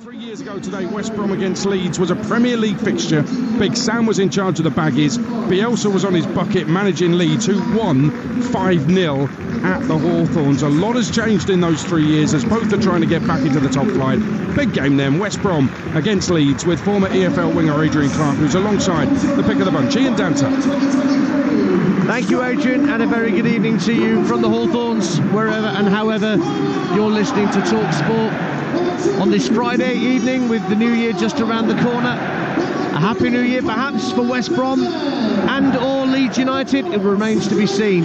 3 years ago today, West Brom against Leeds was a Premier League fixture. Big Sam was in charge of the Baggies. Bielsa was on his bucket managing Leeds, who won 5-0 at the Hawthorns. A lot has changed in those 3 years as both are trying to get back into the top flight. Big game then, West Brom against Leeds, with former EFL winger Adrian Clark, who's alongside the pick of the bunch, Ian Danter. Thank you, Adrian, and a very good evening to you from the Hawthorns, wherever and however you're listening to Talksport on this Friday evening with the new year just around the corner. A happy new year perhaps for West Brom and or Leeds United, it remains to be seen,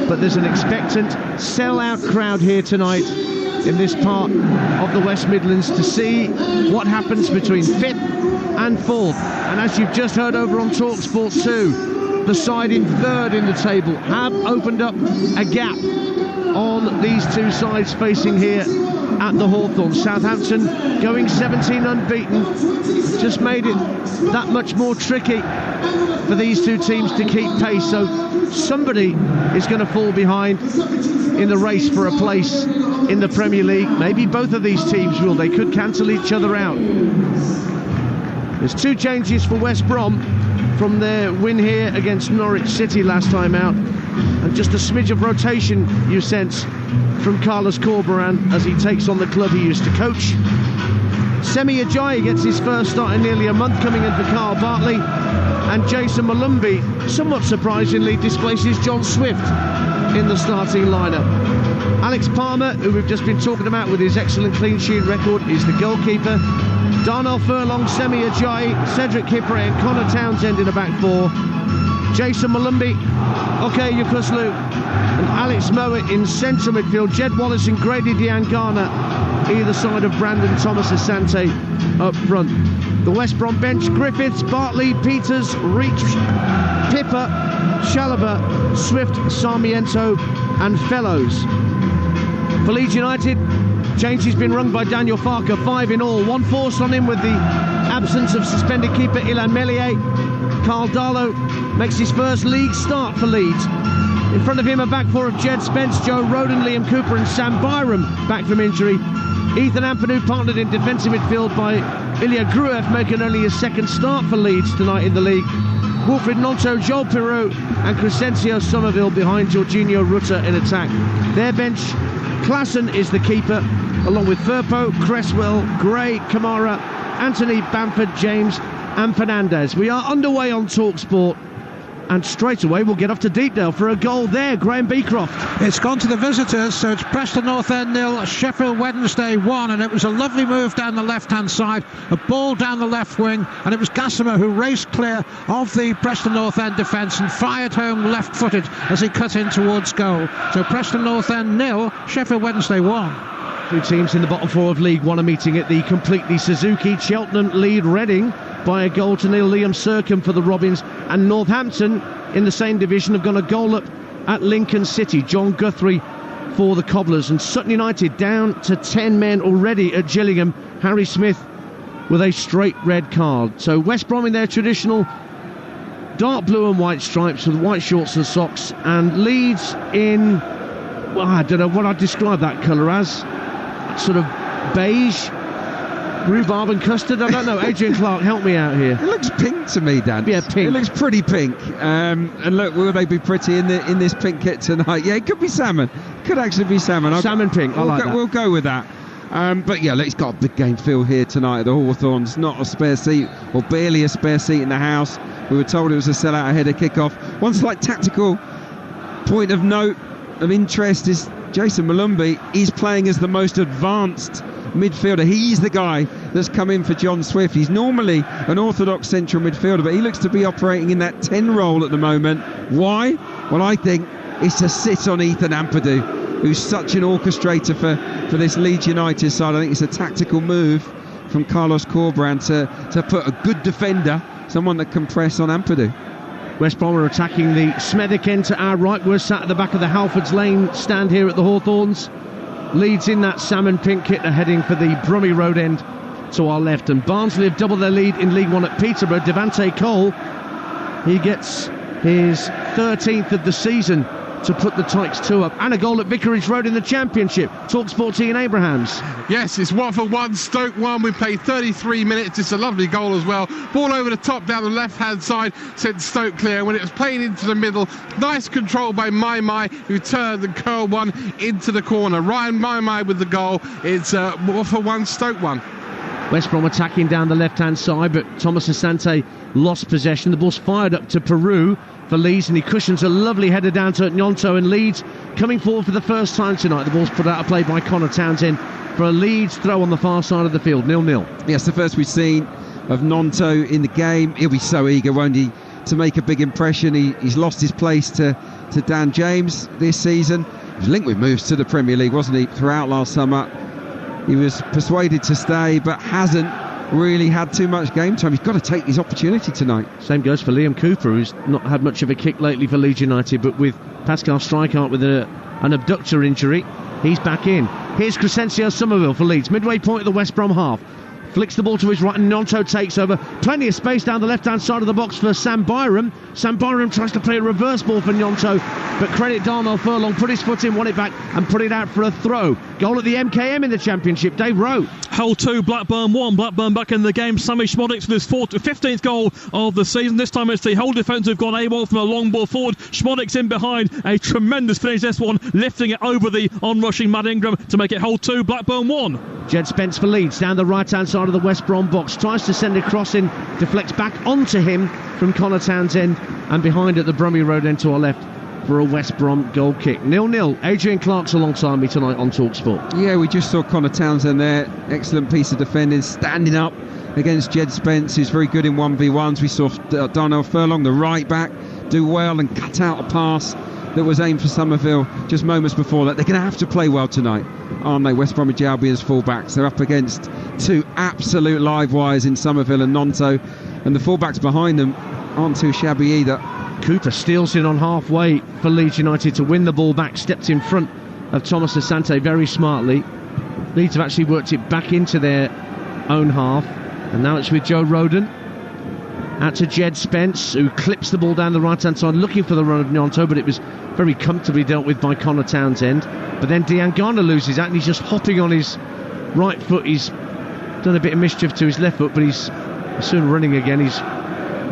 but there's an expectant sell-out crowd here tonight in this part of the West Midlands to see what happens between 5th and 4th. And as you've just heard over on Talksport 2, the side in 3rd in the table have opened up a gap on these two sides facing here at the Hawthorns. Southampton going 17 unbeaten, just made it that much more tricky for these two teams to keep pace, so somebody is going to fall behind in the race for a place in the Premier League. Maybe both of these teams will. They could cancel each other out. There's 2 changes for West Brom from their win here against Norwich City last time out, and just a smidge of rotation you sense from Carlos Corberán as he takes on the club he used to coach. Semi Ajayi gets his first start in nearly a month, coming in for Carl Bartley, and Jason Malumbi, somewhat surprisingly, displaces John Swift in the starting lineup. Alex Palmer, who we've just been talking about with his excellent clean sheet record, is the goalkeeper. Darnell Furlong, Semi Ajayi, Cedric Kipre and Connor Townsend in the back 4. Jason Malumbi, Oke Yukuslu and Alex Mowat in central midfield. Jed Wallace and Grady Diangana either side of Brandon Thomas Asante up front. The West Brom bench: Griffiths, Bartley, Peters, Reach, Pippa, Chalobah, Swift, Sarmiento and Fellows. For Leeds United, change has been rung by Daniel Farker, 5 in all. 1 forced on him with the absence of suspended keeper Ilan Meslier. Carl Darlow makes his first league start for Leeds. In front of him, a back 4 of Jed Spence, Joe Roden, Liam Cooper and Sam Byram back from injury. Ethan Ampadu partnered in defensive midfield by Ilya Gruev, making only his 2nd start for Leeds tonight in the league. Wilfred Nonto, Joel Pirou and Crescencio Somerville behind Jorginho Rutter in attack. Their bench: Klassen is the keeper, along with Firpo, Cresswell, Gray, Kamara, Anthony, Bamford, James and Fernandez. We are underway on Talksport, and straight away we'll get off to Deepdale for a goal there. Graham Beecroft. It's gone to the visitors, so it's Preston North End 0, Sheffield Wednesday 1, and it was a lovely move down the left-hand side, a ball down the left wing, and it was Gassimer who raced clear of the Preston North End defence and fired home left-footed as he cut in towards goal. So Preston North End 0, Sheffield Wednesday 1. 2 teams in the bottom 4 of League One are meeting at the completely Suzuki. Cheltenham lead Reading by a goal to nil. Liam Sercombe for the Robins, and Northampton in the same division have gone a goal up at Lincoln City. John Guthrie for the Cobblers, and Sutton United down to 10 men already at Gillingham. Harry Smith with a straight red card. So West Brom in their traditional dark blue and white stripes with white shorts and socks, and Leeds in, well, I don't know what I'd describe that colour as, sort of beige, rhubarb and custard, I don't know. Adrian Clark, help me out here. It looks pink to me, Dan. Yeah, pink. It looks pretty pink. And look, will they be pretty in this pink kit tonight? Yeah, it could be salmon. Could actually be salmon. Salmon pink, I like that. We'll go with that. But yeah, look, it's got a big game feel here tonight at the Hawthorns. Not a spare seat, or barely a spare seat in the house. We were told it was a sellout ahead of kick-off. One slight tactical point of note, of interest, is Jason Malumbi. He's playing as the most advanced midfielder. He's the guy that's come in for John Swift. He's normally an orthodox central midfielder, but he looks to be operating in that 10 role at the moment. Why? Well, I think it's to sit on Ethan Ampadu, who's such an orchestrator for this Leeds United side. I think it's a tactical move from Carlos Corberán to put a good defender, someone that can press on Ampadu. West Brom are attacking the Smethwick end to our right. We're sat at the back of the Halfords Lane stand here at the Hawthorns. Leeds in that salmon pink kit are heading for the Brummie Road end to our left, and Barnsley have doubled their lead in League One at Peterborough. Devante Cole, he gets his 13th of the season to put the Tykes 2 up, and a goal at Vicarage Road in the Championship. Talksport Ian Abrahams. Yes, it's 1-1, Stoke 1. We played 33 minutes. It's a lovely goal as well. Ball over the top down the left-hand side, sent Stoke clear. When it was playing into the middle, nice control by Mai, who turned and curled one into the corner. Ryan Mai with the goal. It's 1-1, Stoke 1. West Brom attacking down the left-hand side, but Thomas Asante lost possession. The ball's fired up to Peru for Leeds, and he cushions a lovely header down to Gnonto, and Leeds coming forward for the first time tonight. The ball's put out of play by Connor Townsend for a Leeds throw on the far side of the field, 0-0. Yes, the first we've seen of Gnonto in the game. He'll be so eager, won't he, to make a big impression. He's lost his place to Dan James this season. He was linked with moves to the Premier League, wasn't he, throughout last summer. He was persuaded to stay, but hasn't really had too much game time. He's got to take his opportunity tonight. Same goes for Liam Cooper, who's not had much of a kick lately for Leeds United, but with Pascal Strijkaart with an abductor injury, he's back in. Here's Crescencio Somerville for Leeds, midway point of the West Brom half. Flicks the ball to his right, and Gnonto takes over. Plenty of space down the left-hand side of the box for Sam Byram. Sam Byram tries to play a reverse ball for Gnonto, but credit Darnell Furlong, put his foot in, won it back, and put it out for a throw. Goal at the MKM in the Championship, Dave Rowe. Hull 2, Blackburn 1. Blackburn back in the game. Sammy Schmodix with his 15th goal of the season. This time it's the Hull defence who've gone AWOL from a long ball forward. Schmodix in behind. A tremendous finish, this one, lifting it over the onrushing Matt Ingram to make it Hull 2, Blackburn 1. Jed Spence for Leeds, down the right-hand side of the West Brom box. Tries to send a cross in, deflects back onto him from Connor Townsend, and behind at the Bromwich Road end to our left for a West Brom goal kick. 0-0. Adrian Clark's alongside me tonight on Talksport. Yeah, we just saw Connor Townsend there. Excellent piece of defending, standing up against Jed Spence, who's very good in 1v1s. We saw Darnell Furlong, the right back, do well and cut out a pass that was aimed for Somerville just moments before that. They're going to have to play well tonight, aren't they? West Bromwich Albion's fullbacks. They're up against two absolute live wires in Somerville and Gnonto, and the fullbacks behind them aren't too shabby either. Cooper steals in on halfway for Leeds United to win the ball back, stepped in front of Thomas Asante very smartly. Leeds have actually worked it back into their own half, and now it's with Joe Roden. Out to Jed Spence, who clips the ball down the right-hand side, looking for the run of Gnonto, but it was very comfortably dealt with by Connor Townsend. But then Diangana loses that, and he's just hopping on his right foot. He's done a bit of mischief to his left foot, but he's soon running again. He's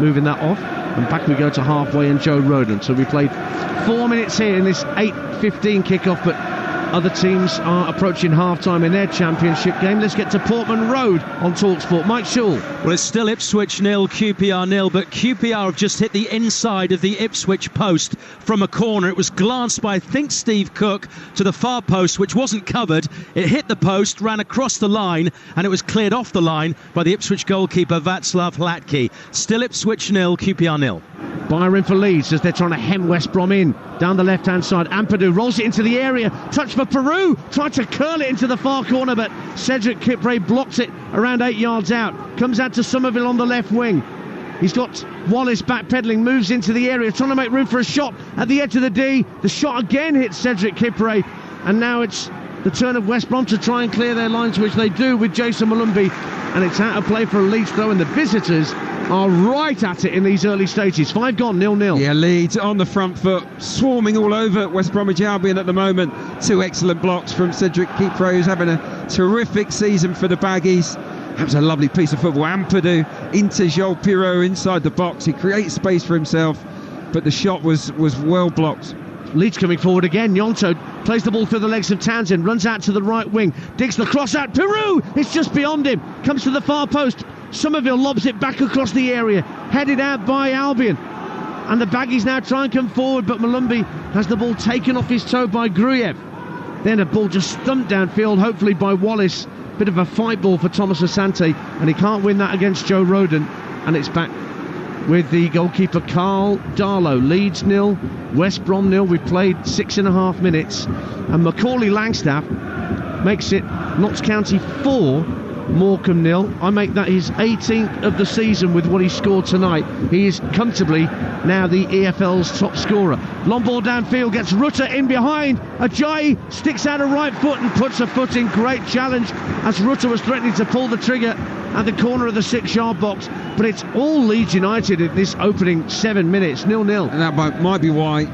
moving that off, and back we go to halfway and Joe Roden. So we played 4 minutes here in this 8:15 kickoff, but other teams are approaching half-time in their Championship game. Let's get to Portman Road on Talksport. Mike Shaw. Well, it's still Ipswich 0, QPR 0, but QPR have just hit the inside of the Ipswich post from a corner. It was glanced by, I think, Steve Cook to the far post, which wasn't covered. It hit the post, ran across the line, and it was cleared off the line by the Ipswich goalkeeper, Václav Hladký. Still Ipswich 0, QPR 0. Byron for Leeds as they're trying to hem West Brom in. Down the left-hand side, Ampadu rolls it into the area. Touch for Peru. Tried to curl it into the far corner, but Cedric Kipre blocks it around 8 yards out. Comes out to Somerville on the left wing. He's got Wallace backpedaling, moves into the area, trying to make room for a shot at the edge of the D. The shot again hits Cedric Kipre, and now it's the turn of West Brom to try and clear their lines, which they do with Jason Malumbi, and it's out of play for a Leeds throw, and the visitors are right at it in these early stages. 5 gone, 0-0. Yeah, Leeds on the front foot, swarming all over West Bromwich Albion at the moment. 2 excellent blocks from Cedric Kipre, who's having a terrific season for the Baggies. That was a lovely piece of football. Ampadu into Joel Pirot inside the box. He creates space for himself, but the shot was well blocked. Leeds coming forward again. Gnonto plays the ball through the legs of Townsend, runs out to the right wing, digs the cross out. Peru! It's just beyond him. Comes to the far post. Somerville lobs it back across the area, headed out by Albion. And the Baggies now try and come forward, but Malumbi has the ball taken off his toe by Gruyev. Then a ball just stumped downfield, hopefully by Wallace. Bit of a fight ball for Thomas Asante, and he can't win that against Joe Roden. And it's back with the goalkeeper Carl Darlow. Leeds 0, West Brom 0. We've played 6.5 minutes, and Macaulay Langstaff makes it Notts County 4, Morecambe 0. I make that his 18th of the season with what he scored tonight. He is comfortably now the EFL's top scorer. Long ball downfield, gets Rutter in behind. Ajayi sticks out a right foot and puts a foot in. Great challenge as Rutter was threatening to pull the trigger at the corner of the 6-yard box. But it's all Leeds United in this opening 7 minutes, 0-0. And that might be why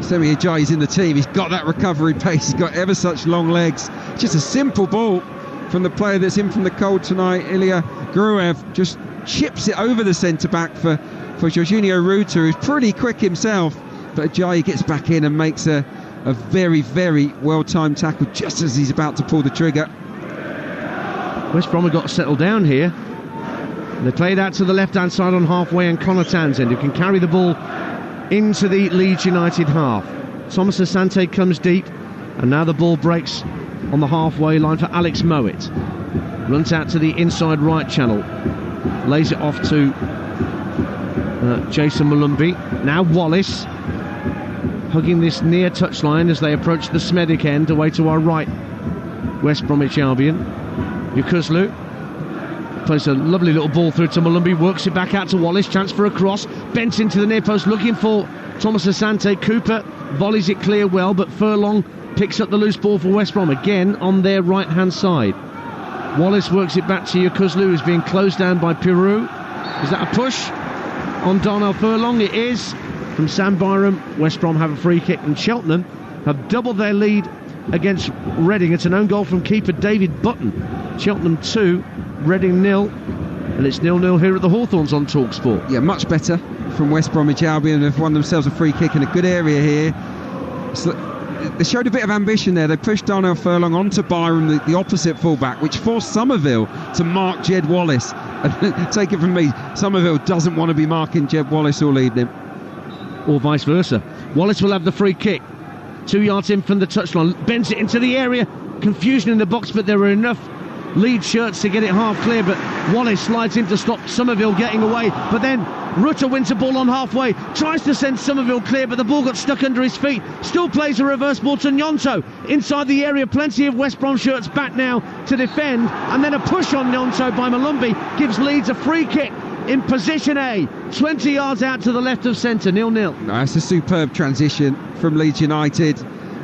Semi Ajayi's in the team. He's got that recovery pace. He's got ever such long legs. Just a simple ball from the player that's in from the cold tonight. Ilya Gruev just chips it over the centre-back for Jorginho Ruta, who's pretty quick himself. But Ajayi gets back in and makes a very, very well-timed tackle just as he's about to pull the trigger. West Brom have got to settle down here. They played out to the left-hand side on halfway, and Connor Townsend, who can carry the ball into the Leeds United half. Thomas Asante comes deep, and now the ball breaks on the halfway line for Alex Mowat. Runs out to the inside right channel, lays it off to Jason Malumbi. Now Wallace hugging this near touchline as they approach the Smethwick end, away to our right. West Bromwich Albion. Yukuzlu plays a lovely little ball through to Malumbi, works it back out to Wallace, chance for a cross, bent into the near post looking for Thomas Asante. Cooper volleys it clear well, but Furlong picks up the loose ball for West Brom again on their right hand side. Wallace works it back to Yukuzlu, who's being closed down by Peru. Is that a push on Darnell Furlong? It is. From Sam Byram, West Brom have a free kick, and Cheltenham have doubled their lead against Reading. It's an own goal from keeper David Button. Cheltenham 2, Reading 0, and it's 0-0 here at the Hawthorns on Talksport. Yeah, much better from West Bromwich Albion. They've won themselves a free kick in a good area here. They showed a bit of ambition there. They pushed Darnell Furlong onto Byram, the opposite fullback, which forced Somerville to mark Jed Wallace. And take it from me, Somerville doesn't want to be marking Jed Wallace all evening. Or vice versa. Wallace will have the free kick. 2 yards in from the touchline, bends it into the area. Confusion in the box, but there were enough Leeds shirts to get it half clear, but Wallace slides in to stop Somerville getting away. But then Rutter wins the ball on halfway, tries to send Somerville clear, but the ball got stuck under his feet. Still plays a reverse ball to Gnonto inside the area. Plenty of West Brom shirts back now to defend, and then a push on Gnonto by Malumbi gives Leeds a free kick in position A, 20 yards out to the left of centre, 0-0. That's a superb transition from Leeds United.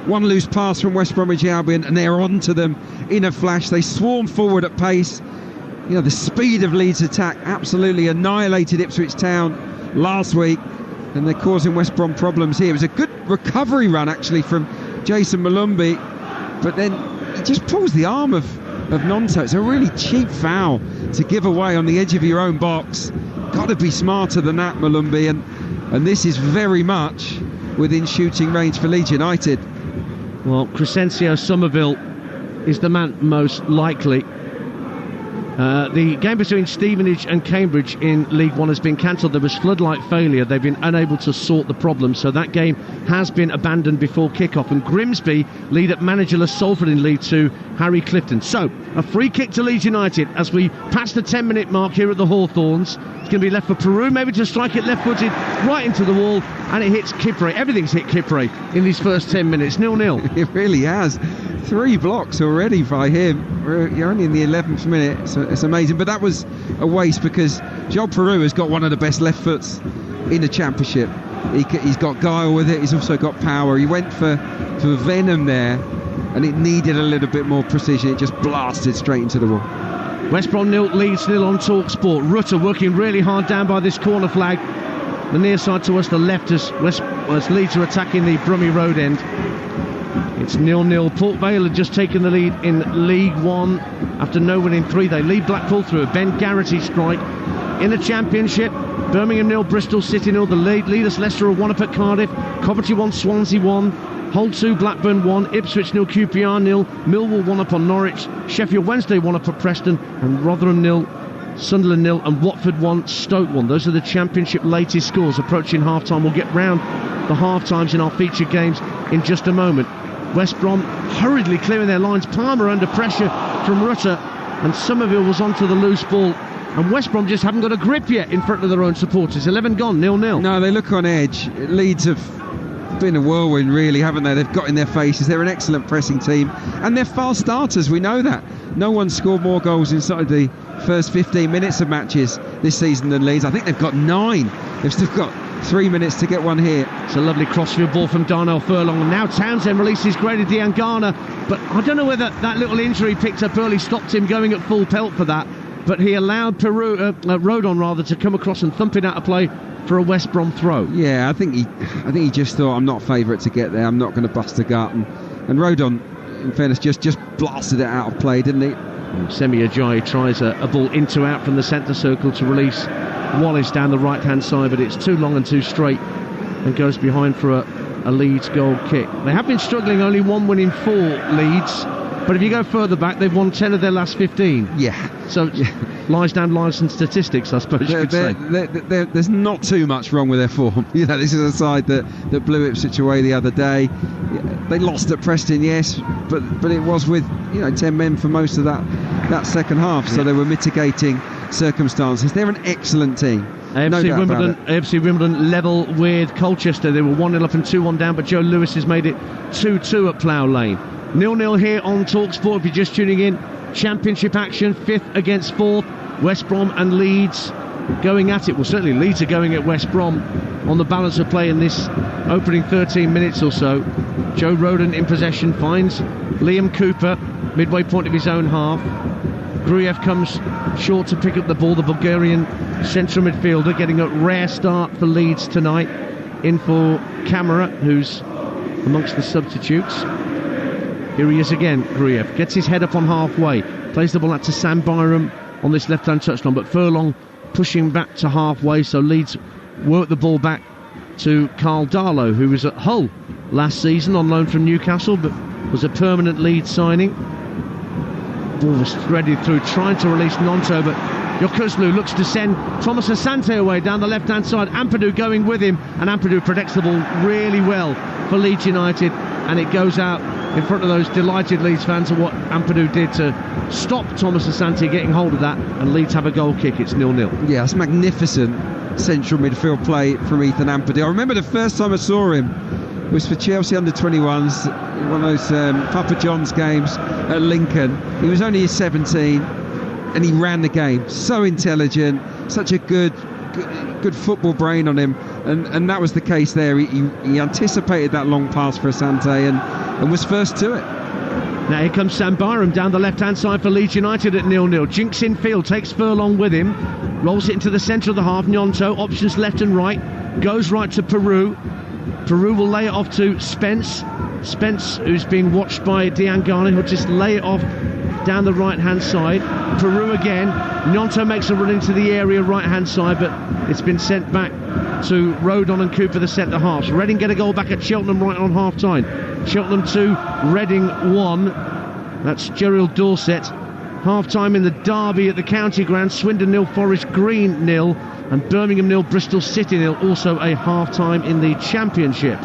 One loose pass from West Bromwich Albion and they're on to them in a flash. They swarm forward at pace. You know, the speed of Leeds' attack absolutely annihilated Ipswich Town last week, and they're causing West Brom problems here. It was a good recovery run actually from Jason Malumbi, but then he just pulls the arm of Gnonto. It's a really cheap foul to give away on the edge of your own box. Got to be smarter than that, Malumbi, and this is very much within shooting range for Leeds United. Well, Crescencio Somerville is the man most likely. The game between Stevenage and Cambridge in League One has been cancelled. There was floodlight failure. They've been unable to sort the problem, so that game has been abandoned before kick-off. And Grimsby lead at managerless Salford in League Two, Harry Clifton. So, a free kick to Leeds United as we pass the 10-minute mark here at the Hawthorns. It's going to be left for Peru, maybe to strike it left-footed right into the wall, and it hits Kipre. Everything's hit Kipre in these first 10 minutes, 0-0. It really has. 3 blocks already by him. You're only in the 11th minute, so it's amazing. But that was a waste because Joel Peru has got one of the best left foots in the Championship. He's got guile with it, he's also got power. He went for venom there, and it needed a little bit more precision. It just blasted straight into the wall. West Brom 0, Leeds 0 on Talksport. Rutter working really hard down by this corner flag. The near side to us, the left, as Leeds are attacking the Brummie Road end. It's 0-0. Port Vale had just taken the lead in League One after no win in 3. They lead Blackpool through a Ben Garrity strike. In the Championship, Birmingham 0, Bristol City 0. The leaders Leicester 1 up at Cardiff. Coventry 1, Swansea 1. Hull 2, Blackburn 1. Ipswich 0, QPR 0. Millwall 1 up on Norwich. Sheffield Wednesday 1 up at Preston. And Rotherham 0, Sunderland 0, and Watford 1, Stoke 1. Those are the Championship latest scores approaching half-time. We'll get round the half-times in our featured games in just a moment. West Brom hurriedly clearing their lines. Palmer under pressure from Rutter, and Somerville was onto the loose ball. And West Brom just haven't got a grip yet in front of their own supporters. 11 gone, 0-0. No, they look on edge. Leeds have been a whirlwind, really, haven't they? They've got in their faces. They're an excellent pressing team, and they're fast starters. We know that. No one's scored more goals inside the first 15 minutes of matches this season than Leeds. I think they've got 9. They've still got 3 minutes to get one here. It's a lovely crossfield ball from Darnell Furlong, and now Townsend releases Grady Diangana, but I don't know whether that little injury picked up early stopped him going at full pelt for that. but he allowed Rodon to come across and thump it out of play for a West Brom throw. Yeah, I think he just thought, I'm not favourite to get there, I'm not going to bust a gut, and Rodon, in fairness, just blasted it out of play, didn't he? Semi Ajayi tries a ball into out from the centre circle to release Wallace down the right hand side, but it's too long and too straight and goes behind for a Leeds goal kick. They have been struggling, only 1 win in 4, Leeds, but if you go further back, they've won 10 of their last 15. Yeah. So lies down lies and statistics, I suppose you could say. There's not too much wrong with their form. You know, this is a side that blew Ipswich away the other day. They lost at Preston, yes, but it was with 10 men for most of that second half, so they were mitigating circumstances. They're an excellent team. AFC Wimbledon level with Colchester. They were 1-0 up and 2-1 down, but Joe Lewis has made it 2-2 at Plough Lane. 0-0 here on Talksport if you're just tuning in. Championship action, 5th against 4th. West Brom and Leeds going at it. Well, certainly Leeds are going at West Brom on the balance of play in this opening 13 minutes or so. Joe Rodon in possession, finds Liam Cooper, midway point of his own half. Gruyev comes short to pick up the ball, the Bulgarian central midfielder, getting a rare start for Leeds tonight. In for Camara, who's amongst the substitutes. Here he is again, Gruyev. Gets his head up on halfway. Plays the ball out to Sam Byram on this left-hand touchline, but Furlong pushing back to halfway, so Leeds work the ball back to Carl Darlow, who was at Hull last season on loan from Newcastle, but was a permanent Leeds signing. Ball was threaded through, trying to release Nonto, but Yokuzlu looks to send Thomas Asante away down the left-hand side. Ampadu going with him, and Ampadu protects the ball really well for Leeds United, and it goes out in front of those delighted Leeds fans of what Ampadu did to stop Thomas Asante getting hold of that, and Leeds have a goal kick. It's 0-0. Yeah, it's magnificent central midfield play from Ethan Ampadu. I remember the first time I saw him was for Chelsea under-21s, one of those Papa John's games at Lincoln. He was only 17 and he ran the game. So intelligent, such a good football brain on him, and that was the case there. He anticipated that long pass for Asante and was first to it. Now here comes Sam Byram down the left-hand side for Leeds United at 0-0. Jinks in field, takes Furlong with him, rolls it into the centre of the half. Nyonto, options left and right, goes right to Peru. Peru will lay it off to Spence. Spence, who's being watched by Diangane, who'll just lay it off down the right-hand side. Peru again. Nyonto makes a run into the area right-hand side, but it's been sent back to Rodon and Cooper, the centre-halves. Reading get a goal back at Cheltenham right on half-time. Cheltenham 2, Reading 1. That's Gerald Dorset. Half-time in the derby at the County Ground. Swindon 0, Forest Green 0, and Birmingham 0, Bristol City 0. Also a half-time in the Championship.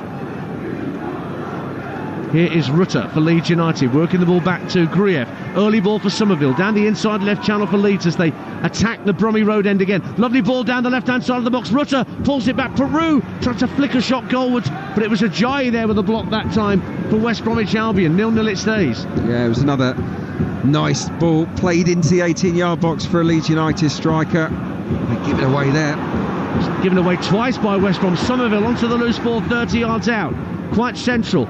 Here is Rutter for Leeds United, working the ball back to Gruyev. Early ball for Somerville, down the inside left channel for Leeds as they attack the Bromwich Road end again. Lovely ball down the left-hand side of the box. Rutter pulls it back. Peru tried to flick a shot goalwards, but it was Ajayi there with a block that time for West Bromwich Albion. 0-0 it stays. Yeah, it was another nice ball played into the 18-yard box for a Leeds United striker. They give it away there. It's given away twice by West Brom. Somerville onto the loose ball, 30 yards out. Quite central.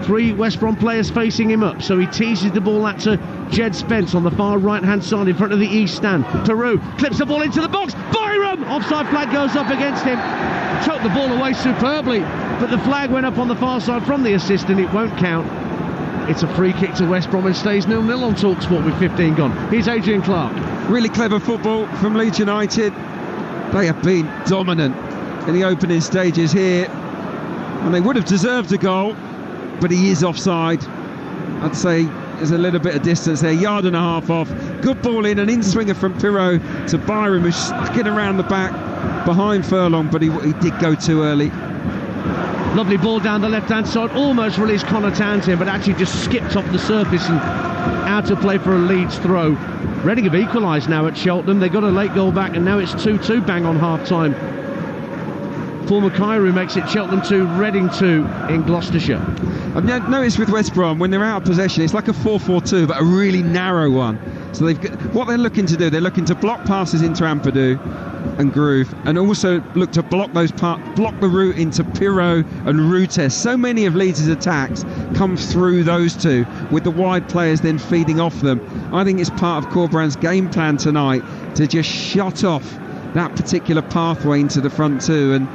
3 West Brom players facing him up, so he teases the ball out to Jed Spence on the far right-hand side in front of the east stand. Peru clips the ball into the box. Byram! Offside flag goes up against him. Took the ball away superbly, but the flag went up on the far side from the assistant. It won't count. It's a free kick to West Brom and stays 0-0 on Talksport with 15 gone. Here's Adrian Clark. Really clever football from Leeds United. They have been dominant in the opening stages here, and they would have deserved a goal, but he is offside. I'd say there's a little bit of distance there, 1.5 yards off. Good ball in, an in-swinger from Pirot to Byram, who's sticking around the back behind Furlong, but he did go too early. Lovely ball down the left-hand side, almost released Connor Townsend, but actually just skipped off the surface and out of play for a Leeds throw. Reading have equalised now at Cheltenham. They got a late goal back, and now it's 2-2 bang on half-time. Paul Makairu makes it Cheltenham 2, Reading 2 in Gloucestershire. I've noticed with West Brom, when they're out of possession, it's like a 4-4-2, but a really narrow one. So what they're looking to do, they're looking to block passes into Ampadu, and Groove, and also look to block the route into Pirot and Rutes. So many of Leeds' attacks come through those two, with the wide players then feeding off them. I think it's part of Corberán's game plan tonight to just shut off that particular pathway into the front two, and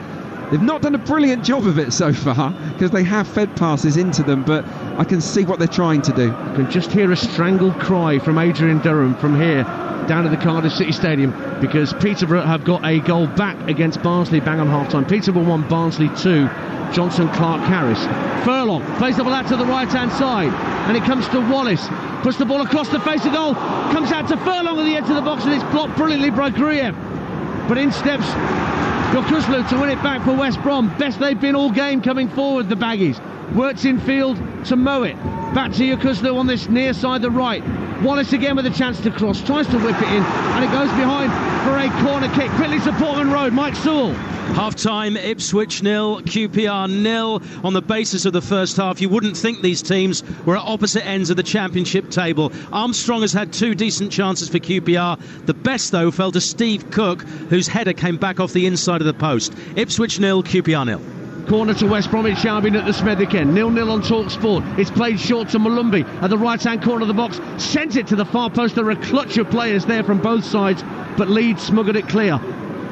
they've not done a brilliant job of it so far, because they have fed passes into them, but I can see what they're trying to do. You can just hear a strangled cry from Adrian Durham from here down at the Cardiff City Stadium, because Peterborough have got a goal back against Barnsley bang on half-time. Peterborough 1, Barnsley 2. Johnson, Clark, Harris. Furlong plays the ball out to the right-hand side, and it comes to Wallace. Puts the ball across the face of goal, comes out to Furlong at the edge of the box, and it's blocked brilliantly by Gruev. But in steps Yokuslu to win it back for West Brom. Best they've been all game coming forward, the Baggies. Works in field to mow it. Back to Yokuslu on this near side, the right. Wallace again with a chance to cross, tries to whip it in, and it goes behind for a corner kick. Quickly to Portman Road, Mike Sewell. Half-time, Ipswich 0, QPR 0. On the basis of the first half, you wouldn't think these teams were at opposite ends of the championship table. Armstrong has had 2 decent chances for QPR. The best, though, fell to Steve Cook, whose header came back off the inside of the post. Ipswich 0, QPR 0. Corner to West Bromwich Albion at the Smethwick end. 0-0 on Talksport. It's played short to Malumbi at the right-hand corner of the box. Sends it to the far post. There are a clutch of players there from both sides, but Leeds smuggled it clear.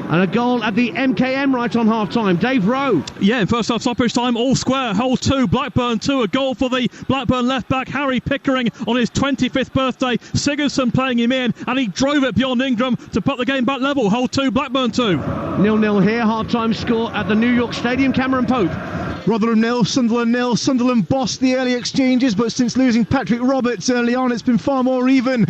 And a goal at the MKM right on half-time. Dave Rowe. Yeah, in first half stoppage time, all square. Hull 2, Blackburn 2. A goal for the Blackburn left-back, Harry Pickering, on his 25th birthday. Sigurdsson playing him in, and he drove it beyond Ingram to put the game back level. Hull 2, Blackburn 2. 0-0 here, half-time score at the New York Stadium. Cameron Pope. Rotherham 0, Sunderland 0. Sunderland bossed the early exchanges, but since losing Patrick Roberts early on, it's been far more even.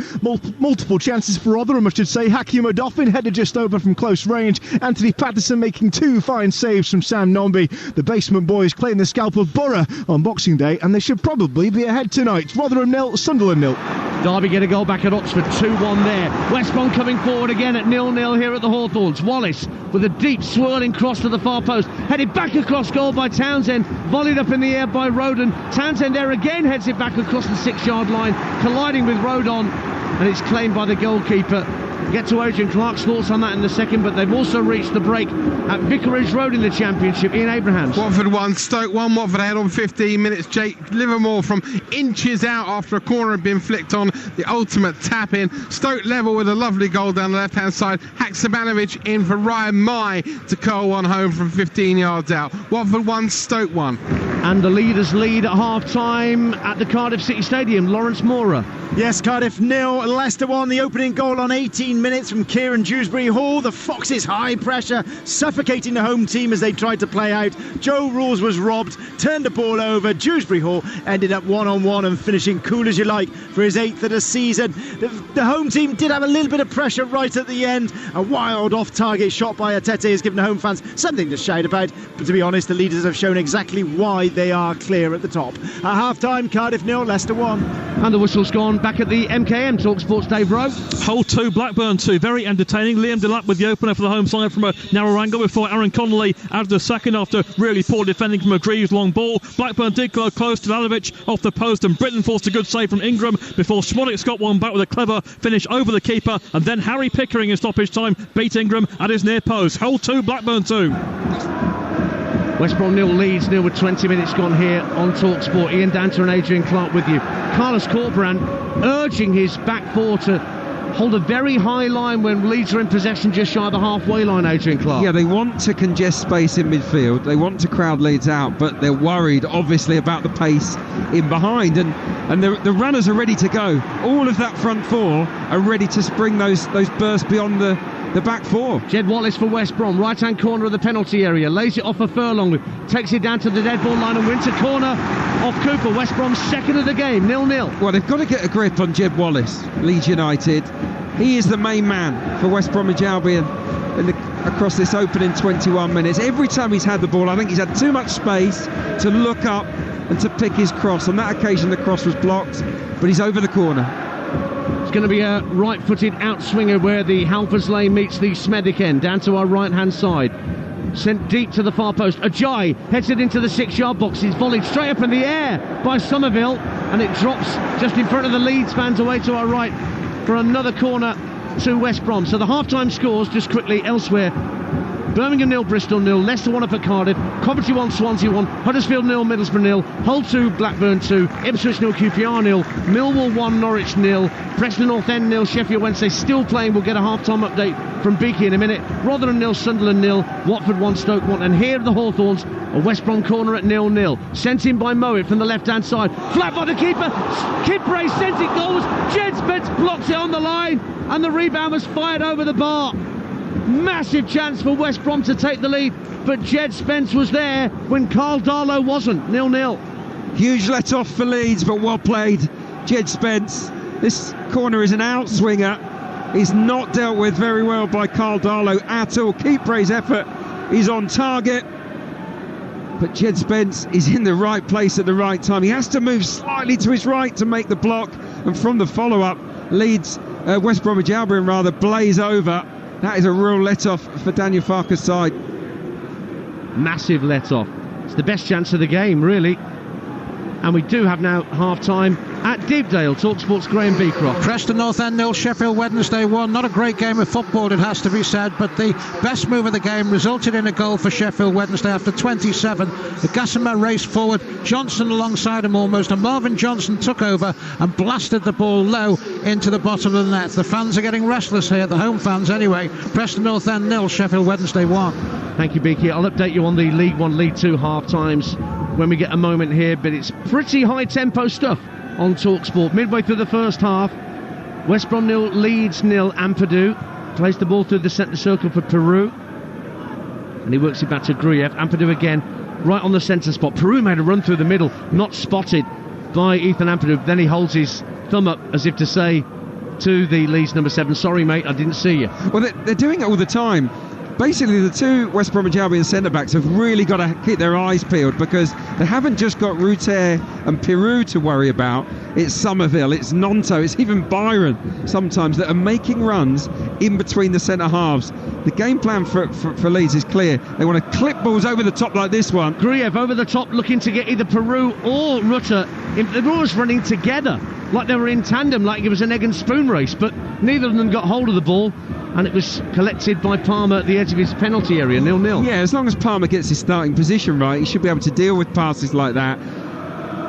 Multiple chances for Rotherham, I should say. Hakim Odoffin headed just over from close range. Anthony Patterson making 2 fine saves from Sam Nombi. The Basement Boys claim the scalp of Borough on Boxing Day, and they should probably be ahead tonight. Rotherham 0, Sunderland 0. Derby get a goal back at Oxford, 2-1 there. West Brom coming forward again at 0-0 here at the Hawthorns. Wallace with a deep swirling cross to the far post, headed back across goal by Townsend, volleyed up in the air by Rodon. Townsend there again heads it back across the 6-yard line, colliding with Rodon, and it's claimed by the goalkeeper. Get to Adrian Clark's thoughts on that in a second, but they've also reached the break at Vicarage Road in the Championship. Ian Abrahams. Watford 1, Stoke 1. Watford ahead on 15 minutes. Jake Livermore from inches out after a corner had been flicked on. The ultimate tap in. Stoke level with a lovely goal down the left-hand side. Haksabanovic in for Ryan Mai to curl one home from 15 yards out. Watford 1, Stoke 1. And the leaders lead at half-time at the Cardiff City Stadium. Lawrence Mora. Yes, Cardiff 0, Leicester 1. The opening goal on 18 minutes from Kieran Dewsbury Hall. The Foxes high pressure, suffocating the home team as they tried to play out. Joe Rules was robbed, turned the ball over. Dewsbury Hall ended up 1-on-1 and finishing cool as you like for his 8th of the season. The home team did have a little bit of pressure right at the end. A wild off-target shot by Atete has given the home fans something to shout about. But to be honest, the leaders have shown exactly why they are clear at the top. At half-time, Cardiff 0, Leicester 1. And the whistle's gone back at the MKM. Talksport's Dave Rowe. Hull 2, Blackburn 2. Very entertaining. Liam Delap with the opener for the home side from a narrow angle before Aaron Connolly added the second after really poor defending from a Greaves long ball. Blackburn did go close to Lalovic off the post, and Britton forced a good save from Ingram before Schmodix got one back with a clever finish over the keeper, and then Harry Pickering in stoppage time beat Ingram at his near post. Hull 2, Blackburn 2. West Brom 0, Leeds 0 with 20 minutes gone here on Talksport. Ian Danter and Adrian Clark with you. Carlos Corberán urging his back four to hold a very high line when Leeds are in possession just shy of the halfway line, Adrian Clark. Yeah, they want to congest space in midfield. They want to crowd Leeds out, but they're worried, obviously, about the pace in behind. And the runners are ready to go. All of that front four are ready to spring those bursts beyond the back four. Jed Wallace for West Brom, right-hand corner of the penalty area, lays it off for Furlong, takes it down to the dead ball line and wins a corner off Cooper. West Brom's second of the game, 0-0. Well, they've got to get a grip on Jed Wallace, Leeds United. He is the main man for West Bromwich Albion across this opening 21 minutes. Every time he's had the ball, I think he's had too much space to look up and to pick his cross. On that occasion, the cross was blocked, but he's over the corner. It's going to be a right-footed outswinger where the Halfords Lane meets the Smethwick end, down to our right-hand side. Sent deep to the far post. Ajayi heads it into the 6-yard box. He's volleyed straight up in the air by Somerville, and it drops just in front of the Leeds fans away to our right for another corner to West Brom. So the half-time scores, just quickly, elsewhere. Birmingham 0, Bristol 0, Leicester 1 up at Cardiff, Coventry 1, Swansea 1, Huddersfield 0, Middlesbrough 0, Hull 2, Blackburn 2, Ipswich 0, QPR 0, Millwall 1, Norwich 0, Preston North End 0, Sheffield Wednesday still playing. We'll get a half-time update from Beaky in a minute. Rotherham 0, Sunderland 0, Watford 1, Stoke 1, and here are the Hawthorns, a West Brom corner at 0-0. Sent in by Mowat from the left-hand side, flat by the keeper, Kipre sends it goals, Jed Spence blocks it on the line, and the rebound was fired over the bar. Massive chance for West Brom to take the lead, but Jed Spence was there when Carl Darlow wasn't. 0-0. Huge let-off for Leeds, but well played, Jed Spence. This corner is an outswinger. He's not dealt with very well by Carl Darlow at all. Kipre's effort is on target, but Jed Spence is in the right place at the right time. He has to move slightly to his right to make the block, and from the follow-up, West Bromwich Albion blaze over. That is a real let-off for Daniel Farke's side. Massive let-off. It's the best chance of the game, really. And we do have now half-time at Deepdale. Talksport's Graham Beecroft. Preston North End 0, Sheffield Wednesday 1. Not a great game of football, it has to be said, but the best move of the game resulted in a goal for Sheffield Wednesday after 27. The Gossamer raced forward, Johnson alongside him almost, and Marvin Johnson took over and blasted the ball low into the bottom of the net. The fans are getting restless here, the home fans anyway. Preston North End 0, Sheffield Wednesday 1. Thank you, Beaky. I'll update you on the League 1, League 2 half-times when we get a moment here, but it's pretty high-tempo stuff on Talksport. Midway through the first half, West Brom 0, Leeds 0. Ampadu plays the ball through the centre circle for Peru, and he works it back to Gruyev. Ampadu again, right on the centre spot. Peru made a run through the middle, not spotted by Ethan Ampadu. Then he holds his thumb up as if to say to the Leeds number 7, sorry mate, I didn't see you. Well, they're doing it all the time. Basically, the two West Bromwich Albion centre-backs have really got to keep their eyes peeled, because they haven't just got Ruter and Peru to worry about. It's Somerville, it's Nonto, it's even Byron sometimes that are making runs in between the centre halves. The game plan for Leeds is clear. They want to clip balls over the top like this one. Gruyev over the top looking to get either Peru or Rutter. They were always running together, like they were in tandem, like it was an egg and spoon race, but neither of them got hold of the ball, and it was collected by Palmer at the edge of his penalty area, 0-0. Yeah, as long as Palmer gets his starting position right, he should be able to deal with passes like that.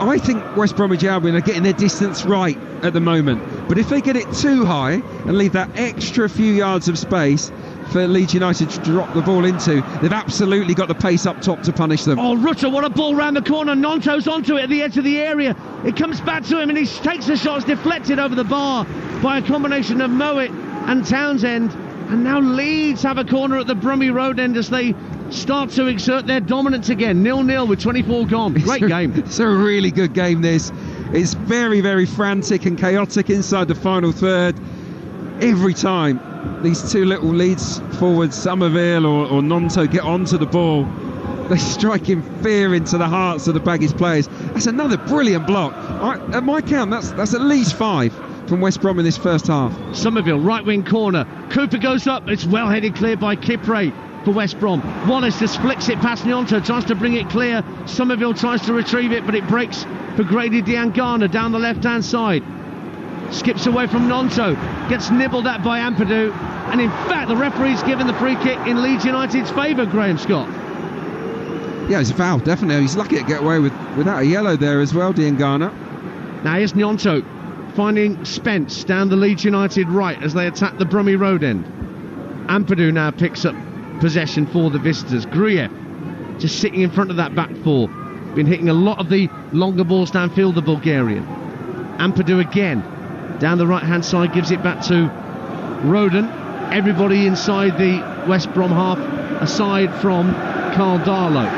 I think West Bromwich Albion are getting their distance right at the moment, but if they get it too high and leave that extra few yards of space for Leeds United to drop the ball into, they've absolutely got the pace up top to punish them. Oh, Rutter, what a ball round the corner. Nonto's onto it at the edge of the area. It comes back to him and he takes the shot. It's deflected over the bar by a combination of Mowat and Townsend. And now Leeds have a corner at the Brummie Road end as they start to exert their dominance again. 0-0 with 24 gone. Great game. It's a really good game, this. It's very, very frantic and chaotic inside the final third. Every time these two little Leeds forwards, Somerville or Nonto, get onto the ball, they're striking fear into the hearts of the Baggies players. That's another brilliant block. At my count, that's at least 5 from West Brom in this first half. Somerville, right wing corner. Cooper goes up. It's well headed clear by Kipre for West Brom. Wallace just flicks it past Nyonto, tries to bring it clear. Somerville tries to retrieve it, but it breaks for Grady Diangana down the left-hand side. Skips away from Nonto, gets nibbled at by Ampadu, and in fact the referee's given the free kick in Leeds United's favour, Graham Scott. Yeah, it's a foul, definitely. He's lucky to get away without a yellow there as well, Diangana. Now here's Nyonto finding Spence down the Leeds United right as they attack the Brummie Road end. Ampadu now picks up possession for the visitors. Gruyev just sitting in front of that back four, been hitting a lot of the longer balls downfield, the Bulgarian. Ampadu again down the right hand side, gives it back to Roden. Everybody inside the West Brom half aside from Carl Darlow.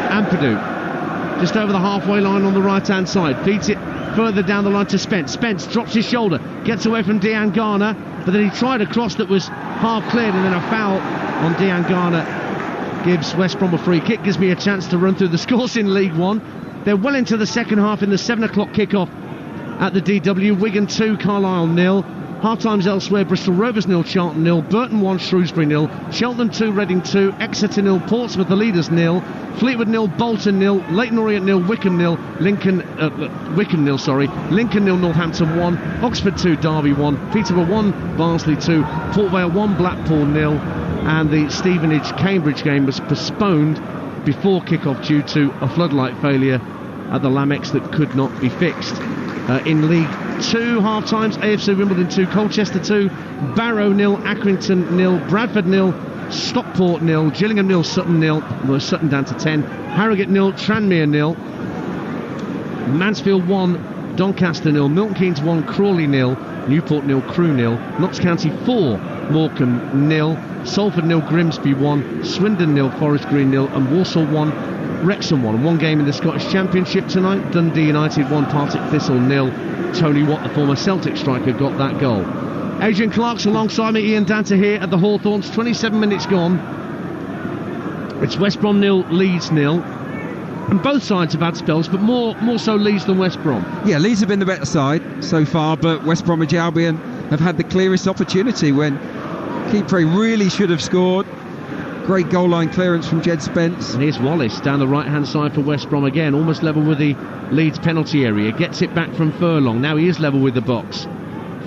Ampadu just over the halfway line on the right hand side, feeds it further down the line to Spence. Spence drops his shoulder, gets away from Diangana, but then he tried a cross that was half cleared, and then a foul on Diangana gives West Brom a free kick. Gives me a chance to run through the scores in League One. They're well into the second half in the 7 o'clock kickoff at the DW. Wigan 2, Carlisle 0. Half-times elsewhere: Bristol Rovers 0, Charlton 0, Burton 1, Shrewsbury 0, Cheltenham 2, Reading 2, Exeter 0, Portsmouth the leaders 0, Fleetwood 0, Bolton 0, Leyton Orient 0, Wycombe 0, Lincoln 0, Northampton 1, Oxford 2, Derby 1, Peterborough 1, Barnsley 2, Port Vale 1, Blackpool 0, and the Stevenage-Cambridge game was postponed before kick-off due to a floodlight failure at the Lamex that could not be fixed. In League 2 half-times: AFC Wimbledon 2, Colchester 2, Barrow 0, Accrington 0, Bradford 0, Stockport 0, Gillingham 0, Sutton 0, Sutton down to 10, Harrogate 0, Tranmere 0, Mansfield 1, Doncaster 0, Milton Keynes 1, Crawley 0, Newport 0, Crewe 0, Notts County 4, Morecambe 0, Salford 0, Grimsby 1, Swindon 0, Forest Green 0, and Walsall 1, Wrexham 1. One game in the Scottish Championship tonight: Dundee United 1, Partick Thistle 0. Tony Watt, the former Celtic striker, got that goal. Adrian Clark's alongside me, Ian Danter here at the Hawthorns. 27 minutes gone. It's West Brom 0, Leeds 0. And both sides have had spells, but more so Leeds than West Brom. Yeah, Leeds have been the better side so far, but West Bromwich Albion have had the clearest opportunity when Kipre really should have scored. Great goal line clearance from Jed Spence. And here's Wallace down the right hand side for West Brom again, almost level with the Leeds penalty area. Gets it back from Furlong. Now he is level with the box.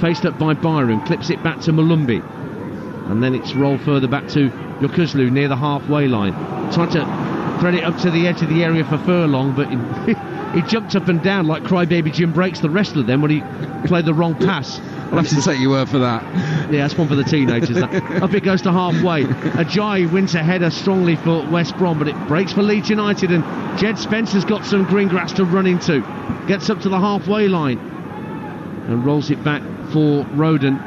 Faced up by Byron, clips it back to Malumbi. And then it's rolled further back to Yokuzlu near the halfway line. Tried to thread it up to the edge of the area for Furlong, but he jumped up and down like Crybaby Jim Breaks the wrestler then when he played the wrong pass. I'll have to take your word for that. Yeah, that's one for the teenagers. Up it goes to halfway. Ajayi wins a header strongly for West Brom, but it breaks for Leeds United, and Jed Spencer's got some green grass to run into. Gets up to the halfway line and rolls it back for Roden.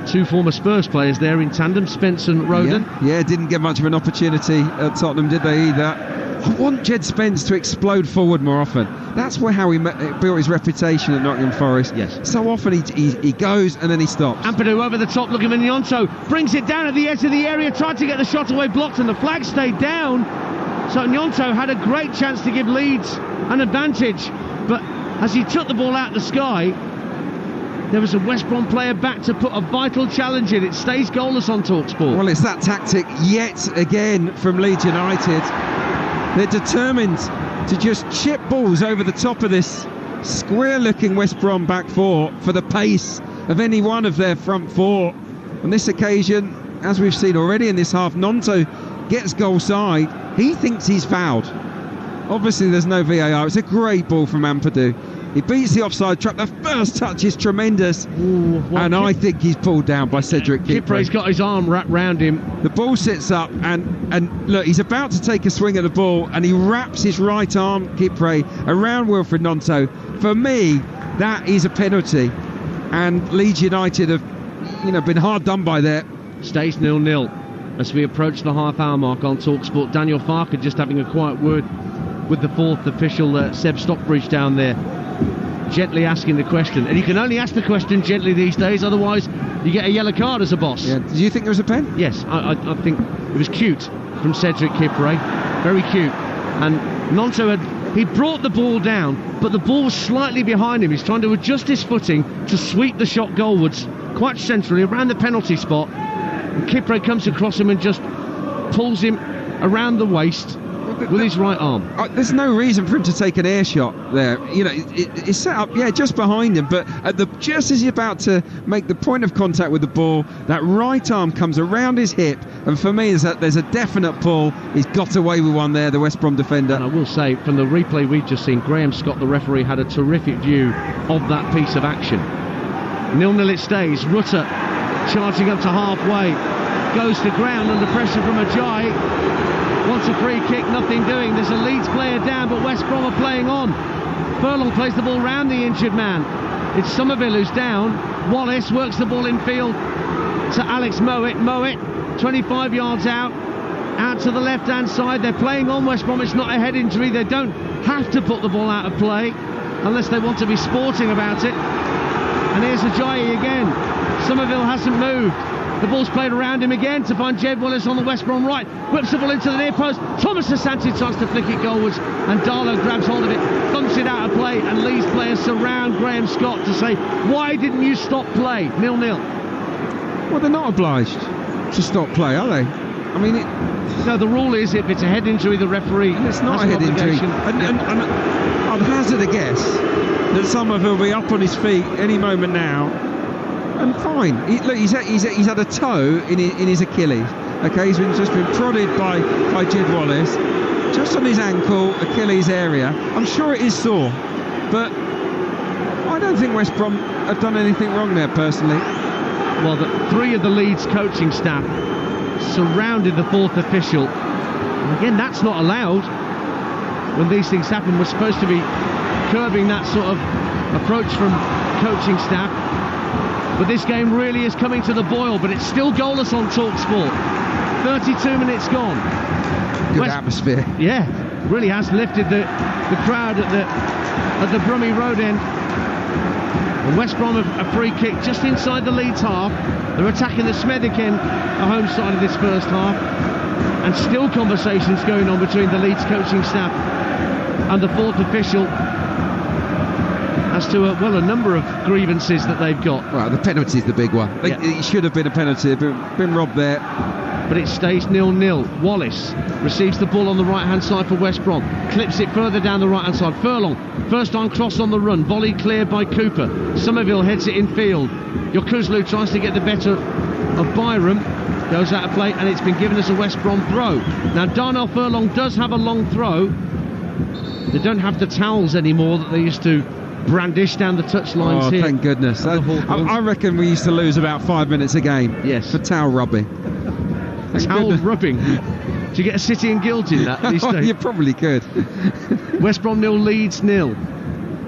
Two former Spurs players there in tandem, Spence and Roden. Yeah, didn't get much of an opportunity at Tottenham, did they, either? I want Jed Spence to explode forward more often. That's how he built his reputation at Nottingham Forest. Yes. So often he goes and then he stops. Ampadu over the top looking for Nyonto. Brings it down at the edge of the area. Tried to get the shot away, blocked, and the flag stayed down. So Nyonto had a great chance to give Leeds an advantage. But as he took the ball out of the sky, there was a West Brom player back to put a vital challenge in. It stays goalless on Talksport. Well, it's that tactic yet again from Leeds United. They're determined to just chip balls over the top of this square-looking West Brom back four for the pace of any one of their front four. On this occasion, as we've seen already in this half, Gnonto gets goal side. He thinks he's fouled. Obviously, there's no VAR. It's a great ball from Ampadu. He beats the offside trap. The first touch is tremendous. And I think he's pulled down by Cedric Kipre. Kipre's got his arm wrapped round him. The ball sits up and look, he's about to take a swing at the ball and he wraps his right arm, Kipre, around Wilfred Gnonto. For me, that is a penalty. And Leeds United have, been hard done by there. Stays 0-0 as we approach the half-hour mark on Talksport. Daniel Farker just having a quiet word with the fourth official, Seb Stockbridge, down there, gently asking the question. And you can only ask the question gently these days, otherwise you get a yellow card as a boss. Yeah. Did you think there was a pen? Yes, I think it was cute from Cedric Kipre, very cute. And Gnonto he brought the ball down, but the ball was slightly behind him. He's trying to adjust his footing to sweep the shot goalwards, quite centrally around the penalty spot. And Kipre comes across him and just pulls him around the waist with his right arm. There's no reason for him to take an air shot there. It's set up, just behind him, but just as he's about to make the point of contact with the ball, that right arm comes around his hip, and for me, there's a definite pull. He's got away with one there, the West Brom defender. And I will say, from the replay we've just seen, Graham Scott, the referee, had a terrific view of that piece of action. 0-0 it stays. Rutter charging up to halfway, goes to ground under pressure from Ajayi. Wants a free kick, nothing doing. There's a Leeds player down, but West Brom are playing on. Furlong plays the ball round the injured man. It's Somerville who's down. Wallace works the ball in field to Alex Mowat. Mowat, 25 yards out to the left-hand side. They're playing on West Brom. It's not a head injury. They don't have to put the ball out of play unless they want to be sporting about it. And here's Ajayi again. Somerville hasn't moved. The ball's played around him again to find Jed Wallace on the West Brom right. Whips the ball into the near post. Thomas Asante tries to flick it goalwards, and Darlow grabs hold of it, thumps it out of play, and Leeds players surround Graham Scott to say, why didn't you stop play? 0-0. Well, they're not obliged to stop play, are they? I mean, no, the rule is if it's a head injury, the referee... And it's not a head injury. And I'd hazard a guess that Somerville will be up on his feet any moment now. And fine. He's had a toe in his Achilles. Okay, he's just been prodded by Jed Wallace, just on his ankle, Achilles area. I'm sure it is sore, but I don't think West Brom have done anything wrong there, personally. Well, three of the Leeds coaching staff surrounded the fourth official. And again, that's not allowed when these things happen. We're supposed to be curbing that sort of approach from coaching staff. But this game really is coming to the boil, but it's still goalless on Talksport. 32 minutes gone. Good atmosphere. Yeah, really has lifted the crowd at the Brummie Road end. And West Brom have a free kick just inside the Leeds half. They're attacking the Smethwick end, the home side of this first half. And still conversations going on between the Leeds coaching staff and the fourth official as to a number of grievances that they've got. Well, the penalty's the big one. It should have been a penalty, been robbed there. But it stays 0-0. Wallace receives the ball on the right-hand side for West Brom, clips it further down the right-hand side. Furlong, first time cross on the run, volley cleared by Cooper. Somerville heads it in field. Yokuzlu tries to get the better of Byram, goes out of play, and it's been given as a West Brom throw. Now Darnell Furlong does have a long throw. They don't have the towels anymore that they used to brandish down the touchlines here. Oh, thank goodness. I reckon we used to lose about 5 minutes a game. Yes. For towel rubbing. Towel rubbing. Do you get a City and Guild in that these days? You probably could. West Brom 0, Leeds 0.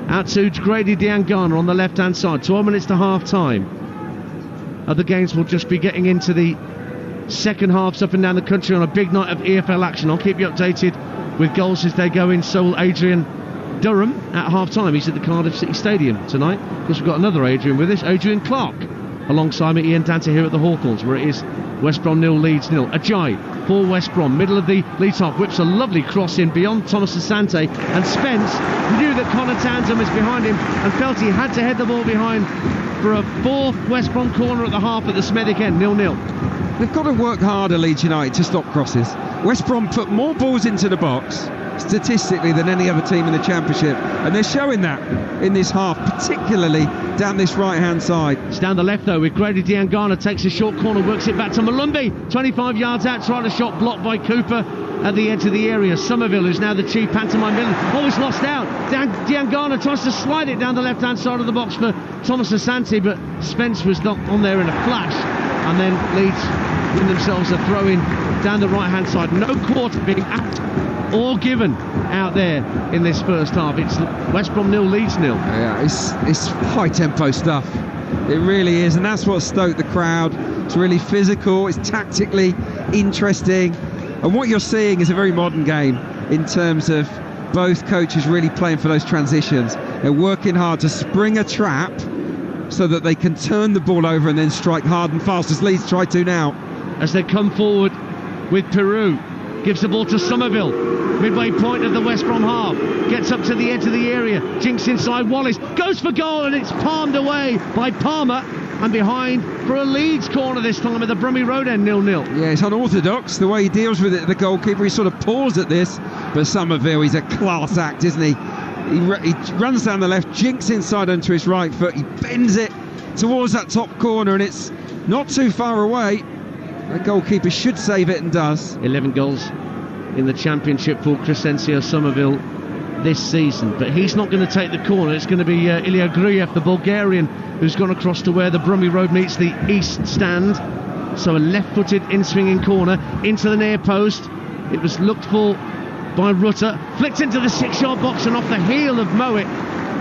Out to Grady Diangana on the left-hand side. 12 minutes to half-time. Other games will just be getting into the second halves up and down the country on a big night of EFL action. I'll keep you updated with goals as they go in. So will Adrian Durham at half-time. He's at the Cardiff City Stadium tonight. Of course, we've got another Adrian with us, Adrian Clark, alongside me, Ian Dante here at the Hawthorns, where it is West Brom 0, Leeds 0. Ajayi for West Brom, middle of the Leeds half, whips a lovely cross in beyond Thomas Asante, and Spence knew that Connor Townsend was behind him and felt he had to head the ball behind for a fourth West Brom corner at the half at the Smethwick end, 0-0. They've got to work harder, Leeds United, to stop crosses. West Brom put more balls into the box statistically than any other team in the Championship, and they're showing that in this half, particularly down this right hand side. It's down the left though, with Grady Diangana, takes a short corner, works it back to Malumbi, 25 yards out, tried a shot blocked by Cooper at the edge of the area. Somerville, who's now the chief pantomime villain, always lost out. Diangana tries to slide it down the left hand side of the box for Thomas Asante, but Spence was not on there in a flash, and then Leeds win themselves a throw in down the right hand side. No quarter being out or given out there in this first half. It's West Brom 0, Leeds 0. Yeah, it's high tempo stuff. It really is, and that's what stoked the crowd. It's really physical, it's tactically interesting, and what you're seeing is a very modern game in terms of both coaches really playing for those transitions. They're working hard to spring a trap so that they can turn the ball over and then strike hard and fast, as Leeds try to now. As they come forward with Peru, gives the ball to Somerville, midway point of the West Brom half, gets up to the edge of the area, jinks inside, Wallace goes for goal, and it's palmed away by Palmer, and behind for a Leeds corner this time at the Brummie Road end, 0-0. Yeah, it's unorthodox the way he deals with it, the goalkeeper. He sort of paused at this, but Somerville, he's a class act, isn't he? He runs down the left, jinks inside onto his right foot, he bends it towards that top corner, and it's not too far away. The goalkeeper should save it, and does. 11 goals in the Championship for Crescencio Somerville this season, but he's not going to take the corner. It's going to be Ilya Gruyev, the Bulgarian, who's gone across to where the Brummie Road meets the east stand. So a left-footed in-swinging corner into the near post. It was looked for by Rutter, flicked into the 6-yard box and off the heel of Mowat.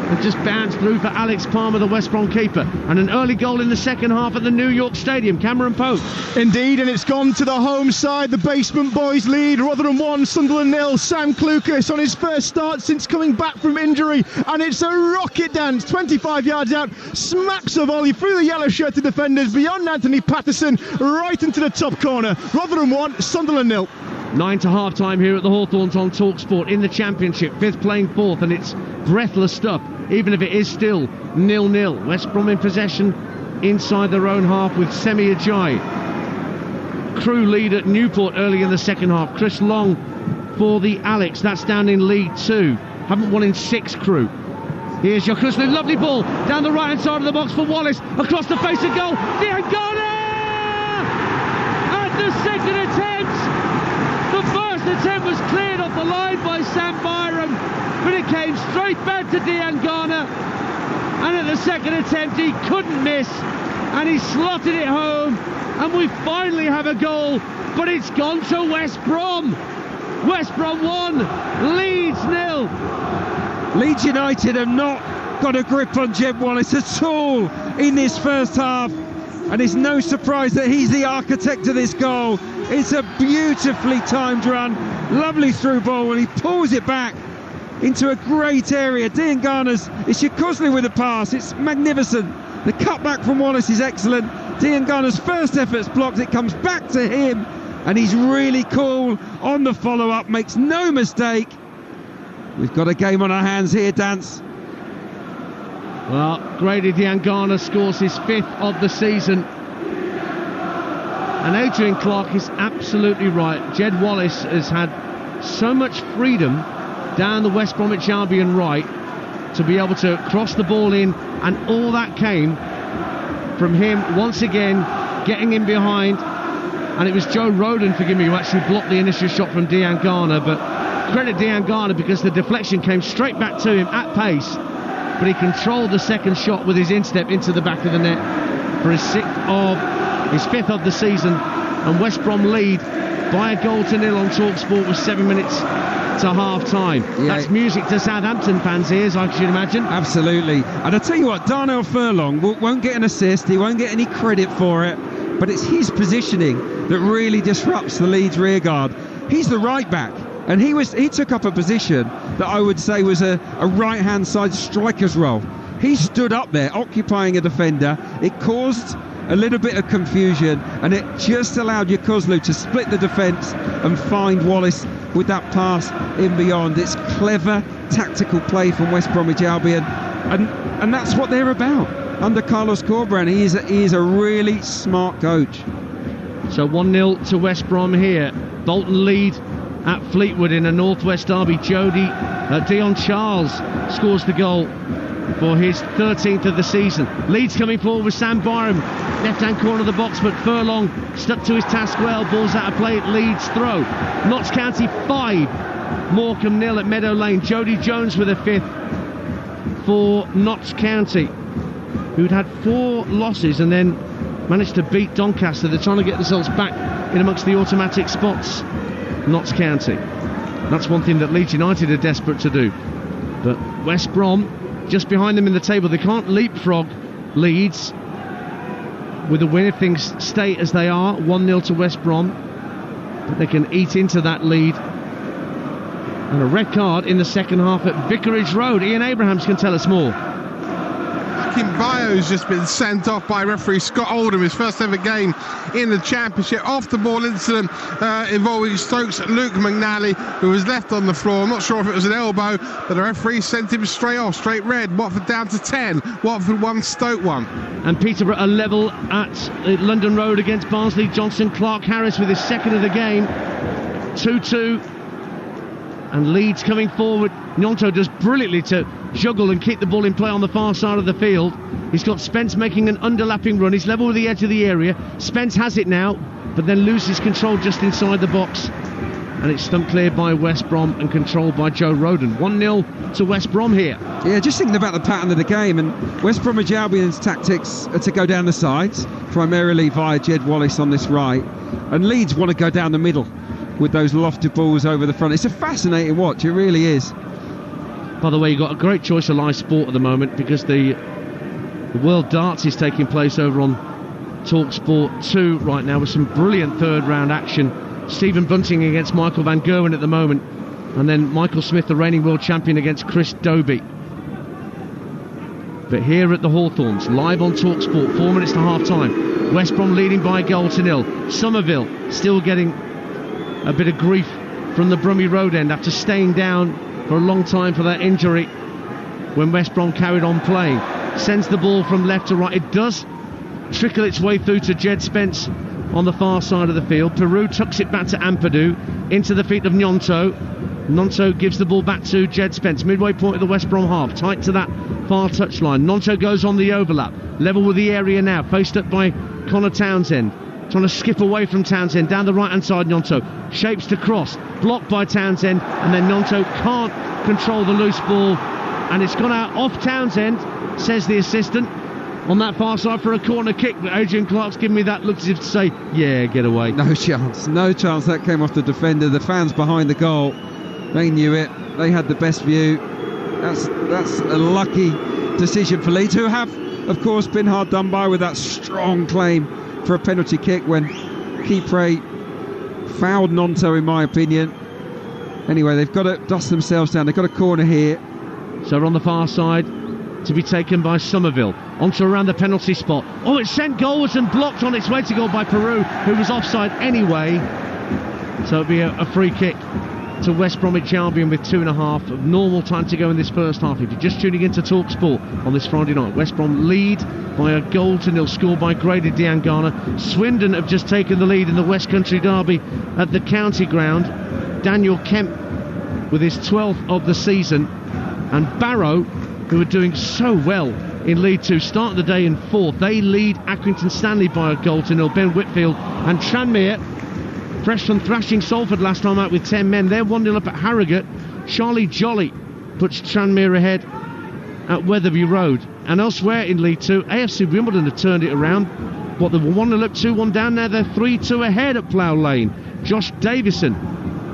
and just bounced through for Alex Palmer, the West Brom keeper. And an early goal in the second half at the New York Stadium. Cameron Pope. Indeed, and it's gone to the home side. The Basement Boys lead. Rotherham 1, Sunderland 0. Sam Clucas on his first start since coming back from injury, and it's a rocket dance. 25 yards out, smacks a volley through the yellow-shirted defenders, beyond Anthony Patterson, right into the top corner. Rotherham 1, Sunderland 0. 9 to half-time here at the Hawthorns on Talksport in the Championship. 5th playing 4th, and it's breathless stuff, even if it is still 0-0. West Brom in possession inside their own half with Semi Ajayi. Crew lead at Newport early in the second half. Chris Long for the Alex. That's down in League 2. Haven't won in 6, Crew. Here's Yokuslu, lovely ball down the right-hand side of the box for Wallace. Across the face of goal, Diangana! At the second attempt! The first attempt was cleared off the line by Sam Byram, but it came straight back to Diangana. And at the second attempt, he couldn't miss, and he slotted it home. And we finally have a goal, but it's gone to West Brom. West Brom 1, Leeds 0. Leeds United have not got a grip on Jed Wallace at all in this first half, and it's no surprise that he's the architect of this goal. It's a beautifully timed run, lovely through ball, and he pulls it back into a great area. Diangana's, it's Yokuslu with the pass, it's magnificent. The cutback from Wallace is excellent. Diangana's first effort's blocked, it comes back to him, and he's really cool on the follow-up, makes no mistake. We've got a game on our hands here, Dance. Well, Grady Diangana scores his 5th of the season. And Adrian Clark is absolutely right. Jed Wallace has had so much freedom down the West Bromwich Albion right to be able to cross the ball in, and all that came from him once again getting in behind. And it was Joe Roden, forgive me, who actually blocked the initial shot from Diangana, but credit Diangana because the deflection came straight back to him at pace, but he controlled the second shot with his instep into the back of the net for his 5th of the season. And West Brom lead by a goal to 0 on Talksport with 7 minutes to half-time. Yeah. That's music to Southampton fans' ears, I should imagine. Absolutely. And I tell you what, Darnell Furlong won't get an assist, he won't get any credit for it, but it's his positioning that really disrupts the Leeds rearguard. He's the right back, and he took up a position that I would say was a right-hand side striker's role. He stood up there occupying a defender. It caused a little bit of confusion, and it just allowed Yokuslu to split the defence and find Wallace with that pass in beyond. It's clever tactical play from West Bromwich Albion, and that's what they're about under Carlos Corberán. He is a really smart coach. So 1-0 to West Brom here. Bolton lead at Fleetwood in a Northwest derby. Dion Charles scores the goal for his 13th of the season. Leeds coming forward with Sam Byram, left-hand corner of the box, but Furlong stuck to his task well. Ball's out of play at Leeds throw. Notts County 5, Morecambe 0 at Meadow Lane. Jody Jones with a 5th for Notts County, who'd had 4 losses and then managed to beat Doncaster. They're trying to get themselves back in amongst the automatic spots, Notts County. That's one thing that Leeds United are desperate to do. But West Brom just behind them in the table. They can't leapfrog Leeds with a win if things stay as they are. 1-0 to West Brom, but they can eat into that lead. And a red card in the second half at Vicarage Road. Ian Abrahams can tell us more. Bayo's just been sent off by referee Scott Oldham, his first ever game in the Championship. Off the ball incident involving Stokes' Luke McNally, who was left on the floor. I'm not sure if it was an elbow, but the referee sent him straight off, straight red. Watford down to 10. Watford 1, Stoke 1. And Peterborough are level at London Road against Barnsley. Johnson Clark Harris with his 2nd of the game. 2-2. And Leeds coming forward. Gnonto does brilliantly to juggle and keep the ball in play on the far side of the field. He's got Spence making an underlapping run. He's level with the edge of the area. Spence has it now, but then loses control just inside the box. And it's stumped clear by West Brom and controlled by Joe Roden. 1-0 to West Brom here. Yeah, just thinking about the pattern of the game, and West Bromwich Albion's tactics are to go down the sides, primarily via Jed Wallace on this right, and Leeds want to go down the middle with those lofted balls over the front. It's a fascinating watch, it really is. By the way, you've got a great choice of live sport at the moment, because the World Darts is taking place over on Talksport 2 right now, with some brilliant third round action. Stephen Bunting against Michael Van Gerwen at the moment, and then Michael Smith, the reigning world champion, against Chris Dobie. But here at the Hawthorns, live on Talksport, 4 minutes to half time, West Brom leading by 1-0. Somerville still getting a bit of grief from the Brummie Road end after staying down for a long time for that injury when West Brom carried on playing. Sends the ball from left to right. It does trickle its way through to Jed Spence on the far side of the field. Peru tucks it back to Ampadu, into the feet of Gnonto. Gnonto gives the ball back to Jed Spence, midway point of the West Brom half, tight to that far touchline. Gnonto goes on the overlap, level with the area now, faced up by Connor Townsend, trying to skip away from Townsend, down the right hand side. Gnonto shapes to cross, blocked by Townsend, and then Gnonto can't control the loose ball, and it's gone out off Townsend, says the assistant, on that far side for a corner kick. But Adrian Clark's giving me that look as if to say, yeah, get away. No chance that came off the defender. The fans behind the goal, they knew it, they had the best view. That's a lucky decision for Leeds, who have of course been hard done by with that strong claim for a penalty kick when Kipre fouled Gnonto, in my opinion. Anyway, they've got to dust themselves down. They've got a corner here. So on the far side, to be taken by Somerville, onto around the penalty spot. Oh, it's sent goals and blocked on its way to goal by Peru, who was offside anyway. So it'll be a free kick to West Bromwich Albion with 2.5 of normal time to go in this first half. If you're just tuning into TalkSport on this Friday night, West Brom lead by 1-0, scored by Grady Diangana. Swindon have just taken the lead in the West Country derby at the county ground. Daniel Kemp with his 12th of the season, and Barrow, who are doing so well in League 2, start the day in 4th. They lead Accrington Stanley by 1-0. Ben Whitfield and Tranmere, fresh from thrashing Salford last time out with 10 men, they're 1-0 up at Harrogate. Charlie Jolly puts Tranmere ahead at Wetherby Road. And elsewhere in League 2, AFC Wimbledon have turned it around. What, they were 1-0 up, 2-1 down, now they're 3-2 ahead at Plough Lane. Josh Davison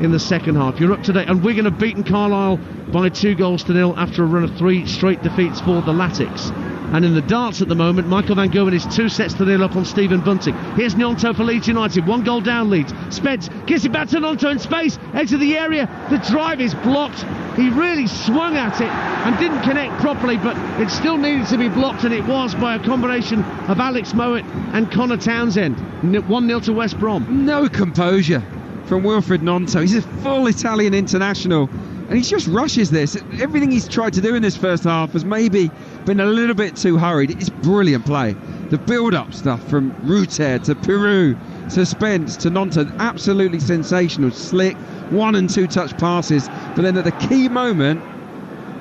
in the second half. You're up to date. And Wigan have beaten Carlisle by 2-0 after a run of 3 straight defeats for the Latics. And in the darts at the moment, Michael Van Gerwen is 2-0 up on Stephen Bunting. Here's Gnonto for Leeds United. 1 goal down Leeds. Spence gives it back to Gnonto in space. Edge of the area. The drive is blocked. He really swung at it and didn't connect properly, but it still needed to be blocked, and it was by a combination of Alex Mowat and Connor Townsend. 1-0 to West Brom. No composure from Wilfred Gnonto. He's a full Italian international, and he just rushes this. Everything he's tried to do in this first half has maybe been a little bit too hurried. It's brilliant play. The build-up stuff from Ruter to Peru to Spence to Gnonto, absolutely sensational. Slick 1 and 2 touch passes, but then at the key moment,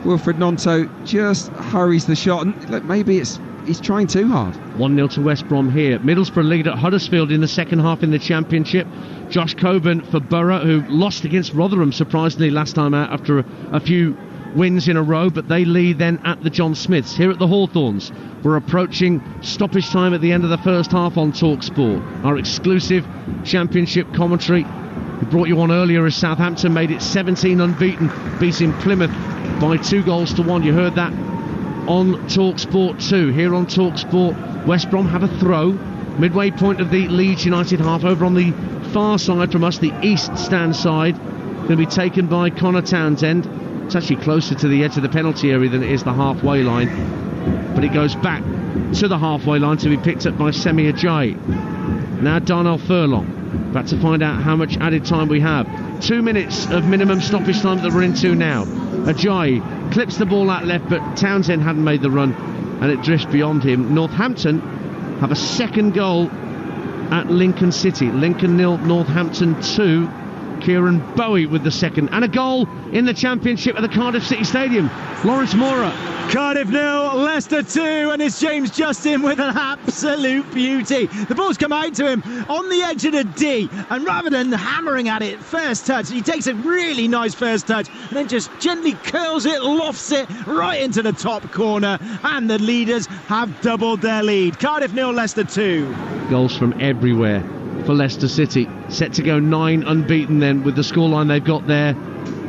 Wilfred Gnonto just hurries the shot, and look, maybe he's trying too hard. 1-0 to West Brom here. Middlesbrough lead at Huddersfield in the second half in the Championship. Josh Coburn for Borough, who lost against Rotherham surprisingly last time out after a few wins in a row, but they lead then at the John Smiths. Here at the Hawthorns, we're approaching stoppage time at the end of the first half on TalkSport. Our exclusive Championship commentary. We brought you on earlier as Southampton made it 17 unbeaten, beating Plymouth by 2-1. You heard that on TalkSport 2. Here on TalkSport, West Brom have a throw, midway point of the Leeds United half, over on the far side from us, the east stand side, going to be taken by Connor Townsend. It's actually closer to the edge of the penalty area than it is the halfway line, but it goes back to the halfway line to be picked up by Semi Ajayi. Now Darnell Furlong, about to find out how much added time we have. 2 minutes of minimum stoppage time that we're into now. Ajayi clips the ball out left, but Townsend hadn't made the run and it drifts beyond him. Northampton have a second goal at Lincoln City. Lincoln 0, Northampton 2. Kieran Bowie with the second, and a goal in the Championship at the Cardiff City Stadium. Lawrence Mora. Cardiff 0, Leicester 2, and it's James Justin with an absolute beauty. The ball's come out to him on the edge of the D, and rather than hammering at it first touch, he takes a really nice first touch and then just gently curls it, lofts it right into the top corner, and the leaders have doubled their lead. Cardiff 0, Leicester 2. Goals from everywhere for Leicester City, set to go 9 unbeaten then with the scoreline they've got there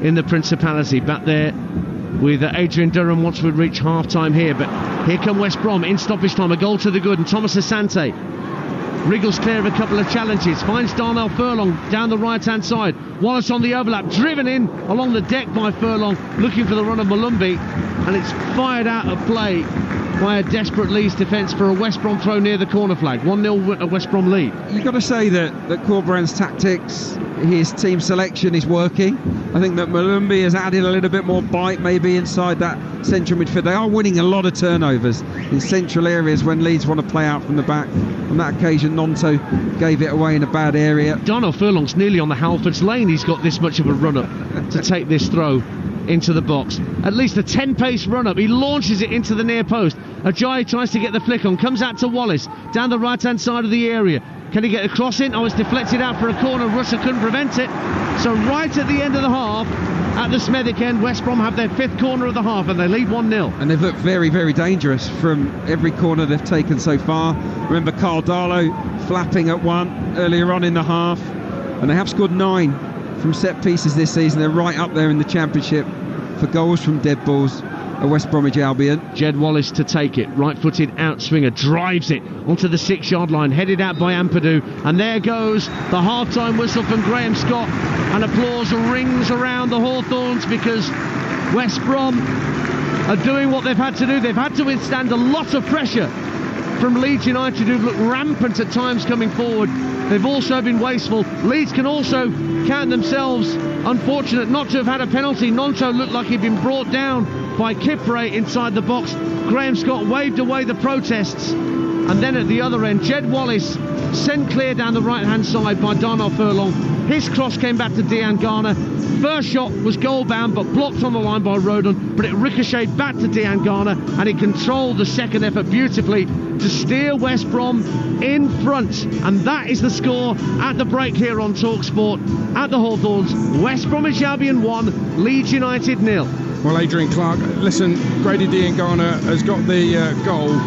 in the Principality. Back there with Adrian Durham once we reach half-time here. But here come West Brom in stoppage time, a goal to the good, and Thomas Asante wriggles clear of a couple of challenges, finds Darnell Furlong down the right-hand side. Wallace on the overlap, driven in along the deck by Furlong, looking for the run of Malumbi, and it's fired out of play by a desperate Leeds defence for a West Brom throw near the corner flag. 1-0 West Brom lead. You've got to say that Corberán's tactics, his team selection is working. I think that Malumbi has added a little bit more bite maybe inside that central midfield. They are winning a lot of turnovers in central areas when Leeds want to play out from the back. On that occasion, Nonto gave it away in a bad area. Darnell Furlong's nearly on the Halfords lane. He's got this much of a run-up to take this throw into the box. At least a 10-pace run-up. He launches it into the near post. Ajayi tries to get the flick on, comes out to Wallace down the right-hand side of the area. Can he get a cross in? Oh, it's deflected out for a corner. Russia couldn't prevent it. So right at the end of the half, at the Smethwick end, West Brom have their 5th corner of the half and they lead 1-0. And they've looked very, very dangerous from every corner they've taken so far. Remember Carl Darlow flapping at one earlier on in the half. And they have scored 9 from set pieces this season. They're right up there in the Championship for goals from dead balls at West Bromwich Albion. Jed Wallace to take it, right-footed outswinger, drives it onto the 6-yard line, headed out by Ampadu, and there goes the half-time whistle from Graham Scott, and applause rings around the Hawthorns because West Brom are doing what they've had to do. They've had to withstand a lot of pressure from Leeds United, who've looked rampant at times coming forward. They've also been wasteful. Leeds can also count themselves unfortunate not to have had a penalty. Nonto looked like he'd been brought down by Kipre inside the box. Graham Scott waved away the protests, and then at the other end, Jed Wallace sent clear down the right-hand side by Darnell Furlong. His cross came back to Dejan Garner. First shot was goal-bound but blocked on the line by Rodon, but it ricocheted back to Dejan Garner, and he controlled the second effort beautifully to steer West Brom in front. And that is the score at the break here on Talksport at the Hawthorns. West Bromwich Albion 1, Leeds United 0. Well, Adrian Clark, listen, Grady Dejan Garner has got the goal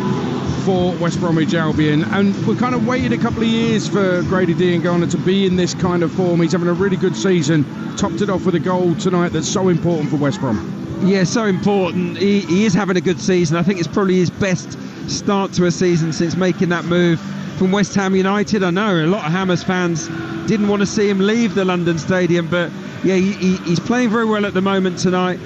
for West Bromwich Albion, and we kind of waited a couple of years for Grady Dejan Garner to be in this kind of form. He's having a really good season, topped it off with a goal tonight that's so important for West Brom. Yeah, so important. He is having a good season. I think it's probably his best start to a season since making that move from West Ham United. I know a lot of Hammers fans didn't want to see him leave the London Stadium, but yeah, he's playing very well at the moment tonight,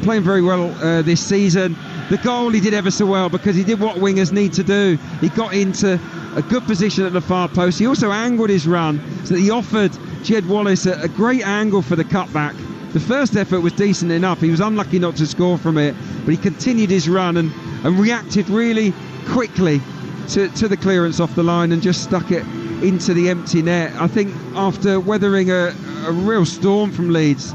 playing very well this season. The goal he did ever so well because he did what wingers need to do. He got into a good position at the far post. He also angled his run so that he offered Jed Wallace a great angle for the cutback. The first effort was decent enough. He was unlucky not to score from it, but he continued his run and reacted really quickly to the clearance off the line and just stuck it into the empty net. I think after weathering a real storm from Leeds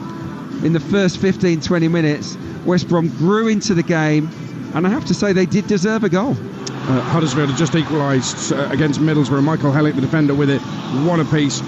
in the first 15-20 minutes, West Brom grew into the game, and I have to say they did deserve a goal. Huddersfield had just equalised against Middlesbrough. Michael Hellick, the defender, with it. What a piece.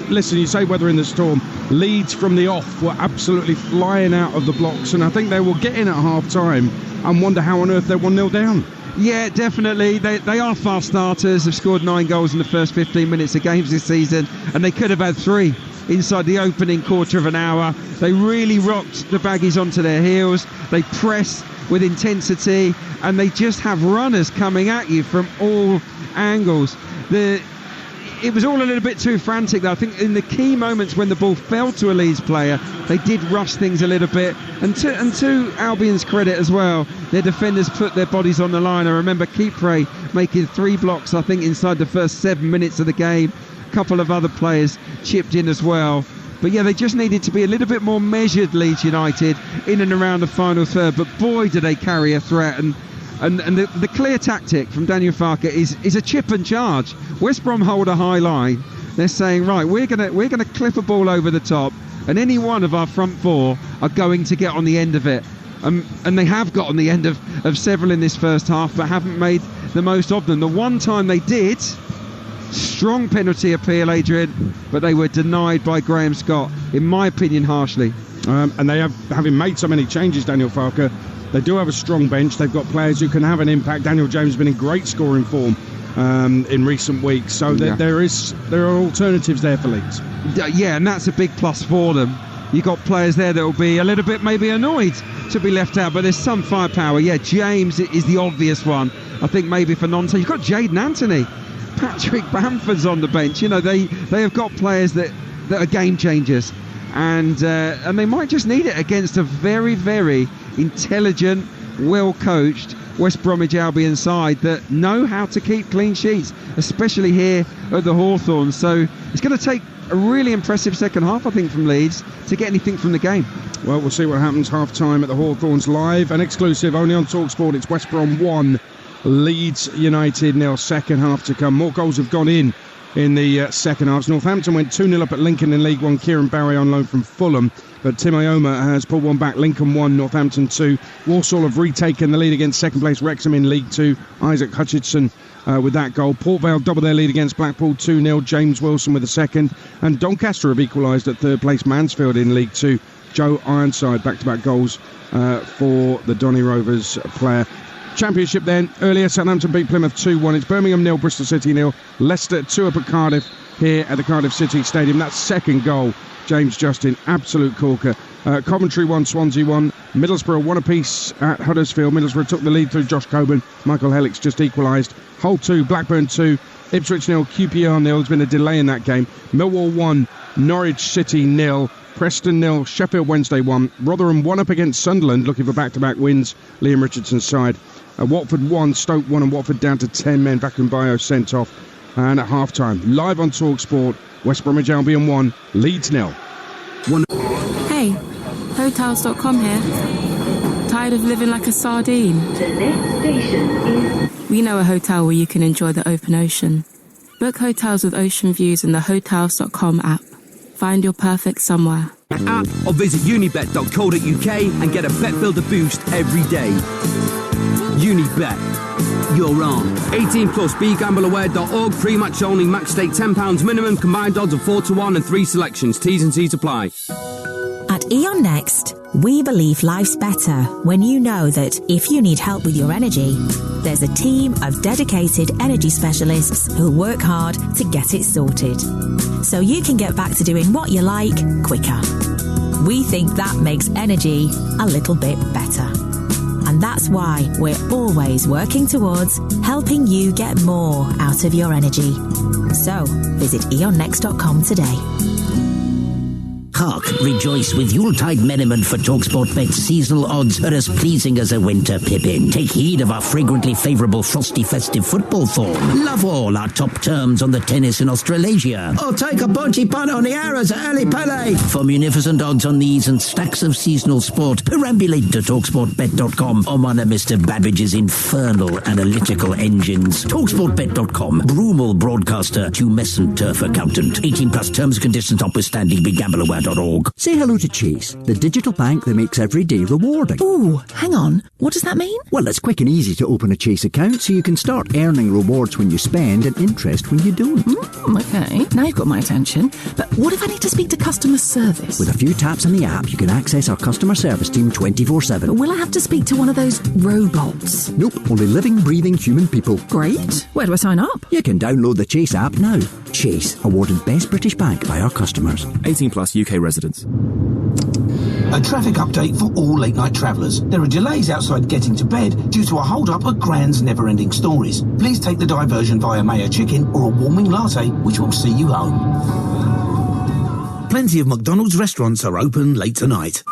Listen, you say weathering the storm. Leeds from the off were absolutely flying out of the blocks, and I think they will get in at half-time and wonder how on earth they're 1-0 down. Yeah, definitely. They are fast starters. They've scored 9 goals in the first 15 minutes of games this season, and they could have had 3 inside the opening quarter of an hour. They really rocked the Baggies onto their heels. They press with intensity, and they just have runners coming at you from all angles. It was all a little bit too frantic, though. I think in the key moments when the ball fell to a Leeds player, they did rush things a little bit. And to Albion's credit as well, their defenders put their bodies on the line. I remember Kipre making 3 blocks, I think, inside the first 7 minutes of the game. A couple of other players chipped in as well. But yeah, they just needed to be a little bit more measured, Leeds United, in and around the final third. But boy, do they carry a threat. And the clear tactic from Daniel Farke is a chip and charge. West Brom hold a high line. They're saying, right, we're gonna clip a ball over the top, and any one of our front 4 are going to get on the end of it. And they have got on the end of several in this first half, but haven't made the most of them. The one time they did, strong penalty appeal, Adrian, but they were denied by Graham Scott, in my opinion, harshly. And they having made so many changes, Daniel Farke, they do have a strong bench. They've got players who can have an impact. Daniel James has been in great scoring form in recent weeks, so there are alternatives there for Leeds. Yeah, and that's a big plus for them. you've got players there that will be a little bit maybe annoyed to be left out, but there's some firepower. Yeah, James is the obvious one. I think maybe for non-team, you've got Jaden Anthony, Patrick Bamford's on the bench. You know, they have got players that are game changers, and they might just need it against a very, very intelligent, well-coached West Bromwich Albion side that know how to keep clean sheets, especially here at the Hawthorns. So it's going to take a really impressive second half, I think, from Leeds to get anything from the game. Well, we'll see what happens half-time at the Hawthorns. Live and exclusive only on Talksport. It's West Brom 1, Leeds United 0. Second half to come. More goals have gone in the second half. Northampton went 2-0 up at Lincoln in League One. Kieran Barry on loan from Fulham, but Tim Ioma has pulled one back. Lincoln 1, Northampton 2. Walsall have retaken the lead against second place Wrexham in League 2. Isaac Hutchinson with that goal. Port Vale double their lead against Blackpool 2-0. James Wilson with the second. And Doncaster have equalised at third place Mansfield in League 2. Joe Ironside back-to-back goals for the Donny Rovers player. Championship then, earlier Southampton beat Plymouth 2-1. It's Birmingham 0, Bristol City 0. Leicester 2 up at Cardiff here at the Cardiff City Stadium. That second goal, James Justin, absolute corker. Coventry 1, Swansea 1. Middlesbrough 1 apiece at Huddersfield. Middlesbrough took the lead through Josh Coburn. Michael Helix just equalised. Hull 2, Blackburn 2. Ipswich 0, QPR 0. There's been a delay in that game. Millwall 1, Norwich City 0. Preston 0, Sheffield Wednesday 1. Rotherham 1 up against Sunderland, looking for back-to-back wins. Liam Richardson's side. Watford 1, Stoke 1, and Watford down to 10 men. Vakumbayo sent off. And at half-time, live on Talksport, West Bromwich Albion 1, Leeds 0. Hey, Hotels.com here. Tired of living like a sardine? The next station is... We know a hotel where you can enjoy the open ocean. Book hotels with ocean views in the Hotels.com app. Find your perfect somewhere. App or visit unibet.co.uk and get a bet builder boost every day. Unibet. You're on. 18 plus, begambleaware.org. Pre-match only, max stake £10 minimum, combined odds of 4-1 and 3 selections. T's and C's apply. At Eon Next, we believe life's better when you know that if you need help with your energy, there's a team of dedicated energy specialists who work hard to get it sorted, so you can get back to doing what you like quicker. We think that makes energy a little bit better. And that's why we're always working towards helping you get more out of your energy. So visit eonnext.com today. Hark, rejoice with Yuletide merriment, for Talksport Bet's seasonal odds are as pleasing as a winter pippin. Take heed of our fragrantly favourable frosty festive football form. Love all our top terms on the tennis in Australasia. Or take a punchy punt on the arrows at early Pele. For munificent odds on these and stacks of seasonal sport, perambulate to TalksportBet.com or one of Mr. Babbage's infernal analytical engines. TalksportBet.com, Broomall broadcaster to mess and turf accountant. 18 plus terms and conditions notwithstanding. BeGambleAware.org. Say hello to Chase, the digital bank that makes every day rewarding. Ooh, hang on. What does that mean? Well, it's quick and easy to open a Chase account so you can start earning rewards when you spend and interest when you don't. Okay, now you've got my attention. But what if I need to speak to customer service? With a few taps on the app, you can access our customer service team 24/7. Will I have to speak to one of those robots? Nope, only living, breathing human people. Great. Where do I sign up? You can download the Chase app now. Chase, awarded Best British Bank by our customers. 18 plus UK residents. A traffic update for all late-night travellers. There are delays outside getting to bed due to a hold-up at Grand's Never-Ending Stories. Please take the diversion via Mayo Chicken or a warming latte, which will see you home. Plenty of McDonald's restaurants are open late tonight.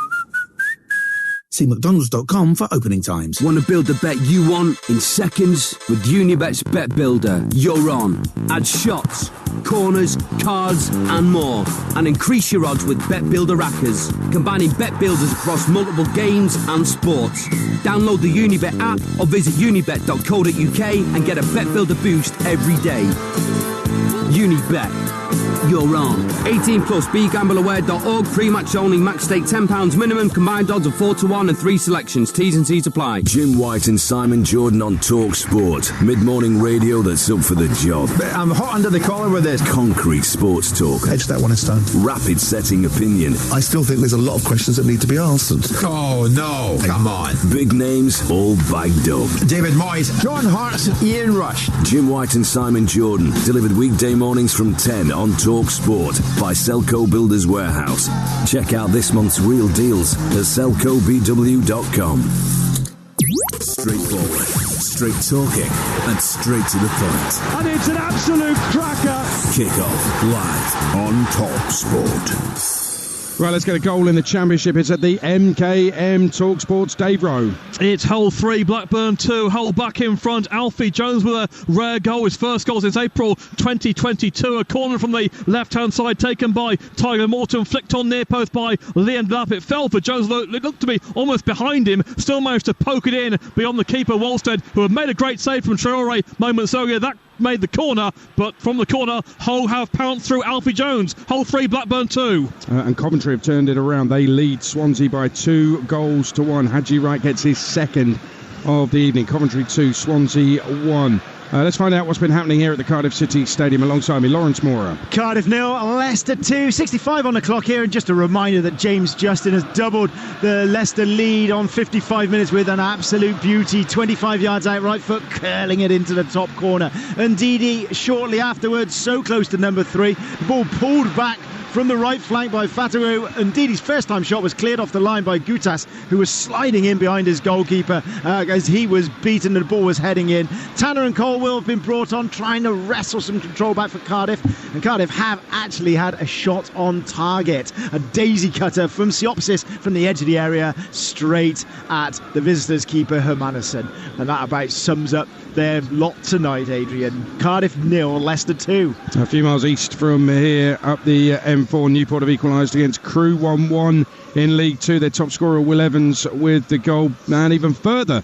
See mcdonalds.com for opening times. Want to build the bet you want in seconds? With Unibet's Bet Builder, you're on. Add shots, corners, cards and more. And increase your odds with Bet Builder Rackers, combining bet builders across multiple games and sports. Download the Unibet app or visit unibet.co.uk and get a Bet Builder boost every day. Unibet. You're on. 18 plus, begambleaware.org. Pre-match only, max stake £10 minimum, combined odds of 4-1 and 3 selections. T's and C's apply. Jim White and Simon Jordan on Talksport. Mid-morning radio that's up for the job. I'm hot under the collar with this. Concrete sports talk. Edge that one in stone. Rapid setting opinion. I still think there's a lot of questions that need to be answered. Oh, no. Come on. Big names, all bagged up. David Moyes, John Hart's, Ian Rush. Jim White and Simon Jordan. Delivered weekday mornings from 10 on Talksport. Talksport by Selco Builders Warehouse. Check out this month's real deals at selcobw.com. Straightforward, straight talking, and straight to the point. And it's an absolute cracker. Kick-off live on Talksport. Right, let's get a goal in the Championship. It's at the MKM Talksport's Dave Rowe. It's Hull 3, Blackburn 2. Hull back in front. Alfie Jones with a rare goal. His first goal since April 2022. A corner from the left-hand side taken by Tiger Morton. Flicked on near post by Liam Delap. It fell for Jones. It looked to be almost behind him. Still managed to poke it in beyond the keeper, Wolstead, who had made a great save from Traore moments earlier. That made the corner, but from the corner, Hull have pounced through Alfie Jones. Hull 3, Blackburn 2. And Coventry have turned it around. They lead Swansea by 2-1. Haji Wright gets his second of the evening. Coventry 2, Swansea 1. Let's find out what's been happening here at the Cardiff City Stadium. Alongside me, Lawrence Moorer. Cardiff 0, Leicester 2. 65 on the clock here, and just a reminder that James Justin has doubled the Leicester lead on 55 minutes with an absolute beauty. 25 yards out, right foot curling it into the top corner. And Ndidi shortly afterwards, so close to number 3. The ball pulled back from the right flank by Fatawu. Ndidi's first time shot was cleared off the line by Gutas, who was sliding in behind his goalkeeper as he was beaten and the ball was heading in. Tanner and Colwell have been brought on, trying to wrestle some control back for Cardiff, and Cardiff have actually had a shot on target. A daisy cutter from Siopsis from the edge of the area straight at the visitors' keeper Hermanusson, and that about sums up their lot tonight, Adrian. Cardiff 0, Leicester 2. A few miles east from here, up the M4, Newport have equalised against Crewe 1-1 in League 2. Their top scorer, Will Evans, with the goal. And even further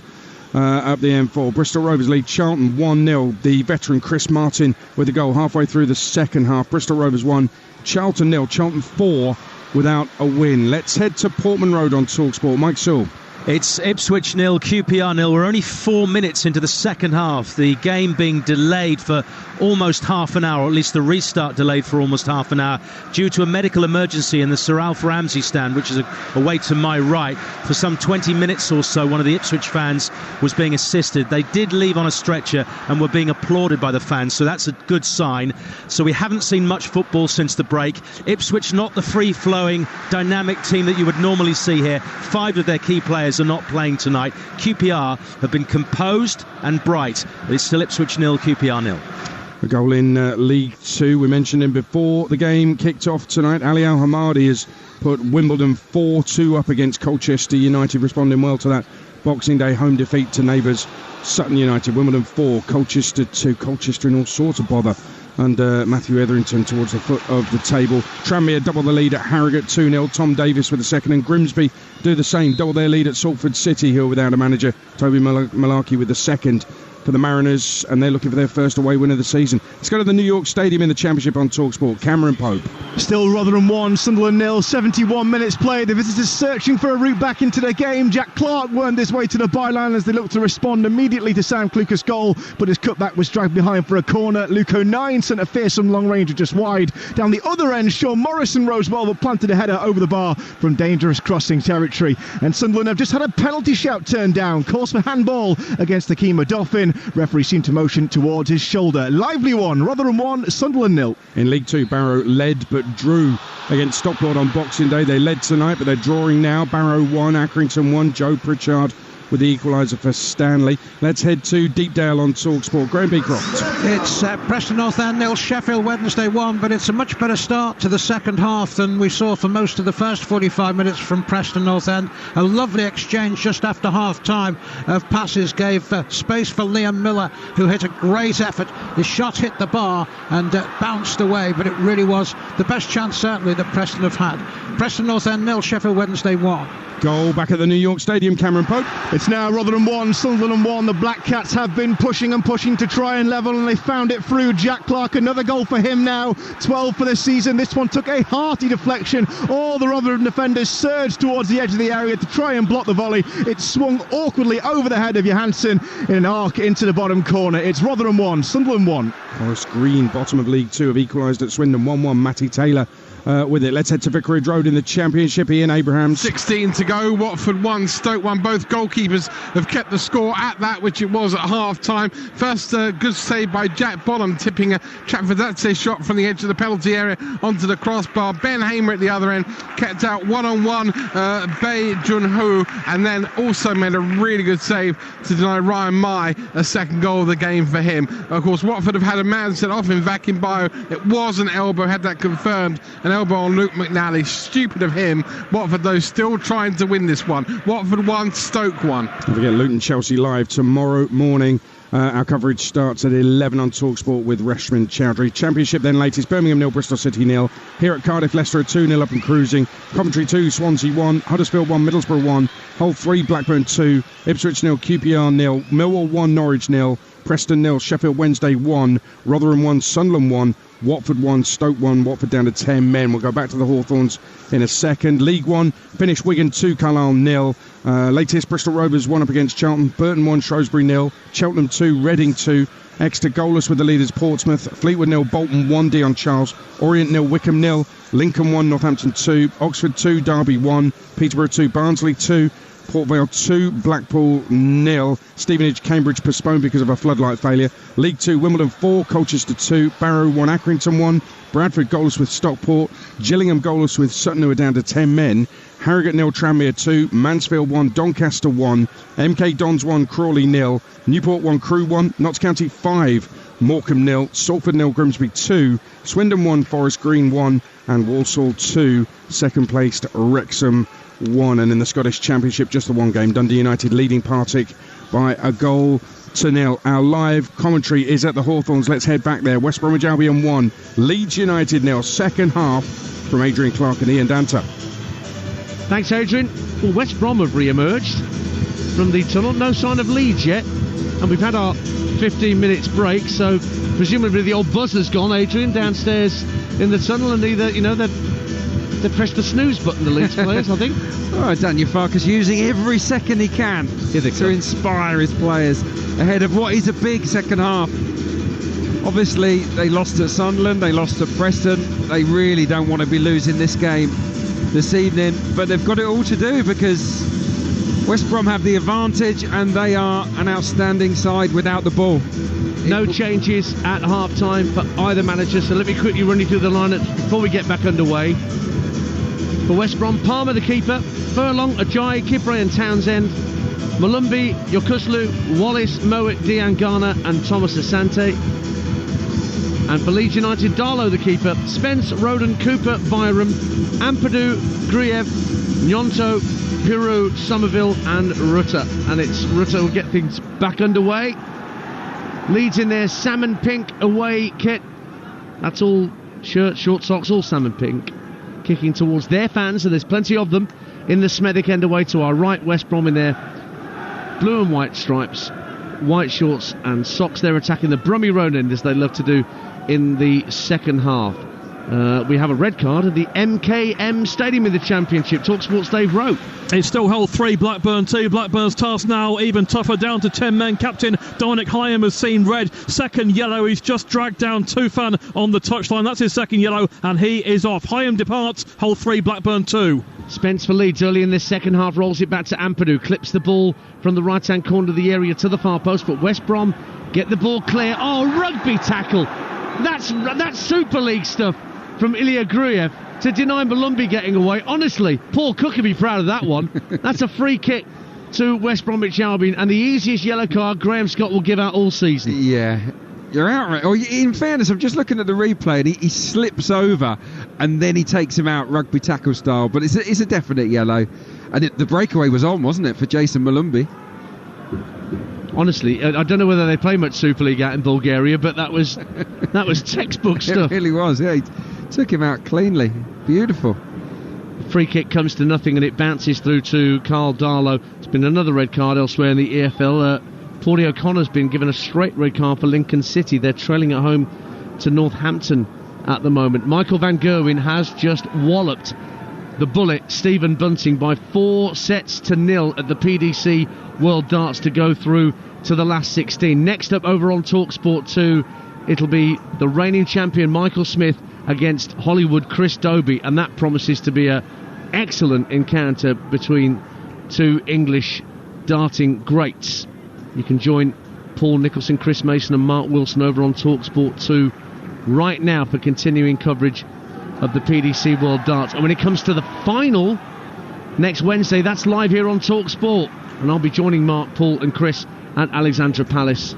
up the M4, Bristol Rovers lead Charlton 1-0. The veteran Chris Martin with the goal halfway through the second half. Bristol Rovers 1, Charlton 0, Charlton 4 without a win. Let's head to Portman Road on Talksport. Mike Sewell. It's Ipswich 0, QPR 0. We're only 4 minutes into the second half. The game being delayed for almost half an hour, or at least the restart delayed for almost half an hour, due to a medical emergency in the Sir Alf Ramsey stand, which is away to my right. For some 20 minutes or so, one of the Ipswich fans was being assisted. They did leave on a stretcher and were being applauded by the fans, so that's a good sign. So we haven't seen much football since the break. Ipswich not the free-flowing, dynamic team that you would normally see here. 5 of their key players are not playing tonight. QPR have been composed and bright. It's still Ipswich 0, QPR 0. A goal in League 2. We mentioned him before the game kicked off tonight. Ali Al-Hamadi has put Wimbledon 4-2 up against Colchester United, responding well to that Boxing Day home defeat to neighbours Sutton United. Wimbledon 4, Colchester 2. Colchester in all sorts of bother under Matthew Etherington towards the foot of the table. Tranmere double the lead at Harrogate 2-0. Tom Davis with the second, and Grimsby do the same, double their lead at Salford City, who are without a manager. Toby Malarkey with the second for the Mariners, and they're looking for their first away win of the season. Let's go to the New York Stadium in the Championship on Talksport. Cameron Pope. Still Rotherham 1, Sunderland 0, 71 minutes played. The visitors searching for a route back into the game. Jack Clark wormed his way to the byline as they looked to respond immediately to Sam Klukas' goal, but his cutback was dragged behind for a corner. Luke O'Nien sent a fearsome long ranger just wide. Down the other end, Sean Morrison rose well but planted a header over the bar from dangerous crossing territory. And Sunderland have just had a penalty shout turned down. Calls for handball against the Akima Dauphin. Referee seemed to motion towards his shoulder. Lively one, Rotherham 1, Sunderland 0. In League 2, Barrow led but drew against Stockport on Boxing Day. They led tonight, but they're drawing now. Barrow 1, Accrington 1, Joe Pritchard with the equaliser for Stanley. Let's head to Deepdale on Talksport. Graham Beecroft. It's Preston North End 0, Sheffield Wednesday 1, but it's a much better start to the second half than we saw for most of the first 45 minutes from Preston North End. A lovely exchange just after half-time of passes gave space for Liam Miller, who hit a great effort. His shot hit the bar and bounced away, but it really was the best chance, certainly, that Preston have had. Preston North End 0, Sheffield Wednesday 1. Goal back at the New York Stadium, Cameron Pope. It's now Rotherham 1, Sunderland 1. The Black Cats have been pushing and pushing to try and level, and they found it through. Jack Clark, another goal for him now. 12 for the season. This one took a hearty deflection. All the Rotherham defenders surged towards the edge of the area to try and block the volley. It swung awkwardly over the head of Johansson in an arc into the bottom corner. It's Rotherham 1, Sunderland 1. Forest Green, bottom of League 2, have equalised at Swindon 1-1. Matty Taylor with it. Let's head to Vicarage Road in the Championship. Ian Abrahams. 16 to go. Watford 1, Stoke 1. Both goalkeepers have kept the score at that which it was at half-time. First, good save by Jack Bonham, tipping a Chakvedadze shot from the edge of the penalty area onto the crossbar. Ben Hamer at the other end kept out one-on-one Bae Jun-ho, and then also made a really good save to deny Ryan Mai a second goal of the game for him. Of course, Watford have had a man sent off in Vakinbayo. It was an elbow, had that confirmed. An elbow on Luke McNally. Stupid of him. Watford, though, still trying to win this one. Watford 1, Stoke 1. Don't forget Luton Chelsea live tomorrow morning. Our coverage starts at 11 on Talksport with Reshman Chowdhury. Championship then latest, Birmingham 0, Bristol City 0. Here at Cardiff, Leicester 2-0 up and cruising. Coventry 2, Swansea 1. Huddersfield 1, Middlesbrough 1. Hull 3, Blackburn 2. Ipswich 0, QPR 0. Millwall 1, Norwich 0. Preston 0, Sheffield Wednesday 1. Rotherham 1, Sunderland 1. Watford 1, Stoke 1, Watford down to 10 men. We'll go back to the Hawthorns in a second. League 1, finished Wigan 2, Carlisle 0. Latest, Bristol Rovers 1 up against Charlton. Burton 1, Shrewsbury 0. Cheltenham 2, Reading 2. Exeter goalless with the leaders Portsmouth. Fleetwood 0, Bolton 1, Dion Charles. Orient 0, Wickham 0. Lincoln 1, Northampton 2. Oxford 2, Derby 1. Peterborough 2, Barnsley 2. Port Vale 2, Blackpool 0. Stevenage, Cambridge postponed because of a floodlight failure. League 2, Wimbledon 4, Colchester 2, Barrow 1, Accrington 1, Bradford goalless with Stockport, Gillingham goalless with Sutton, who are down to 10 men. Harrogate 0, Tranmere 2, Mansfield 1, Doncaster 1, MK Dons 1, Crawley 0, Newport 1, Crewe 1, Notts County 5, Morecambe 0, Salford 0, Grimsby 2, Swindon 1, Forest Green 1, and Walsall 2. Second placed Wrexham 1. And in the Scottish Championship, just the one game, Dundee United leading Partick by a goal to 0. Our live commentary is at the Hawthorns. Let's head back there. West Bromwich Albion 1, Leeds United 0. Second half from Adrian Clark and Ian Danter. Thanks, Adrian. Well, West Brom have re-emerged from the tunnel. No sign of Leeds yet. And we've had our 15 minutes break, so presumably the old buzzer's gone, Adrian, downstairs in the tunnel, and either, they pressed the snooze button, the Leeds players, I think. Oh, Daniel Farkas using every second he can to inspire his players ahead of what is a big second half. Obviously, they lost at Sunderland, they lost at Preston. They really don't want to be losing this game this evening, but they've got it all to do because West Brom have the advantage and they are an outstanding side without the ball. No changes at half-time for either manager, so let me quickly run you through the lineups before we get back underway. For West Brom, Palmer the keeper, Furlong, Ajayi, Kibre and Townsend, Malumbi, Yokuslu, Wallace, Mowat, Diangana and Thomas Asante. And for Leeds United, Darlow the keeper, Spence, Roden, Cooper, Byram, Ampadu, Griev, Nyonto, Piru, Somerville and Rutter. And it's Rutter will get things back underway. Leeds in their salmon pink away kit. That's all shirt, short socks, all salmon pink. Kicking towards their fans, and there's plenty of them in the Smethwick end away to our right. West Brom in their blue and white stripes, white shorts and socks. They're attacking the Brummie Road end as they love to do in the second half. We have a red card at the MKM Stadium in the Championship. Talksport's Dave Rowe. It's still Hull 3, Blackburn 2. Blackburn's task now even tougher, down to 10 men. Captain Dominic Hyam has seen red. Second yellow. He's just dragged down Tufan on the touchline. That's his second yellow, and he is off. Hyam departs. Hull 3, Blackburn 2. Spence for Leeds early in this second half rolls it back to Ampadu. Clips the ball from the right-hand corner of the area to the far post, but West Brom get the ball clear. Oh, rugby tackle. That's Super League stuff from Ilya Gruyev to deny Malumbi getting away. Honestly, Paul Cook would be proud of that one. That's a free kick to West Bromwich Albion, and the easiest yellow card Graham Scott will give out all season. Yeah, you're outright. Oh, in fairness, I'm just looking at the replay, and he slips over, and then he takes him out rugby tackle style. But it's a definite yellow, and the breakaway was on, wasn't it, for Jason Malumbi? Honestly, I don't know whether they play much Super League out in Bulgaria, but that was textbook stuff. It really was. Yeah, he took him out cleanly. Beautiful. Free kick comes to nothing, and it bounces through to Carl Darlow. It's been another red card elsewhere in the EFL. Paulie O'Connor's been given a straight red card for Lincoln City. They're trailing at home to Northampton at the moment. Michael Van Gerwen has just walloped the bullet Stephen Bunting by 4-0 at the PDC World Darts to go through to the last 16. Next up over on Talksport 2, it'll be the reigning champion Michael Smith against Hollywood Chris Dobie, and that promises to be a excellent encounter between two English darting greats. You can join Paul Nicholson, Chris Mason and Mark Wilson over on Talksport 2 right now for continuing coverage of the PDC World Darts. And when it comes to the final next Wednesday, that's live here on Talksport, and I'll be joining Mark, Paul and Chris at Alexandra Palace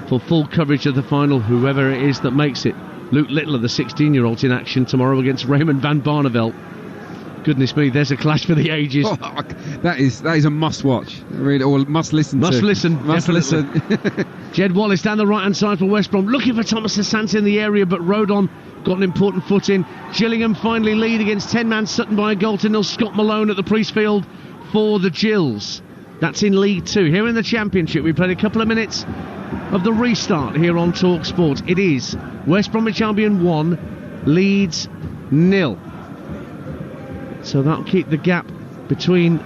for full coverage of the final, whoever it is that makes it. Luke Littler, the 16-year-old, in action tomorrow against Raymond van Barneveld. Goodness me, there's a clash for the ages. Oh, that is a must-watch, really, or must-listen to. Must listen. Jed Wallace down the right-hand side for West Brom, looking for Thomas Asante in the area, but Rodon got an important foot in. Gillingham finally lead against 10-man Sutton by a goal to nil. Scott Malone at the Priestfield for the Gills. That's in League 2. Here in the Championship, we played a couple of minutes of the restart here on Talksport. It is West Bromwich Albion 1, Leeds 0. So that'll keep the gap between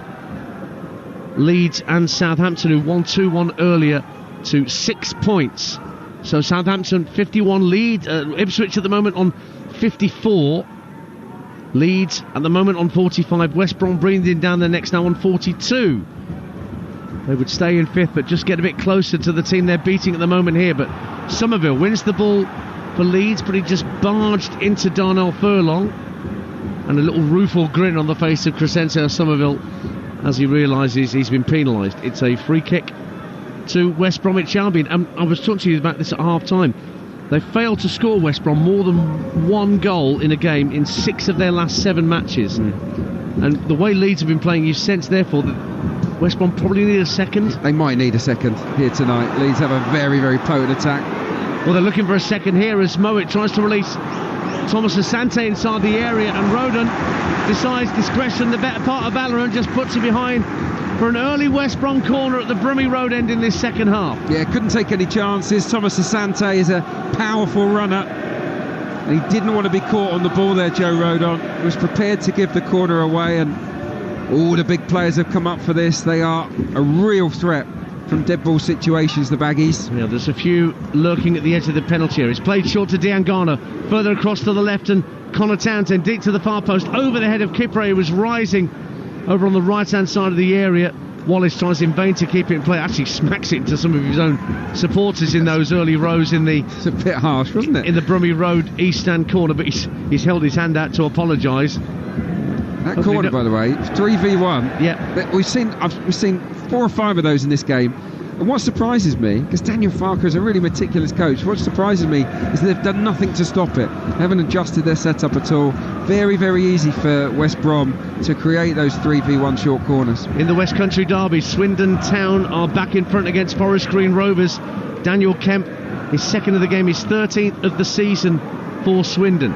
Leeds and Southampton, who won 2-1 earlier, to 6 points. So Southampton 51, lead Ipswich at the moment on 54, Leeds at the moment on 45, West Brom breathing down their necks now on 42. They would stay in 5th but just get a bit closer to the team they're beating at the moment here. But Somerville wins the ball for Leeds, but he just barged into Darnell Furlong, and a little rueful grin on the face of Crescencio Somerville as he realises he's been penalised. It's a free kick to West Bromwich Albion. I was talking to you about this at half-time. They failed to score, West Brom, more than one goal in a game in 6 of their last 7 matches. And the way Leeds have been playing, you sense, therefore, that West Brom probably need a second. They might need a second here tonight. Leeds have a very, very potent attack. Well, they're looking for a second here as Mowat tries to release Thomas Asante inside the area, and Rodon decides discretion, the better part of valour, and just puts it behind for an early West Brom corner at the Brummie Road end in this second half. Yeah, couldn't take any chances. Thomas Asante is a powerful runner, and he didn't want to be caught on the ball there, Joe Rodon. He was prepared to give the corner away, and all the big players have come up for this. They are a real threat from dead ball situations, the Baggies. Yeah, there's a few lurking at the edge of the penalty area. It's played short to Diangana, further across to the left, and Connor Townsend deep to the far post, over the head of Kipre, who was rising over on the right-hand side of the area. Wallace tries in vain to keep it in play, actually smacks it into some of his own supporters in those early rows in the... It's a bit harsh, wasn't it? In the Brummie Road East Stand corner, but he's held his hand out to apologise. That corner, by the way, 3v1. Yeah. We've seen 4 or 5 of those in this game. And what surprises me, because Daniel Farker is a really meticulous coach, what surprises me is that they've done nothing to stop it. They haven't adjusted their setup at all. Very, very easy for West Brom to create those 3v1 short corners. In the West Country derby, Swindon Town are back in front against Forest Green Rovers. Daniel Kemp, his second of the game, his 13th of the season for Swindon.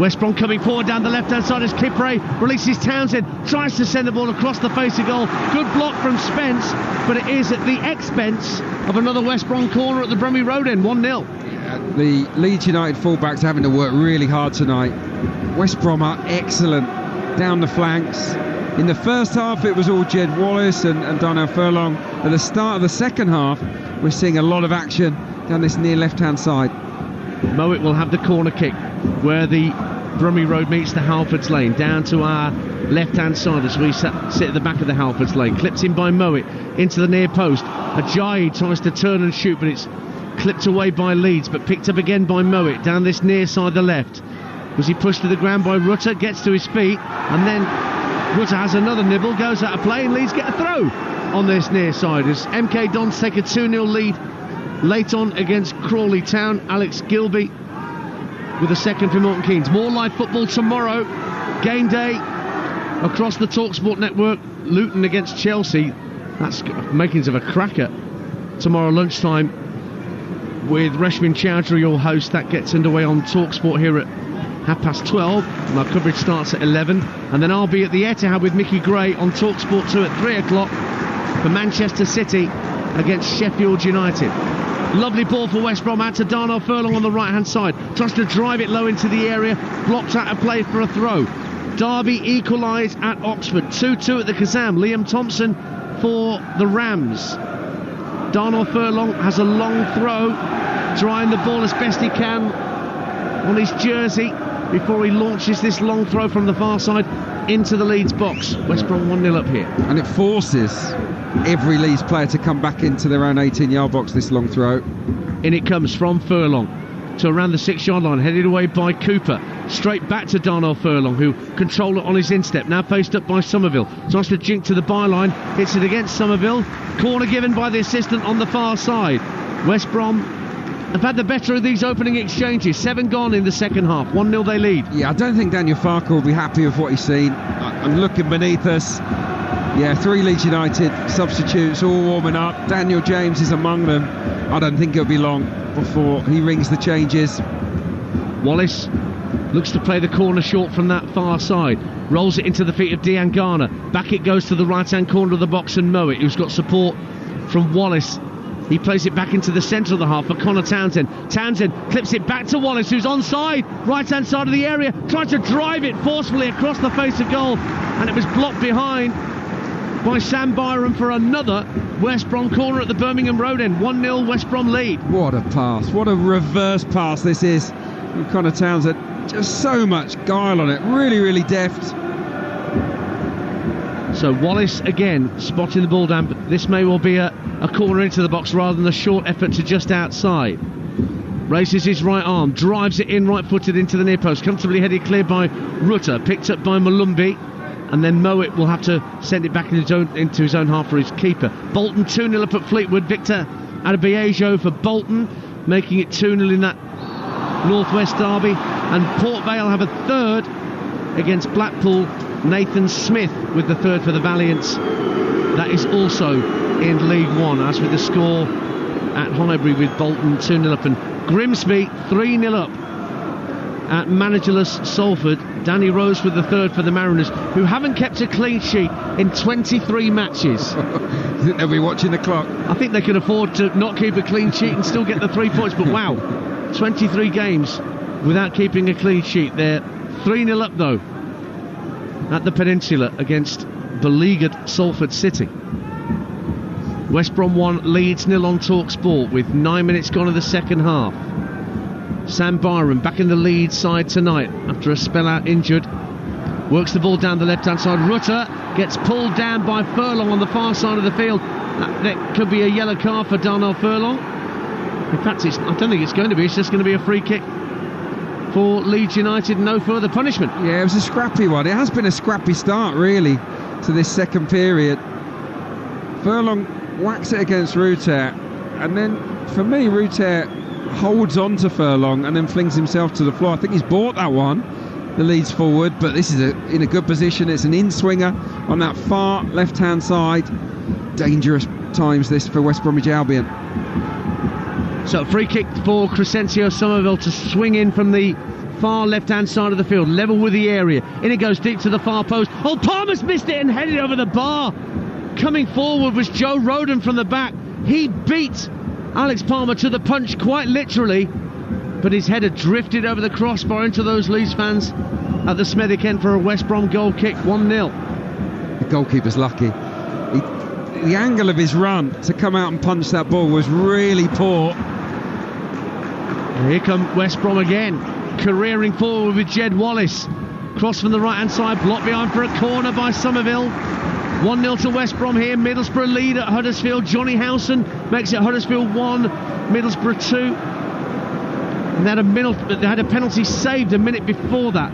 West Brom coming forward down the left-hand side as Kipre releases Townsend, tries to send the ball across the face of goal. Good block from Spence, but it is at the expense of another West Brom corner at the Brummie Road end, 1-0. The Leeds United fullbacks are having to work really hard tonight. West Brom are excellent down the flanks. In the first half, it was all Jed Wallace and Darnell Furlong. At the start of the second half, we're seeing a lot of action down this near left-hand side. Mowat will have the corner kick where the Brummie Road meets the Halfords Lane, down to our left-hand side as we sit at the back of the Halfords Lane. Clipped in by Mowat into the near post. Ajayi tries to turn and shoot, but it's clipped away by Leeds, but picked up again by Mowat down this near side, the left. Was he pushed to the ground by Rutter? Gets to his feet, and then Rutter has another nibble, goes out of play, and Leeds get a throw on this near side as MK Dons take a 2-0 lead late on against Crawley Town. Alex Gilby with a second for Milton Keynes. More live football tomorrow. Game day across the Talksport network. Luton against Chelsea. That's makings of a cracker. Tomorrow lunchtime with Reshmin Chowdhury, your host. That gets underway on Talksport here at 12:30. My coverage starts at 11. And then I'll be at the Etihad with Mickey Gray on Talksport 2 at 3 o'clock for Manchester City against Sheffield United. Lovely ball for West Brom, out to Darnell Furlong on the right-hand side. Tries to drive it low into the area, blocked out of play for a throw. Derby equalise at Oxford, 2-2 at the Kazam. Liam Thompson for the Rams. Darnell Furlong has a long throw, drying the ball as best he can on his jersey before he launches this long throw from the far side. into the Leeds box. West Brom 1-0 up here. And it forces every Leeds player to come back into their own 18-yard box, this long throw. In it comes from Furlong to around the 6-yard line, headed away by Cooper. Straight back to Darnell Furlong, who controlled it on his instep. Now faced up by Somerville. Tries to jink to the byline. Hits it against Somerville. Corner given by the assistant on the far side. West Brom have had the better of these opening exchanges. 7 gone in the second half. 1-0 they lead. Yeah, I don't think Daniel Farker will be happy with what he's seen. I'm looking beneath us. Yeah, 3 Leeds United substitutes all warming up. Daniel James is among them. I don't think it'll be long before he rings the changes. Wallace looks to play the corner short from that far side. Rolls it into the feet of Dean Garner. Back it goes to the right-hand corner of the box and Mowat, who's got support from Wallace. He plays it back into the centre of the half for Connor Townsend. Townsend clips it back to Wallace, who's onside, right-hand side of the area, trying to drive it forcefully across the face of goal, and it was blocked behind by Sam Byram for another West Brom corner at the Birmingham Road end. 1-0 West Brom lead. What a pass, what a reverse pass this is from Connor Townsend. Just so much guile on it, really, really deft. So Wallace again spotting the ball down, but this may well be a corner into the box rather than a short effort to just outside. Raises his right arm, drives it in right-footed into the near post, comfortably headed clear by Rutter, picked up by Malumbi, and then Mowat will have to send it back into his own half for his keeper. Bolton 2-0 up at Fleetwood. Victor Adebayo for Bolton, making it 2-0 in that Northwest derby, and Port Vale have a third against Blackpool. Nathan Smith with the third for the Valiants. That is also in League One. As with the score at Highbury with Bolton 2-0 up, and Grimsby 3-0 up at managerless Salford. Danny Rose with the third for the Mariners, who haven't kept a clean sheet in 23 matches. You think they'll be watching the clock? I think they can afford to not keep a clean sheet and still get the 3 points, but wow, 23 games without keeping a clean sheet. They're 3-0 up though at the Peninsula against beleaguered Salford City. West Brom 1, Leeds 0 on Talksport with 9 minutes gone in the second half. Sam Byram back in the Leeds side tonight after a spell out injured. Works the ball down the left hand side. Rutter gets pulled down by Furlong on the far side of the field. That could be a yellow card for Darnell Furlong. In fact, I don't think it's going to be. It's just going to be a free kick for Leeds United. No further punishment. Yeah, it was a scrappy one. It has been a scrappy start really to this second period. Furlong whacks it against Rutter, and then for me Rutter holds on to Furlong and then flings himself to the floor. I think he's bought that one, the Leeds forward, but this is in a good position. It's an in-swinger on that far left-hand side. Dangerous times this for West Bromwich Albion. So free kick for Crescencio Somerville to swing in from the far left-hand side of the field, level with the area. In it goes deep to the far post. Oh, Palmer's missed it and headed over the bar. Coming forward was Joe Roden from the back. He beat Alex Palmer to the punch quite literally, but his header drifted over the crossbar into those Leeds fans at the Smethwick end for a West Brom goal kick. 1-0. The goalkeeper's lucky. The angle of his run to come out and punch that ball was really poor. And here come West Brom again, careering forward with Jed Wallace. Cross from the right hand side, blocked behind for a corner by Somerville. 1-0 to West Brom here. Middlesbrough lead at Huddersfield. Johnny Howson makes it Huddersfield 1, Middlesbrough 2. And they had a penalty saved a minute before that.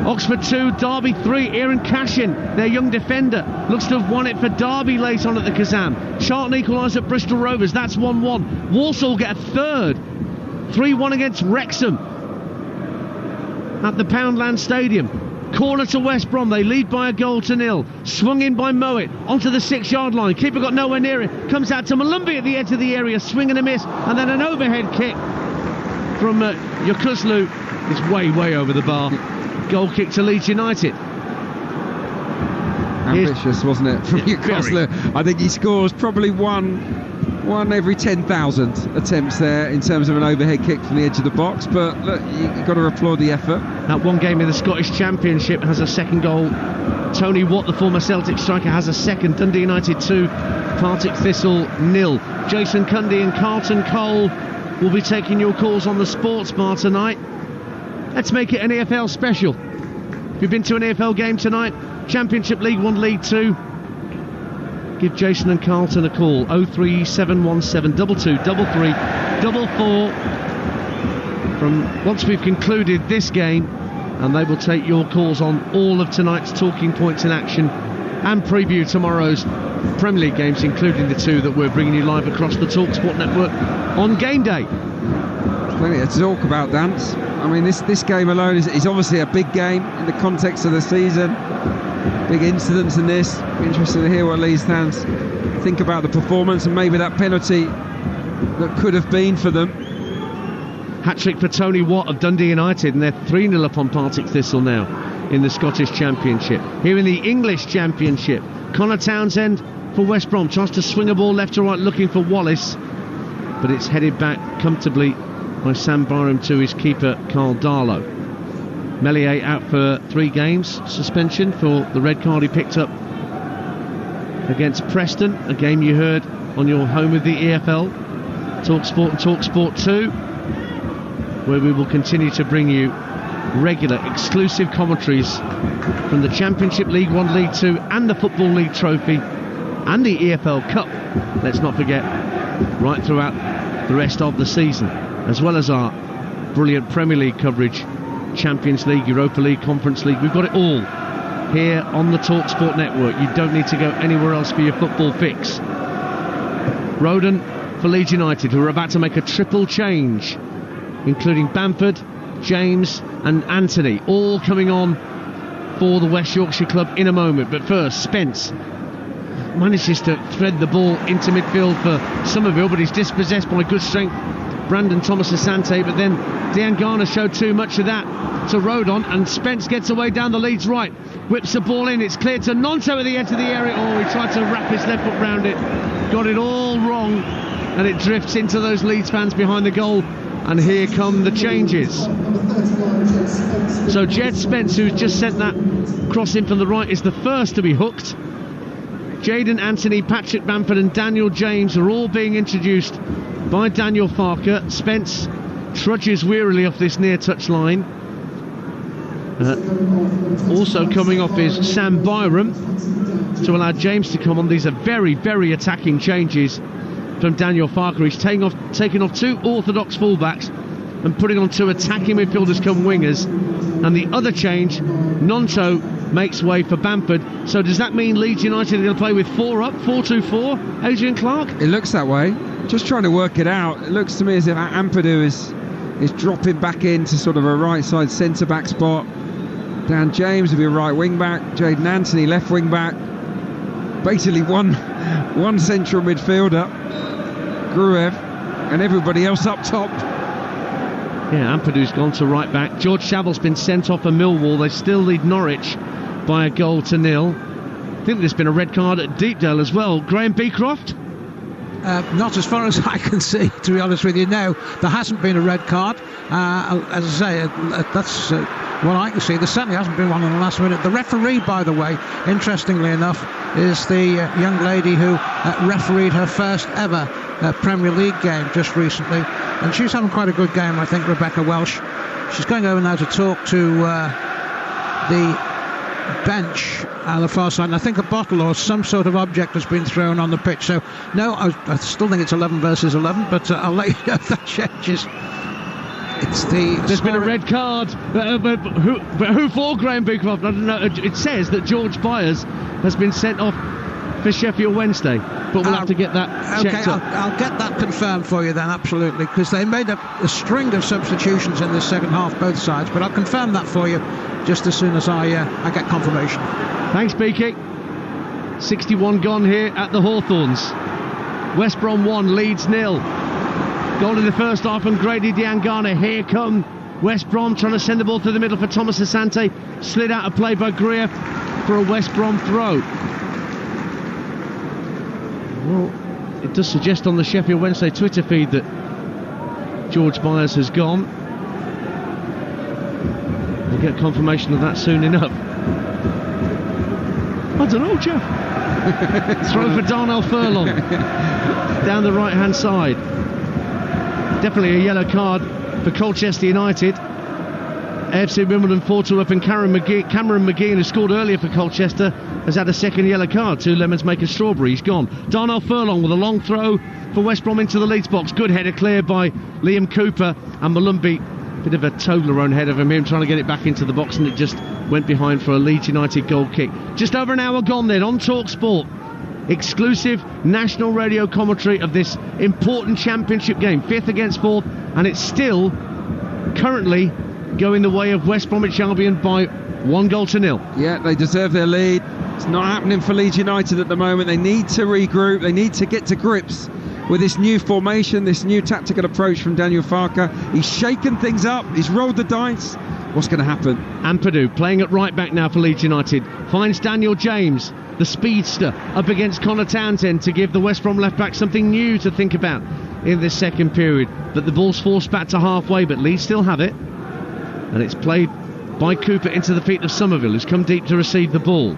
Oxford 2, Derby 3. Aaron Cashin, their young defender, looks to have won it for Derby late on at the Kazam. Charlton equalise at Bristol Rovers. That's 1-1. Walsall get a third. 3-1 against Wrexham at the Poundland Stadium. Corner to West Brom. They lead by a goal to 0. Swung in by Mowat onto the 6-yard line. Keeper got nowhere near it. Comes out to Malumbi at the edge of the area. Swing and a miss. And then an overhead kick from Yokuslu. It's way over the bar. Goal kick to Leeds United. Ambitious, wasn't it, from Yokuslu? I think he scores probably one every 10,000 attempts there in terms of an overhead kick from the edge of the box, but look, you've got to applaud the effort. That one game in the Scottish Championship has a second goal. Tony Watt, the former Celtic striker, has a second. Dundee United 2, Partick Thistle 0. Jason Cundy and Carlton Cole will be taking your calls on the Sports Bar tonight. Let's make it an EFL special. You've been to an EFL game tonight? Championship, League 1, League 2? Give Jason and Carlton a call. 03717 22 33 44 from once we've concluded this game, and they will take your calls on all of tonight's talking points in action and preview tomorrow's Premier League games, including the 2 that we're bringing you live across the Talksport network on game day. Plenty to talk about, Dance. I mean, this game alone is obviously a big game in the context of the season. Big incidents in this. Be interested to hear what Leeds fans think about the performance and maybe that penalty that could have been for them. Hat-trick for Tony Watt of Dundee United, and they're 3-0 up on Partick Thistle now in the Scottish Championship. Here in the English Championship, Connor Townsend for West Brom tries to swing a ball left to right looking for Wallace, but it's headed back comfortably by Sam Byram to his keeper Carl Darlow. Meslier out for 3 games suspension for the red card he picked up against Preston, a game you heard on your home of the EFL, Talksport and Talksport 2, where we will continue to bring you regular exclusive commentaries from the Championship, League 1, League 2 and the Football League Trophy and the EFL Cup, let's not forget, right throughout the rest of the season, as well as our brilliant Premier League coverage, Champions League, Europa League, Conference League. We've got it all here on the Talksport network. You don't need to go anywhere else for your football fix. Roden for Leeds United, who are about to make a triple change, including Bamford, James and Anthony, all coming on for the West Yorkshire club in a moment. But first, Spence manages to thread the ball into midfield for Somerville, but he's dispossessed by good strength Brandon Thomas Asante, but then Diangana showed too much of that to Rodon, and Spence gets away down the Leeds right, whips the ball in, it's cleared to Nonto at the edge of the area. Oh, he tried to wrap his left foot round it, got it all wrong, and it drifts into those Leeds fans behind the goal, and here come the changes. So Jed Spence, who's just sent that cross in from the right, is the first to be hooked. Jaden Anthony, Patrick Bamford and Daniel James are all being introduced by Daniel Farker. Spence trudges wearily off this near touch line. Also coming off is Sam Byram to allow James to come on. These are very, very attacking changes from Daniel Farker. He's taken off 2 orthodox fullbacks and putting on 2 attacking midfielders come wingers. And the other change, Nonto makes way for Bamford. So does that mean Leeds United are going to play with 4 up, 4-2-4, Adrian Clark? It looks that way. Just trying to work it out. It looks to me as if Ampadu is dropping back into sort of a right side centre back spot. Dan James will be a right wing back. Jaden Anthony left wing back. Basically one central midfielder, Gruev, and everybody else up top. Yeah, Ampadu's gone to right back. George Shavel's been sent off for Millwall. They still lead Norwich by 1-0. I think there's been a red card at Deepdale as well. Graham Beecroft? Not as far as I can see, to be honest with you. No, there hasn't been a red card. As I say, that's what I can see. There certainly hasn't been one in the last minute. The referee, by the way, interestingly enough, is the young lady who refereed her first ever Premier League game just recently. And she's having quite a good game, I think, Rebecca Welsh. She's going over now to talk to the bench on the far side, and I think a bottle or some sort of object has been thrown on the pitch. So no, I still think it's 11 versus 11, but I'll let you know if that changes. There's been a red card, but who for Graham Beecroft? I don't know. It says that George Byers has been sent off for Sheffield Wednesday, but we'll have to get that checked up. I'll get that confirmed for you then, absolutely, because they made a string of substitutions in this second half, both sides, but I'll confirm that for you just as soon as I get confirmation. Thanks, Beaky. 61 gone here at the Hawthorns. West Brom 1, Leeds 0. Goal in the first half from Grady Diangana. Here come West Brom trying to send the ball through the middle for Thomas Asante. Slid out of play by Greer for a West Brom throw. Well, it does suggest on the Sheffield Wednesday Twitter feed that George Byers has gone. We'll get confirmation of that soon enough. I don't know, Jeff. Throw for Darnell Furlong down the right hand side. Definitely a yellow card for Colchester United. AFC Wimbledon 4-2 up, and Cameron McGeehan, who scored earlier for Colchester, has had a second yellow card. 2 lemons make a strawberry. He's gone. Darnell Furlong with a long throw for West Brom into the Leeds box. Good header cleared by Liam Cooper, and Malumbi, bit of a Toblerone header from him, trying to get it back into the box, and it just went behind for a Leeds United goal kick. Just over an hour gone then on Talksport. Exclusive national radio commentary of this important championship game, 5th against 4th, and it's still currently going the way of West Bromwich Albion by 1-0. Yeah, they deserve their lead. It's not happening for Leeds United at the moment. They need to regroup. They need to get to grips with this new formation, this new tactical approach from Daniel Farke. He's shaken things up. He's rolled the dice. What's going to happen? Ampadu playing at right back now for Leeds United. Finds Daniel James, the speedster, up against Connor Townsend to give the West Brom left back something new to think about in this second period. But the ball's forced back to halfway, but Leeds still have it. And it's played by Cooper into the feet of Somerville, who's come deep to receive the ball.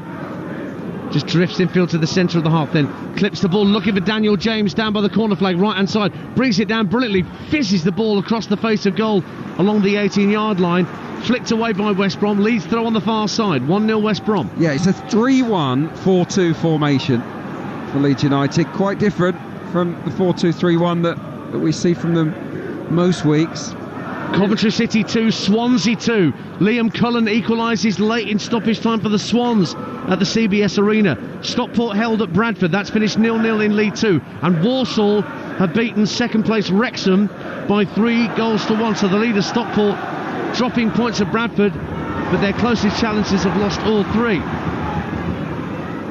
Just drifts infield to the centre of the half, then clips the ball, looking for Daniel James down by the corner flag, right hand side, brings it down brilliantly, fizzes the ball across the face of goal along the 18-yard line, flicked away by West Brom. Leeds throw on the far side, 1-0 West Brom. Yeah, it's a 3-1-4-2 formation for Leeds United, quite different from the 4-2-3-1 that we see from them most weeks. Coventry City 2, Swansea 2. Liam Cullen equalises late in stoppage time for the Swans at the CBS Arena. Stockport held at Bradford. That's finished 0-0 in League 2. And Walsall have beaten second place Wrexham by 3-1. So the leader Stockport dropping points at Bradford, but their closest challengers have lost all 3.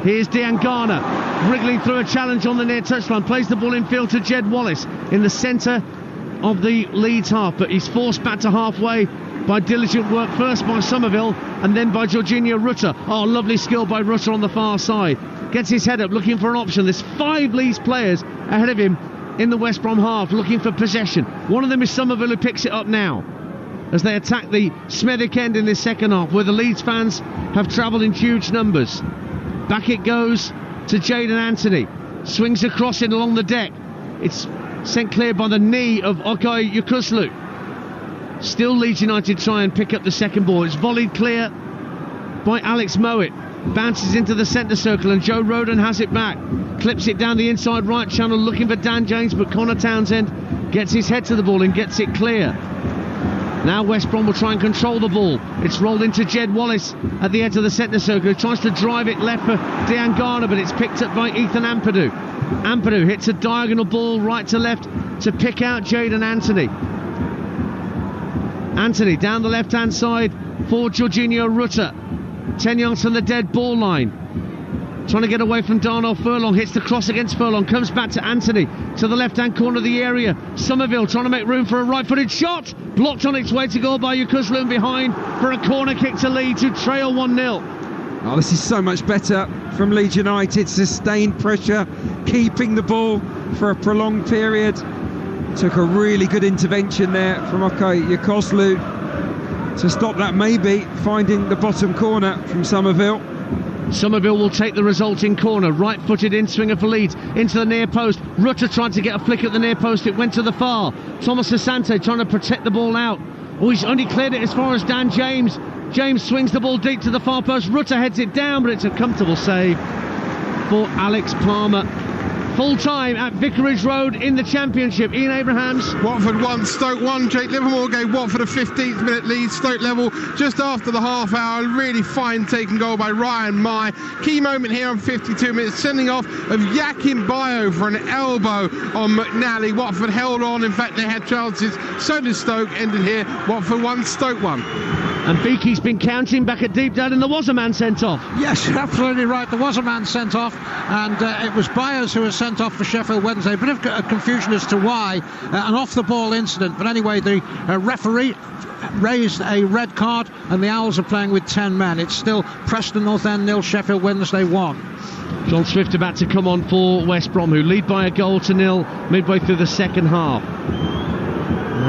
Here's Dean Garner wriggling through a challenge on the near touchline. Plays the ball in field to Jed Wallace in the centre of the Leeds half, but he's forced back to halfway by diligent work, first by Somerville and then by Jorginho Rutter. Oh, lovely skill by Rutter on the far side. Gets his head up looking for an option. There's 5 Leeds players ahead of him in the West Brom half looking for possession. One of them is Somerville, who picks it up now as they attack the Smethwick end in this second half, where the Leeds fans have travelled in huge numbers. Back it goes to Jaden Anthony, swings across it along the deck. It's sent clear by the knee of Okay Yukuslu. Still Leeds United try and pick up the second ball. It's volleyed clear by Alex Mowat. Bounces into the centre circle, and Joe Roden has it back. Clips it down the inside right channel looking for Dan James, but Connor Townsend gets his head to the ball and gets it clear. Now West Brom will try and control the ball. It's rolled into Jed Wallace at the edge of the centre circle. He tries to drive it left for Dean Garner, but it's picked up by Ethan Ampadu. Ampadu hits a diagonal ball right to left to pick out Jaden Anthony. Anthony down the left hand side for Jorginho Rutter. 10 yards from the dead ball line. Trying to get away from Darnell Furlong. Hits the cross against Furlong. Comes back to Anthony to the left hand corner of the area. Somerville trying to make room for a right footed shot. Blocked on its way to goal by Yukuslu, behind for a corner kick to Leeds, who trail 1-0. Oh, this is so much better from Leeds United. Sustained pressure, keeping the ball for a prolonged period. Took a really good intervention there from Okay Yukuslu to stop that, maybe finding the bottom corner from Somerville. Somerville will take the resulting corner. Right-footed in-swinger for Leeds into the near post. Rutter tried to get a flick at the near post. It went to the far. Thomas Asante trying to protect the ball out. Oh, he's only cleared it as far as Dan James. James swings the ball deep to the far post. Rutter heads it down, but it's a comfortable save for Alex Palmer. Full time at Vicarage Road in the Championship. Ian Abrahams. Watford 1, Stoke 1. Jake Livermore gave Watford a 15th minute lead. Stoke level just after the half hour. Really fine taken goal by Ryan Mai. Key moment here on 52 minutes. Sending off of Yakin Bayo for an elbow on McNally. Watford held on. In fact, they had chances. So did Stoke. Ended here. Watford 1, Stoke 1. And Beaky's been counting back at deep down, and there was a man sent off. Yes, you're absolutely right. There was a man sent off, and it was Byers who was sent off for Sheffield Wednesday. A bit of confusion as to why, an off-the-ball incident. But anyway, the referee raised a red card, and the Owls are playing with 10 men. It's still Preston North End 0, Sheffield Wednesday 1. John Swift about to come on for West Brom, who lead by a goal to 0 midway through the second half.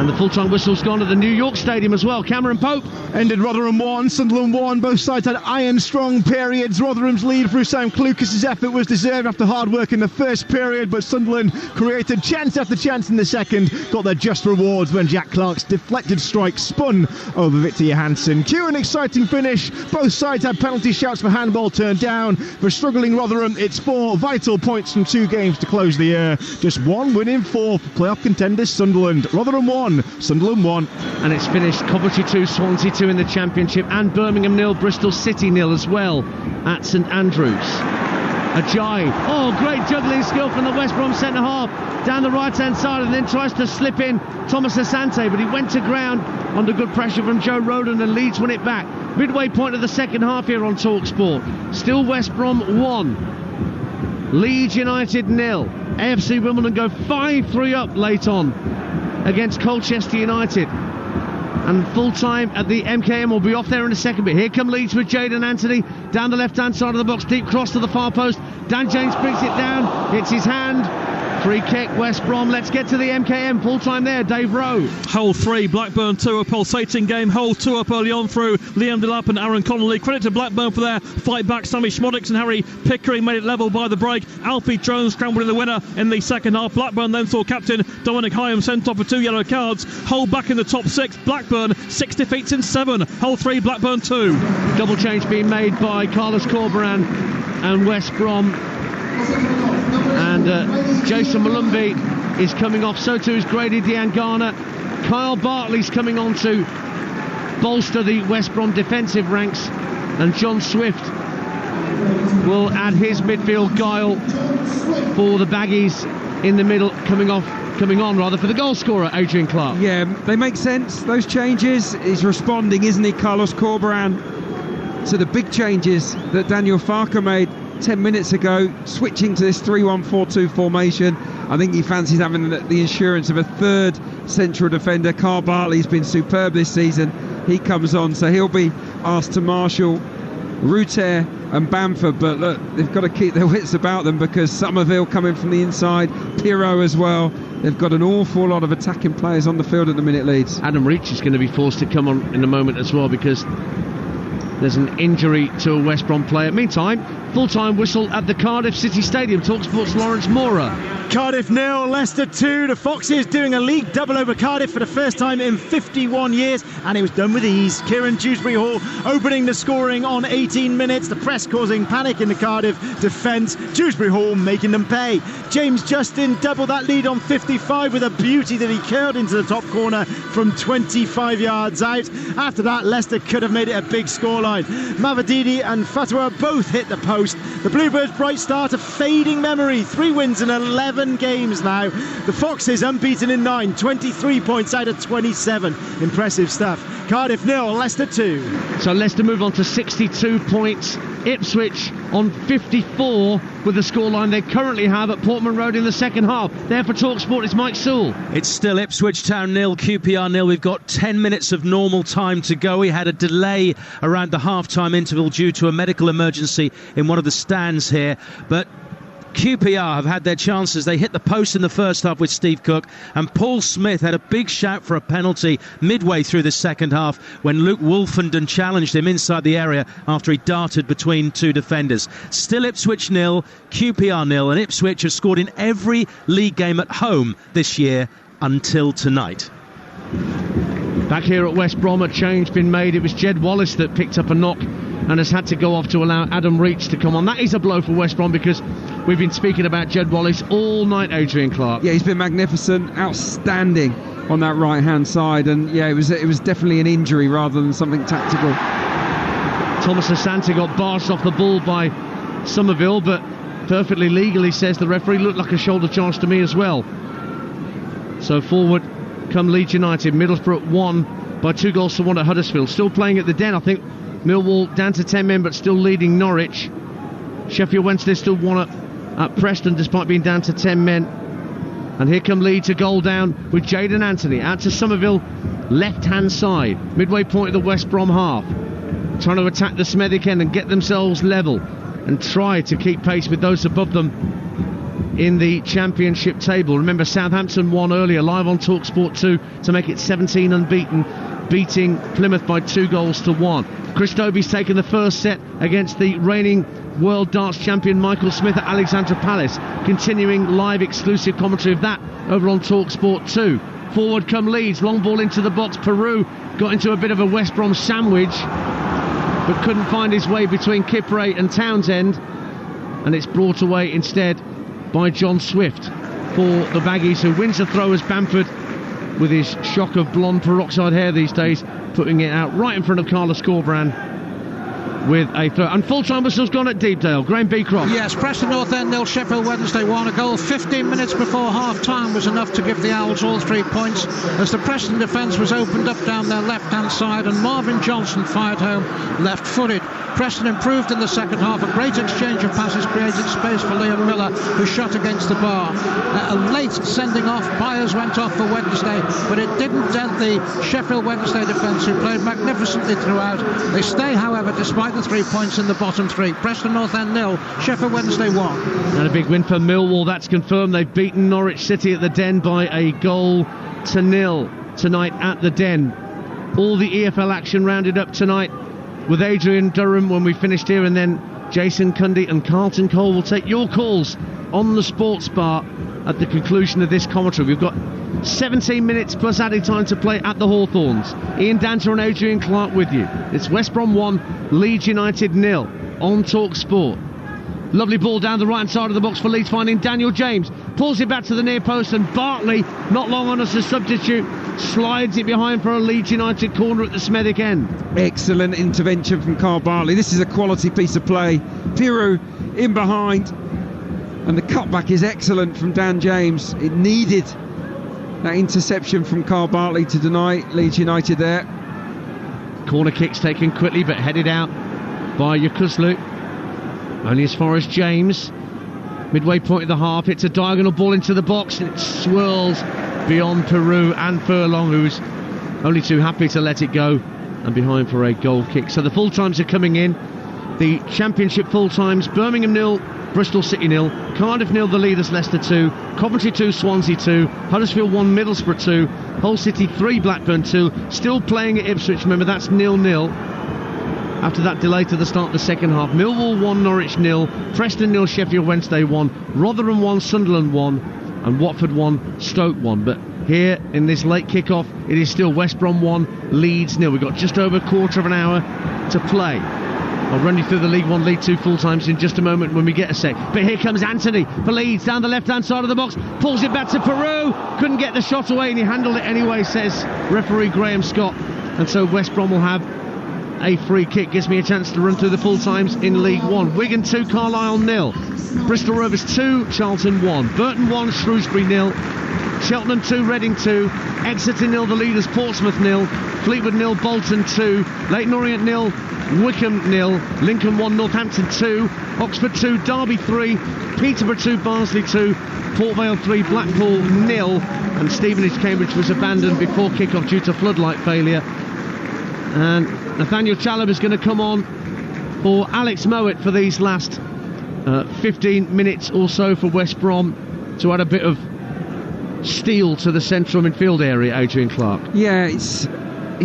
And the full-time whistle's gone at the New York Stadium as well. Cameron Pope. Ended Rotherham 1, Sunderland 1. Both sides had iron-strong periods. Rotherham's lead through Sam Clucas's effort was deserved after hard work in the first period, but Sunderland created chance after chance in the second. Got their just rewards when Jack Clark's deflected strike spun over Victor Johansson. Cue an exciting finish. Both sides had penalty shouts for handball turned down. For struggling Rotherham, it's 4 vital points from 2 games to close the year. Just 1 win in 4 for playoff contenders Sunderland. Rotherham 1, Sunderland 1. And it's finished Coventry 2, Swansea 2 in the Championship, and Birmingham 0, Bristol City 0 as well at St Andrews. Ajayi, great juggling skill from the West Brom centre half down the right hand side, and then tries to slip in Thomas Asante, but he went to ground under good pressure from Joe Rodon, and Leeds won it back. Midway point of the second half here on Talksport. Still West Brom 1, Leeds United 0. AFC Wimbledon go 5-3 up late on against Colchester United. And full time at the MKM will be off there in a second, but here come Leeds with Jayden Anthony down the left hand side of the box, deep cross to the far post. Dan James brings it down, hits his hand. Free kick, West Brom. Let's get to the MKM. Full time there, Dave Rowe. Hole 3, Blackburn 2, a pulsating game. Hole 2 up early on through Liam Delap and Aaron Connolly. Credit to Blackburn for their fight back. Sammy Schmodix and Harry Pickering made it level by the break. Alfie Jones scrambled in the winner in the second half. Blackburn then saw captain Dominic Hyam sent off for 2 yellow cards. Hole back in the top 6. Blackburn 6 defeats in 7. Hole 3, Blackburn 2. Double change being made by Carlos Corberan and West Brom. And Jason Malumbi is coming off, so too is Grady Diangana. Kyle Bartley's coming on to bolster the West Brom defensive ranks, and John Swift will add his midfield guile for the Baggies in the middle, coming on for the goal scorer, Adrian Clark. Yeah, they make sense, those changes. He's responding, isn't he, Carlos Corberan, to the big changes that Daniel Farker made 10 minutes ago, switching to this 3-1-4-2 formation. I think he fancies having the insurance of a third central defender. Carl Bartley's been superb this season. He comes on, so he'll be asked to marshal Ruter and Bamford, but look, they've got to keep their wits about them, because Somerville coming from the inside, Pirro as well. They've got an awful lot of attacking players on the field at the minute, Leeds. Adam Reach is going to be forced to come on in a moment as well, because there's an injury to a West Brom player. Meantime, full-time whistle at the Cardiff City Stadium. Talksport's Lawrence Mora. Cardiff 0, Leicester 2. The Foxes doing a league double over Cardiff for the first time in 51 years, and it was done with ease. Kieran Dewsbury Hall opening the scoring on 18 minutes. The press causing panic in the Cardiff defence. Dewsbury Hall making them pay. James Justin doubled that lead on 55 with a beauty that he curled into the top corner from 25 yards out. After that, Leicester could have made it a big scoreline. Mavadidi and Fatwa both hit the post. The Bluebirds' bright start, a fading memory. 3 wins in 11 games now. The Foxes unbeaten in 9, 23 points out of 27. Impressive stuff. Cardiff 0, Leicester 2. So Leicester move on to 62 points. Ipswich on 54 with the scoreline they currently have at Portman Road in the second half. There for Talksport is Mike Sewell. It's still Ipswich Town 0, QPR 0. We've got 10 minutes of normal time to go. We had a delay around the half-time interval due to a medical emergency in one of the stands here, but QPR have had their chances. They hit the post in the first half with Steve Cook, and Paul Smith had a big shout for a penalty midway through the second half when Luke Wolfenden challenged him inside the area after he darted between 2 defenders. Still Ipswich 0, QPR 0, and Ipswich have scored in every league game at home this year until tonight. Back here at West Brom, a change been made. It was Jed Wallace that picked up a knock and has had to go off to allow Adam Reach to come on. That is a blow for West Brom, because we've been speaking about Jed Wallace all night, Adrian Clark. Yeah, he's been magnificent, outstanding on that right-hand side, and yeah, it was definitely an injury rather than something tactical. Thomas Asante got barged off the ball by Somerville, but perfectly legally, says the referee. Looked like a shoulder charge to me as well. So forward come Leeds United. Middlesbrough 1 by 2 goals to 1 at Huddersfield. Still playing at the Den, I think. Millwall down to 10 men, but still leading Norwich. Sheffield Wednesday still 1 at Preston, despite being down to 10 men. And here come Leeds, a goal down with Jayden Anthony. Out to Somerville, left-hand side. Midway point of the West Brom half. Trying to attack the Smethwick end and get themselves level, and try to keep pace with those above them. in the Championship table. Remember, Southampton won earlier, live on Talksport 2, to make it 17 unbeaten, beating Plymouth by 2-1. Chris Dobie's taken the first set against the reigning World Darts Champion Michael Smith at Alexandra Palace. Continuing live exclusive commentary of that over on Talksport 2. Forward come Leeds, long ball into the box. Peru got into a bit of a West Brom sandwich, but couldn't find his way between Kipre and Townsend, and it's brought away instead by John Swift for the Baggies, who wins the throw as Bamford, with his shock of blonde peroxide hair these days, putting it out right in front of Carlos Corberán with a throw. And full-time whistle's gone at Deepdale. Graham Beecroft. Yes, Preston North End 0, Sheffield Wednesday 1. A goal 15 minutes before half-time was enough to give the Owls all 3 points, as the Preston defence was opened up down their left-hand side and Marvin Johnson fired home left-footed. Preston improved in the second half. A great exchange of passes created space for Liam Miller, who shot against the bar. A late sending off. Byers went off for Wednesday, but it didn't dent the Sheffield Wednesday defence, who played magnificently throughout. They stay, however, despite the 3 points in the bottom three. Preston North End 0, Sheffield Wednesday 1. And a big win for Millwall, that's confirmed. They've beaten Norwich City at the Den by a 1-0 tonight at the Den. All the EFL action rounded up tonight with Adrian Durham when we finished here, and then Jason Cundy and Carlton Cole will take your calls on the Sports Bar at the conclusion of this commentary. We've got 17 minutes plus added time to play at the Hawthorns. Ian Danter and Adrian Clark with you. It's West Brom 1, Leeds United 0 on Talksport. Lovely ball down the right side of the box for Leeds, finding Daniel James. Pulls it back to the near post, and Bartley, not long on as a substitute, slides it behind for a Leeds United corner at the Smethwick end. Excellent intervention from Carl Bartley. This is a quality piece of play. Piru in behind, and the cutback is excellent from Dan James. It needed that interception from Carl Bartley to deny Leeds United there. Corner kicks taken quickly, but headed out by Yokuslu. Only as far as James. Midway point of the half, it's a diagonal ball into the box, and it swirls beyond Peru and Furlong, who's only too happy to let it go, and behind for a goal kick. So the full times are coming in. The Championship full times: Birmingham 0, Bristol City 0, Cardiff 0, the leaders Leicester 2, Coventry 2, Swansea 2, Huddersfield 1, Middlesbrough 2, Hull City 3, Blackburn 2. Still playing at Ipswich, remember that's 0-0 after that delay to the start of the second half. Millwall 1, Norwich 0, Preston 0, Sheffield Wednesday 1, Rotherham 1, Sunderland 1, and Watford 1, Stoke 1. But here in this late kick-off, it is still West Brom 1, Leeds 0. We've got just over a quarter of an hour to play. I'll run you through the League 1, League 2 full times in just a moment when we get a sec. But here comes Anthony for Leeds down the left-hand side of the box, pulls it back to Peru, couldn't get the shot away, and he handled it anyway, says referee Graham Scott. And so West Brom will have a free kick. Gives me a chance to run through the full times in League 1. Wigan 2, Carlisle 0, Bristol Rovers 2, Charlton 1, Burton 1, Shrewsbury 0, Cheltenham 2, Reading 2, Exeter 0, the leaders Portsmouth 0, Fleetwood 0, Bolton 2, Leyton Orient 0, Wickham 0, Lincoln 1, Northampton 2, Oxford 2, Derby 3, Peterborough 2, Barnsley 2, Port Vale 3, Blackpool 0, and Stevenage Cambridge was abandoned before kick-off due to floodlight failure. And Nathaniel Chalobah is going to come on for Alex Mowat for these last 15 minutes or so for West Brom, to add a bit of steel to the central midfield area. Adrian Clark. Yeah, it's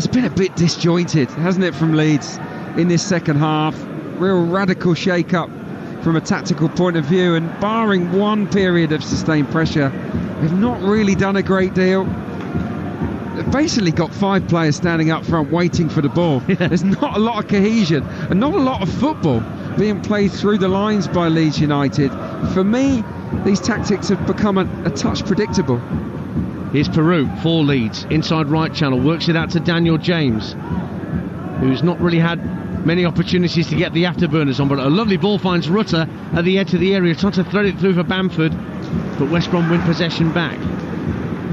been a bit disjointed, hasn't it, from Leeds in this second half. Real radical shake-up from a tactical point of view, and barring one period of sustained pressure, they've not really done a great deal. They've basically got 5 players standing up front waiting for the ball. Yeah. There's not a lot of cohesion and not a lot of football being played through the lines by Leeds United. For me, these tactics have become a touch predictable. Here's Peru for Leeds, inside right channel, works it out to Daniel James, who's not really had many opportunities to get the afterburners on, but a lovely ball finds Rutter at the edge of the area, trying to thread it through for Bamford, but West Brom win possession back.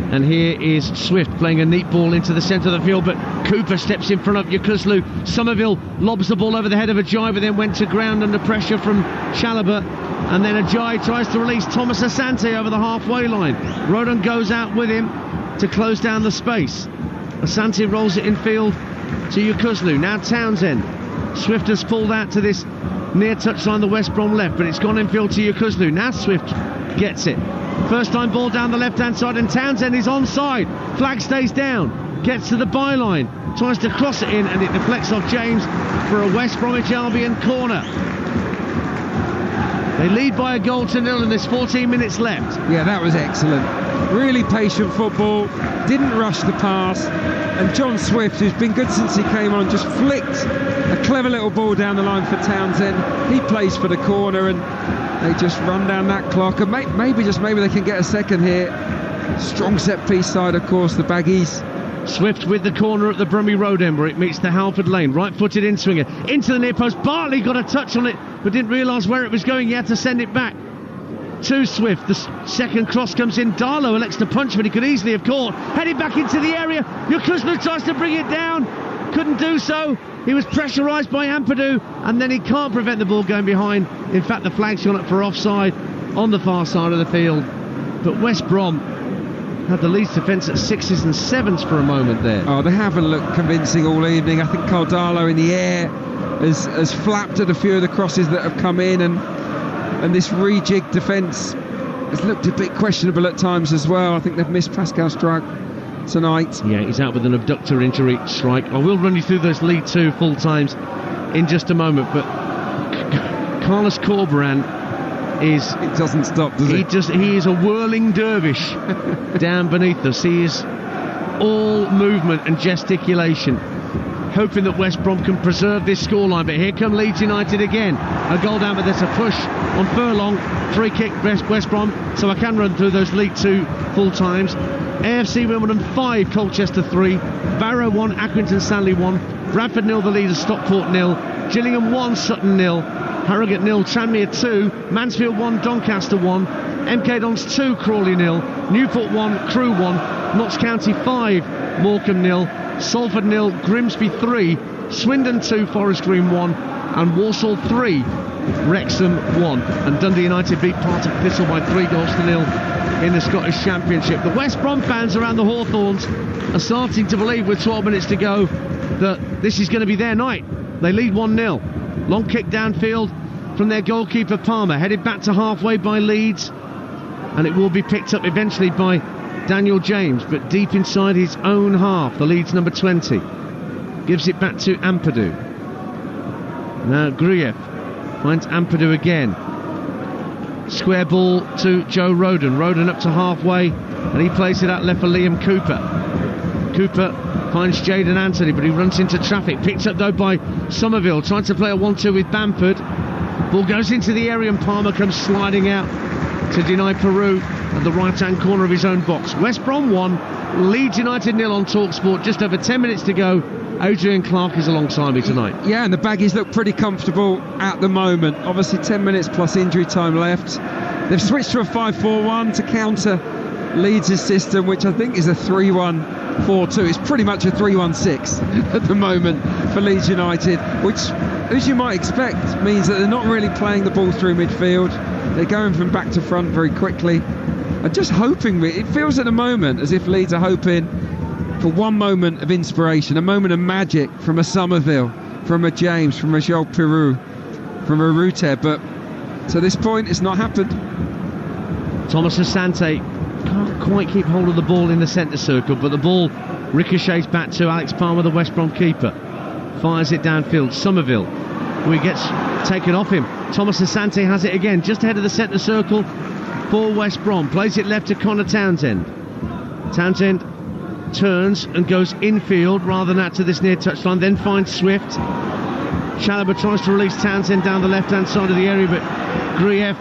And here is Swift playing a neat ball into the centre of the field, but Cooper steps in front of Yokuslu. Somerville lobs the ball over the head of Ajayi, but then went to ground under pressure from Chalobah. And then Ajayi tries to release Thomas Asante over the halfway line. Rodon goes out with him to close down the space. Asante rolls it infield to Yokuslu. Now Townsend. Swift has pulled out to this near touchline, the West Brom left, but it's gone infield to Yukuzlu. Now Swift gets it. First time ball down the left-hand side, and Townsend is onside. Flag stays down, gets to the byline, tries to cross it in, and it deflects off James for a West Bromwich Albion corner. They lead by a goal to nil, and there's 14 minutes left. Yeah, that was excellent. Really patient football, didn't rush the pass, and John Swift, who's been good since he came on, just flicked a clever little ball down the line for Townsend. He plays for the corner, and they just run down that clock, and maybe they can get a second here. Strong set piece side, of course, the Baggies. Swift with the corner at the Brummie Road end where it meets the Halford Lane. Right-footed in-swinger into the near post. Bartley got a touch on it but didn't realise where it was going. He had to send it back to Swift. The second cross comes in. Darlow elects to punch, but he could easily have caught. Headed back into the area. Yukuzlu tries to bring it down. Couldn't do so. He was pressurised by Ampadu, and then he can't prevent the ball going behind. In fact, the flag's gone up for offside on the far side of the field. But West Brom had the Leeds defence at 6s and 7s for a moment there. Oh, they haven't looked convincing all evening. I think Darlow in the air has flapped at a few of the crosses that have come in, and this rejigged defence has looked a bit questionable at times as well. I think they've missed Pascal Struck tonight. Yeah, he's out with an abductor injury, Strike. I will run you through those League 2 full times in just a moment, but Carlos Corberan it doesn't stop, does it? He is a whirling dervish down beneath us. He is all movement and gesticulation, hoping that West Brom can preserve this scoreline. But here come Leeds United again. A goal down, but there's a push on Furlong. Free kick, West Brom. So I can run through those League 2 full times. AFC Wimbledon 5, Colchester 3, Barrow 1, Accrington Stanley 1, Bradford 0, the leaders, Stockport 0, Gillingham 1, Sutton 0, Harrogate 0, Tranmere 2, Mansfield 1, Doncaster 1, MK Dons 2, Crawley 0, Newport 1, Crewe 1, Notts County 5, Morecambe 0, Salford 0, Grimsby 3, Swindon 2, Forest Green 1, and Walsall 3, Wrexham 1. And Dundee United beat Partick Thistle by 3 goals to 0 in the Scottish Championship. The West Brom fans around the Hawthorns are starting to believe, with 12 minutes to go, that this is going to be their night. They lead 1-0. Long kick downfield from their goalkeeper Palmer, headed back to halfway by Leeds, and it will be picked up eventually by Daniel James, but deep inside his own half, the Leeds number 20 gives it back to Ampadu. Now Gruyev finds Ampadu again. Square ball to Joe Roden. Roden up to halfway, and he plays it out left for Liam Cooper. Cooper finds Jayden Anthony, but he runs into traffic. Picked up though by Somerville, trying to play a 1-2 with Bamford. Ball goes into the area, and Palmer comes sliding out to deny Peru at the right-hand corner of his own box. West Brom 1, Leeds United 0 on Talksport. Just over 10 minutes to go. Adrian Clark is alongside me tonight. Yeah, and the Baggies look pretty comfortable at the moment. Obviously 10 minutes plus injury time left. They've switched to a 5-4-1 to counter Leeds' system, which I think is a 3-1-4-2. It's pretty much a 3-1-6 at the moment for Leeds United, which, as you might expect, means that they're not really playing the ball through midfield. They're going from back to front very quickly. And just hoping, it feels at the moment as if Leeds are hoping for one moment of inspiration, a moment of magic from a Somerville, from a James, from a Joel Peru, from a Ruter, but to this point it's not happened. Thomas Asante can't quite keep hold of the ball in the centre circle, but the ball ricochets back to Alex Palmer, the West Brom keeper. Fires it downfield. Somerville, who he gets taken off him. Thomas Asante has it again, just ahead of the centre circle for West Brom. Plays it left to Connor Townsend. Townsend turns and goes infield rather than out to this near touchline, then finds Swift. Chalobah tries to release Townsend down the left-hand side of the area, but Gruyev,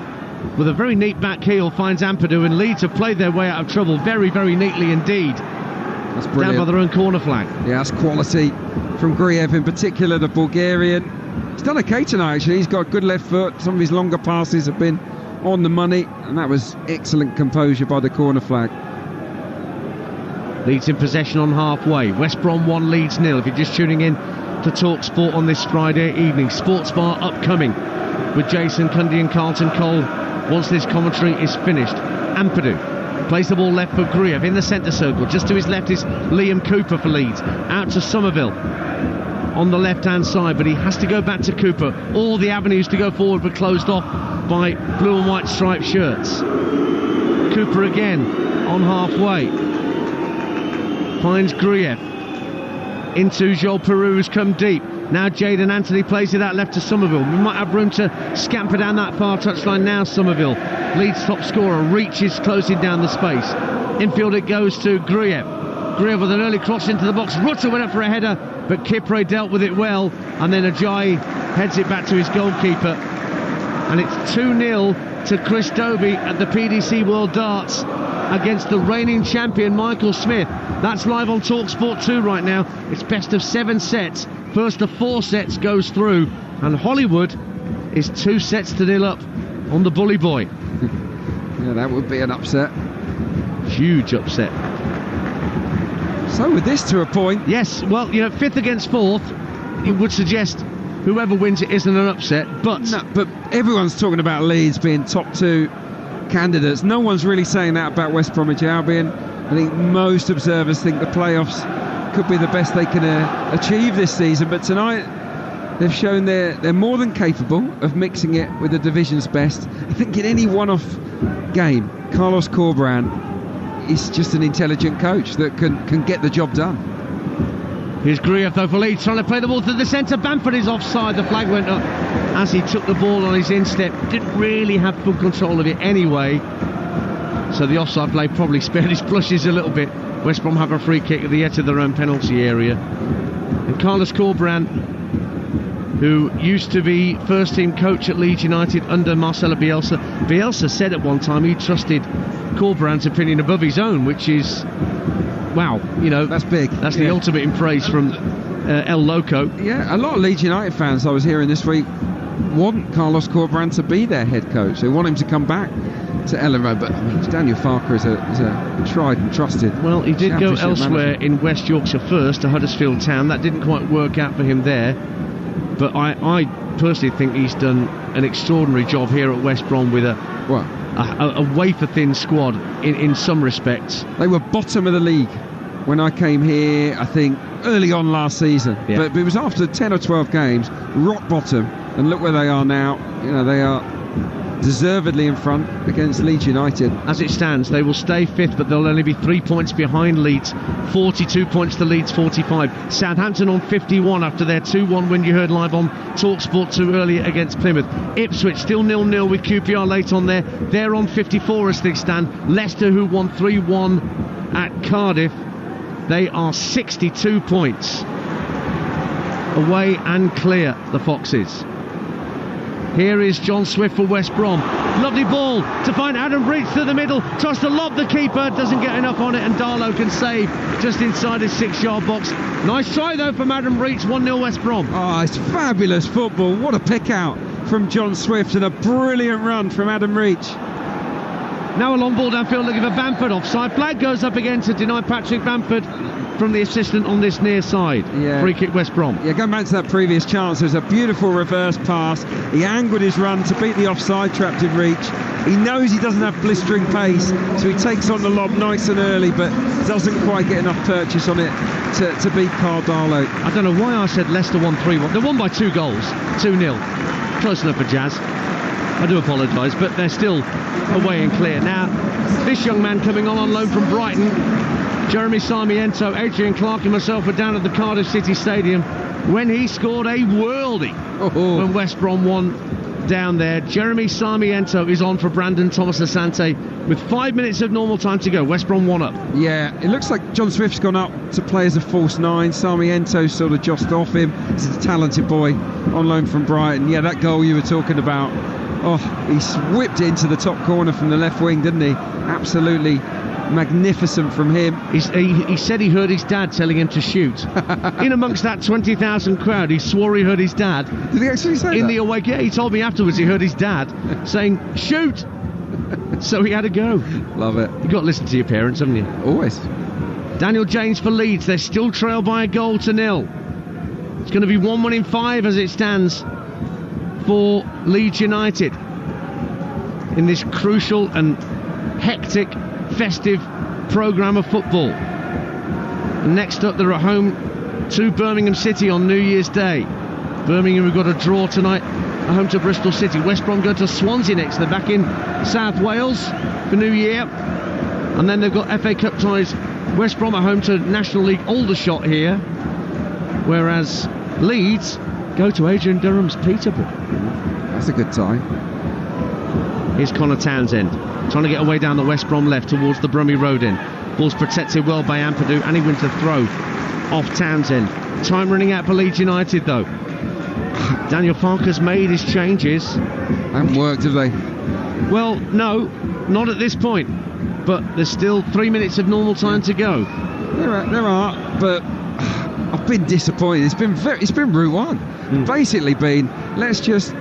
with a very neat back heel, finds Ampadu, and Leeds have played their way out of trouble very, very neatly indeed. That's brilliant. Down by their own corner flag. Yeah, that's quality from Gruyev, in particular, the Bulgarian. He's done okay tonight, actually. He's got a good left foot. Some of his longer passes have been on the money, and that was excellent composure by the corner flag. Leeds in possession on halfway. West Brom 1, Leeds 0. If you're just tuning in to Talksport on this Friday evening, Sports Bar upcoming with Jason Cundy and Carlton Cole once this commentary is finished. Ampadu plays the ball left for Gruyev in the centre circle. Just to his left is Liam Cooper for Leeds. Out to Somerville. on the left-hand side, but he has to go back to Cooper. All the avenues to go forward were closed off by blue and white striped shirts. Cooper again on halfway. Finds Gruyev. Into Joel Peru, who's come deep. Now Jayden Anthony plays it out left to Somerville. We might have room to scamper down that far touchline now. Somerville, Leeds top scorer, reaches closing down the space. Infield it goes to Gruyev. Gruyev with an early cross into the box. Rutter went up for a header, but Kipre dealt with it well. And then Ajayi heads it back to his goalkeeper. And it's 2-0 to Chris Dobie at the PDC World Darts against the reigning champion Michael Smith. That's live on Talksport 2 right now. It's best of 7 sets. First of 4 sets goes through, and Hollywood is 2-0 up on the Bully Boy. Yeah, that would be an upset. Huge upset. So with this to a point. Yes, well, 5th against 4th, it would suggest whoever wins it isn't an upset, but... No, but everyone's talking about Leeds being top 2 candidates. No one's really saying that about West Bromwich Albion. I think most observers think the playoffs could be the best they can achieve this season, but tonight they've shown they're more than capable of mixing it with the division's best. I think in any one-off game, Carlos Corberán is just an intelligent coach that can get the job done. Here's Gruyev though for Leeds, trying to play the ball to the centre. Bamford is offside. The flag went up as he took the ball on his instep. Didn't really have full control of it anyway, so the offside play probably spared his blushes a little bit. West Brom have a free kick at the edge of their own penalty area. And Carlos Corberán, who used to be first-team coach at Leeds United under Marcelo Bielsa. Bielsa said at one time he trusted Corberán's opinion above his own, which is, wow, that's big. That's the ultimate in praise from El Loco. Yeah, a lot of Leeds United fans I was hearing this week want Carlos Corberán to be their head coach. They want him to come back to Ellen Road, but Daniel Farker is a tried and trusted. Well, he did go elsewhere in West Yorkshire first, to Huddersfield Town. That didn't quite work out for him there, but I personally think he's done an extraordinary job here at West Brom with a wafer-thin squad in some respects. They were bottom of the league when I came here, I think, early on last season. Yeah. But it was after 10 or 12 games, rock bottom, and look where they are now. They are deservedly in front against Leeds United. As it stands, they will stay 5th, but they'll only be 3 points behind Leeds. 42 points to Leeds 45. Southampton on 51 after their 2-1 win you heard live on Talksport 2 earlier against Plymouth. Ipswich still 0-0 with QPR late on there. They're on 54 as things stand. Leicester, who won 3-1 at Cardiff, they are 62 points away and clear, the Foxes. Here is John Swift for West Brom. Lovely ball to find Adam Breach through the middle. Tries to lob the keeper, doesn't get enough on it, and Darlow can save just inside his 6-yard box. Nice try though from Adam Breach, 1-0 West Brom. Oh, it's fabulous football. What a pick out from John Swift and a brilliant run from Adam Breach. Now a long ball downfield looking for Bamford. Offside flag goes up again to deny Patrick Bamford from the assistant on this near side. Yeah. Free kick West Brom. Yeah, going back to that previous chance, there's a beautiful reverse pass. He angled his run to beat the offside trapped in Reach. He knows he doesn't have blistering pace, so he takes on the lob nice and early, but doesn't quite get enough purchase on it to beat Carl Darlow. I don't know why I said Leicester won 3-1. They won by 2 goals, 2-0. Close enough for Jazz. I do apologise, but they're still away and clear. Now, this young man coming on loan from Brighton, Jeremy Sarmiento, Adrian Clark and myself were down at the Cardiff City Stadium when he scored a worldie when West Brom won down there. Jeremy Sarmiento is on for Brandon Thomas Asante with 5 minutes of normal time to go. West Brom 1 up. Yeah, it looks like John Swift's gone up to play as a false 9. Sarmiento sort of just off him. He's a talented boy on loan from Brighton. Yeah, that goal you were talking about. Oh, he whipped it into the top corner from the left wing, didn't he? Absolutely magnificent from him. He said he heard his dad telling him to shoot. In amongst that 20,000 crowd, he swore he heard his dad. Did he actually say in that? The away? Yeah, he told me afterwards he heard his dad saying shoot. So he had to go. Love it. You've got to listen to your parents, haven't you? Always. Daniel James for Leeds. They're still trailed by a goal to 0. It's going to be 1-1 in 5 as it stands for Leeds United in this crucial and hectic festive programme of football. And next up they're at home to Birmingham City on New Year's Day. Birmingham have got a draw tonight at home to Bristol City. West Brom go to Swansea next. They're back in South Wales for New Year. And then they've got FA Cup ties. West Brom at home to National League Aldershot here. Whereas Leeds go to Adrian Durham's Peterborough. That's a good tie. Here's Connor Townsend trying to get away down the West Brom left towards the Brummie Road end. Ball's protected well by Ampadu, and he wins the throw off Townsend. Time running out for Leeds United though. Daniel Farke's made his changes. Haven't worked, have they? Well, no, not at this point. But there's still 3 minutes of normal time to go. There are, but I've been disappointed. It's been Route 1. Basically been let's just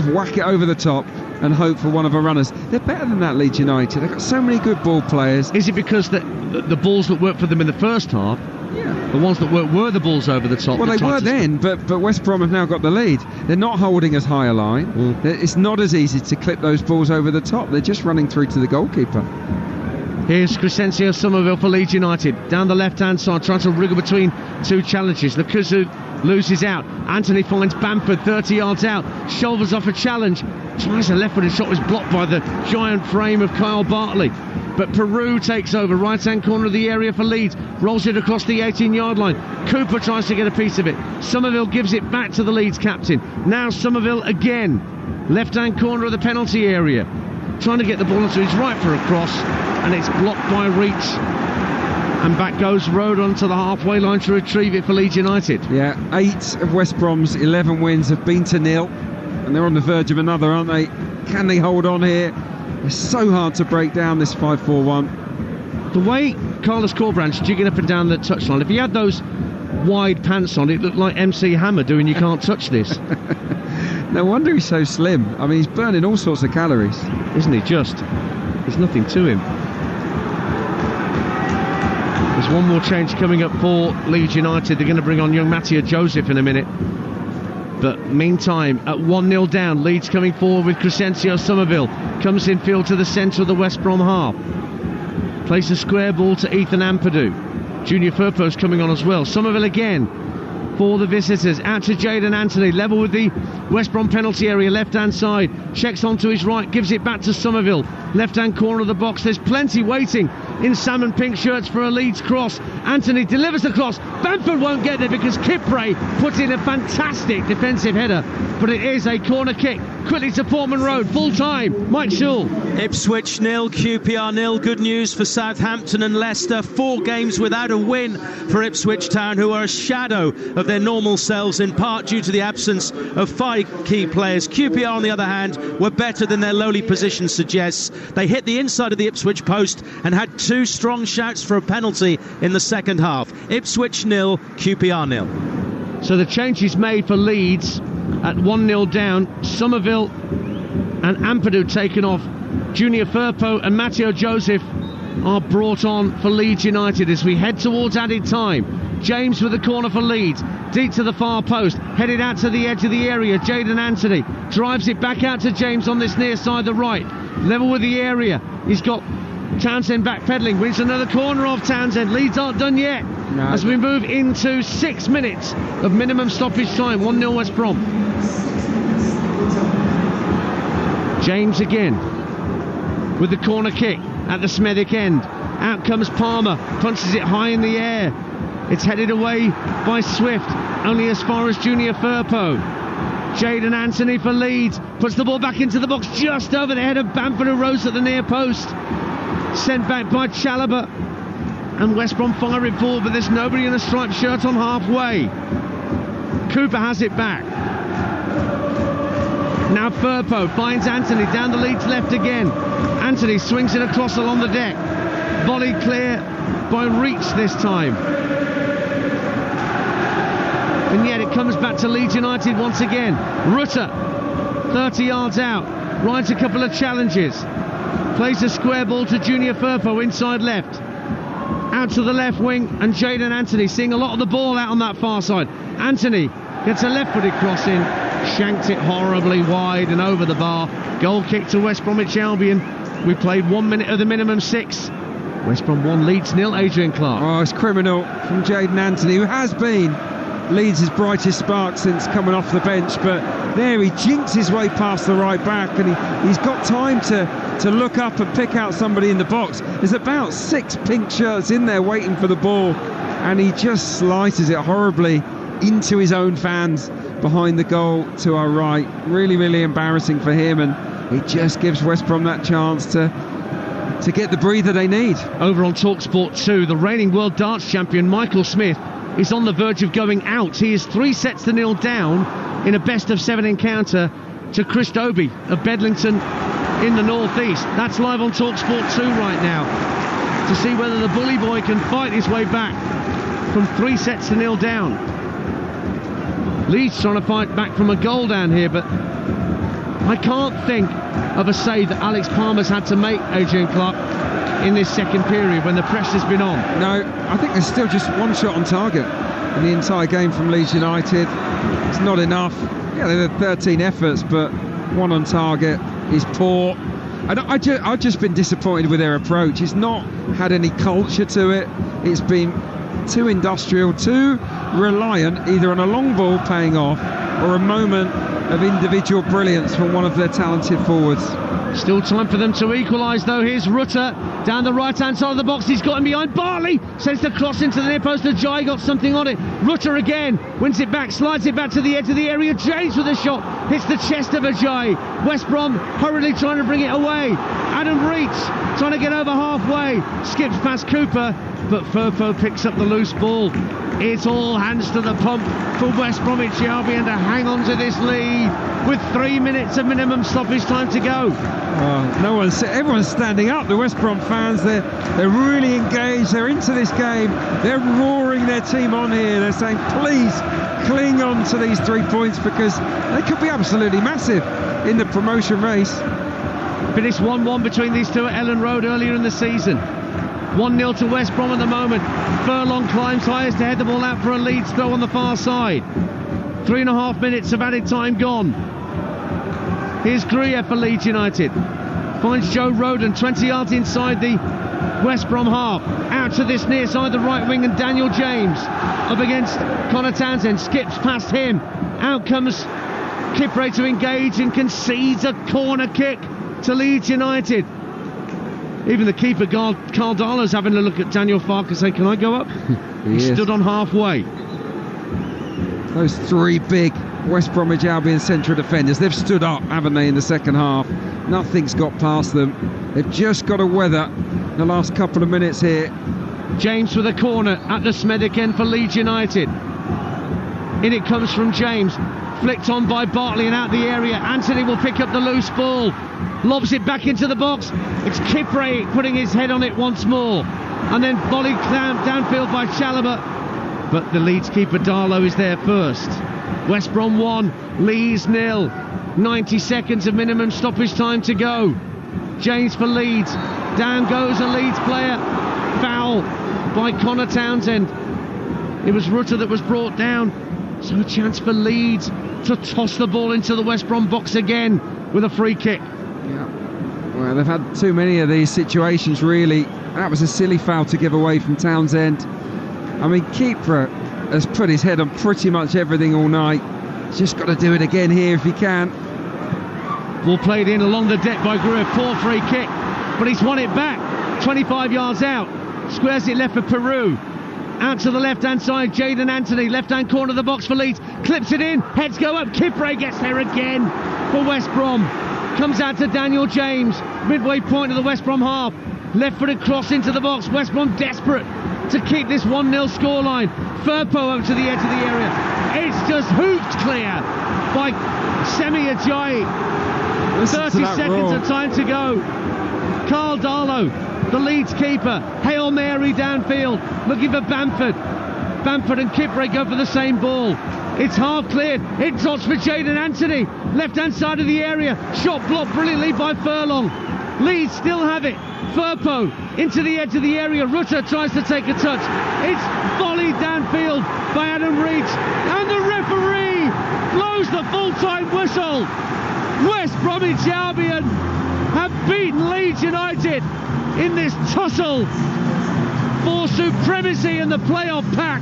whack it over the top and hope for one of our runners. They're better than that, Leeds United. They've got so many good ball players. Is it because the balls that worked for them in the first half, the ones that worked were the balls over the top? Well, they were then, but West Brom have now got the lead. They're not holding as high a line. It's not as easy to clip those balls over the top. They're just running through to the goalkeeper. Here's Crescencio Somerville for Leeds United. Down the left-hand side, trying to wriggle between two challenges. Lakuzu loses out. Anthony finds Bamford 30 yards out. Shoulders off a challenge. Tries a left-footed shot, was blocked by the giant frame of Kyle Bartley. But Peru takes over, right-hand corner of the area for Leeds. Rolls it across the 18-yard line. Cooper tries to get a piece of it. Somerville gives it back to the Leeds captain. Now Somerville again. Left-hand corner of the penalty area. Trying to get the ball onto his right for a cross, and it's blocked by Reach. And back goes Road onto the halfway line to retrieve it for Leeds United. Yeah, 8 of West Brom's 11 wins have been to nil, and they're on the verge of another, aren't they? Can they hold on here? It's so hard to break down this 5-4-1. The way Carlos Corbrand's jigging up and down the touchline, if he had those wide pants on, it looked like MC Hammer doing You Can't Touch This. No wonder he's so slim. I mean, he's burning all sorts of calories. Isn't he just? There's nothing to him. There's one more change coming up for Leeds United. They're going to bring on young Mattia Joseph in a minute. But meantime, at 1-0 down, Leeds coming forward with Crescencio Somerville. Comes in field to the centre of the West Brom half. Plays a square ball to Ethan Ampadu. Junior Firpo's coming on as well. Somerville again for the visitors. Out to Jayden Anthony, level with the West Brom penalty area, left-hand side. Checks onto his right, gives it back to Somerville. Left-hand corner of the box. There's plenty waiting in salmon pink shirts for a Leeds cross. Anthony delivers the cross. Bamford won't get there because Kipre puts in a fantastic defensive header. But it is a corner kick. Quickly to Portman Road, full time. Mike Schull. Ipswich 0, QPR 0. Good news for Southampton and Leicester. 4 games without a win for Ipswich Town, who are a shadow of their normal selves, in part due to the absence of 5 key players. QPR, on the other hand, were better than their lowly position suggests. They hit the inside of the Ipswich post and had 2 strong shouts for a penalty in the second half. Ipswich 0, QPR 0. So the change is made for Leeds at 1-0 down. Somerville and Ampadu taken off. Junior Firpo and Matteo Joseph are brought on for Leeds United as we head towards added time. James with the corner for Leeds, deep to the far post, headed out to the edge of the area. Jayden Anthony drives it back out to James on this near side, the right, level with the area. He's got Townsend backpedaling, wins another corner off Townsend. Leeds aren't done yet as we move into 6 minutes of minimum stoppage time. 1-0 West Brom. James again with the corner kick at the Smethwick end. Out comes Palmer, punches it high in the air. It's headed away by Swift, only as far as Junior Firpo. Jayden Anthony for Leeds, puts the ball back into the box just over the head of Bamford, who rose at the near post. Sent back by Chalobah, and West Brom fire it forward, but there's nobody in a striped shirt on halfway. Cooper has it back. Now Firpo finds Anthony down the Leeds left again. Anthony swings it across along the deck. Volley clear by Reach this time. And yet it comes back to Leeds United once again. Rutter, 30 yards out, rides a couple of challenges. Plays a square ball to Junior Firpo inside left. Out to the left wing, and Jayden Anthony seeing a lot of the ball out on that far side. Anthony gets a left-footed cross in, shanked it horribly wide and over the bar. Goal kick to West Bromwich Albion. We played 1 minute of the minimum 6. West Brom 1, Leeds 0. Adrian Clark. Oh, it's criminal from Jayden Anthony, who has been Leeds' brightest spark since coming off the bench, but there he jinks his way past the right back, and he's got time to look up and pick out somebody in the box. There's about 6 pink shirts in there waiting for the ball, and he just slices it horribly into his own fans behind the goal to our right. Really, really embarrassing for him, and it just gives West Brom that chance to get the breather they need. Over on Talksport 2, the reigning world darts champion Michael Smith is on the verge of going out. He is 3-0 down in a best-of-7 encounter to Chris Dobie of Bedlington in the northeast. That's live on Talksport 2 right now, to see whether the bully boy can fight his way back from 3-0 down. Leeds trying to fight back from a goal down here, but I can't think of a save that Alex Palmer's had to make, Adrian Clark, in this second period when the pressure's been on. No, I think there's still just one shot on target in the entire game from Leeds United. It's not enough. Yeah, there are 13 efforts, but one on target is poor. And I've just been disappointed with their approach. It's not had any culture to it. It's been too industrial, too reliant either on a long ball paying off or a moment of individual brilliance from one of their talented forwards. Still time for them to equalise though. Here's Rutter down the right hand side of the box. He's got him behind Bartley, sends the cross into the near post. Ajay got something on it. Rutter again wins it back, slides it back to the edge of the area. James with a shot hits the chest of Ajay. West Brom hurriedly trying to bring it away. Adam Reach trying to get over halfway, skips past Cooper, but Firpo picks up the loose ball. It's all hands to the pump for West Bromwich Albion to hang on to this lead with 3 minutes of minimum stoppage time to go. Everyone's standing up. The West Brom fans, they're really engaged. They're into this game. They're roaring their team on here. They're saying, please cling on to these 3 points, because they could be absolutely massive in the promotion race. Finished 1-1 between these two at Ellen Road earlier in the season. 1-0 to West Brom at the moment. Furlong climbs highest to head the ball out for a Leeds throw on the far side. 3.5 minutes of added time gone. Here's Greer for Leeds United. Finds Joe Roden 20 yards inside the West Brom half. Out to this near side, the right wing, and Daniel James up against Connor Townsend. Skips past him. Out comes Kipre to engage and concedes a corner kick to Leeds United. Even the keeper, Carl Darlow's having a look at Daniel Farke saying, can I go up? He stood on halfway. Those 3 big West Bromwich Albion central defenders, they've stood up, haven't they, in the second half? Nothing's got past them. They've just got to weather the last couple of minutes here. James with a corner at the Smedic end for Leeds United. In it comes from James. Flicked on by Bartley and out the area. Anthony will pick up the loose ball. Lobs it back into the box. It's Kipre putting his head on it once more. And then volleyed downfield by Chalobah. But the Leeds keeper Darlow is there first. West Brom 1, Leeds 0. 90 seconds of minimum stoppage time to go. James for Leeds. Down goes a Leeds player. Foul by Connor Townsend. It was Rutter that was brought down. So a chance for Leeds to toss the ball into the West Brom box again with a free kick. Yeah. Well, they've had too many of these situations, really. That was a silly foul to give away from Townsend. I mean, keeper has put his head on pretty much everything all night. He's just got to do it again here if he can. Ball played in along the deck by Greer. Poor free kick, but he's won it back. 25 yards out. Squares it left for Peru. Out to the left-hand side, Jaden Anthony, left-hand corner of the box for Leeds, clips it in, heads go up, Kipre gets there again for West Brom. Comes out to Daniel James, midway point of the West Brom half, left-footed cross into the box. West Brom desperate to keep this 1-0 scoreline. Firpo up to the edge of the area. It's just hooped clear by Semi Ajayi. 30 seconds of time to go. Carl Darlow, the Leeds keeper, Hail Mary downfield, looking for Bamford. Bamford and Kipre go for the same ball. It's half cleared. It drops for Jaden Anthony. Left-hand side of the area. Shot blocked brilliantly by Furlong. Leeds still have it. Firpo into the edge of the area. Rutter tries to take a touch. It's volleyed downfield by Adam Reach. And the referee blows the full-time whistle. West Bromwich Albion have beaten Leeds United in this tussle for supremacy in the playoff pack.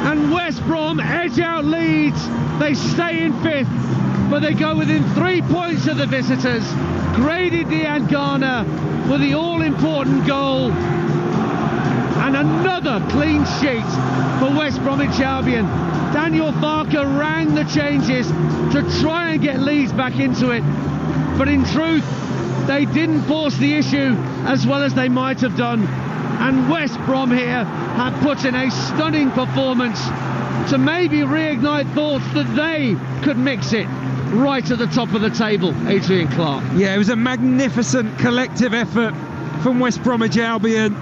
And West Brom edge out Leeds. They stay in 5th, but they go within 3 points of the visitors. Grady Diangana with the all-important goal. And another clean sheet for West Bromwich Albion. Daniel Farker rang the changes to try and get Leeds back into it. But in truth, they didn't force the issue as well as they might have done. And West Brom here have put in a stunning performance to maybe reignite thoughts that they could mix it right at the top of the table. Adrian Clark. Yeah, it was a magnificent collective effort from West Bromwich Albion.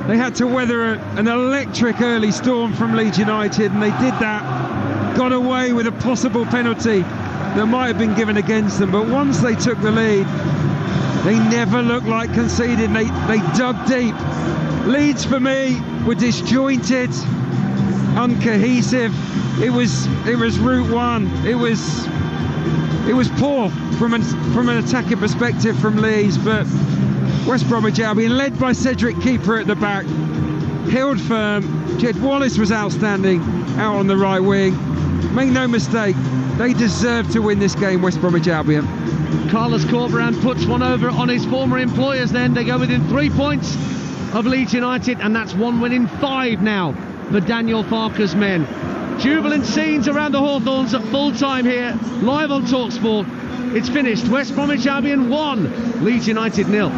They had to weather an electric early storm from Leeds United, and they did that. Got away with a possible penalty that might have been given against them, but once they took the lead, they never looked like conceding. They dug deep. Leeds, for me, were disjointed, uncohesive. It was route one. It was poor from an attacking perspective from Leeds, but West Bromwich Albion, led by Cedric Keeper at the back, held firm. Jed Wallace was outstanding out on the right wing. Make no mistake, they deserve to win this game, West Bromwich Albion. Carlos Corberán puts one over on his former employers then. They go within 3 points of Leeds United, and that's 1 win in 5 now for Daniel Farker's men. Jubilant scenes around the Hawthorns at full time here, live on Talksport. It's finished. West Bromwich Albion 1, Leeds United 0.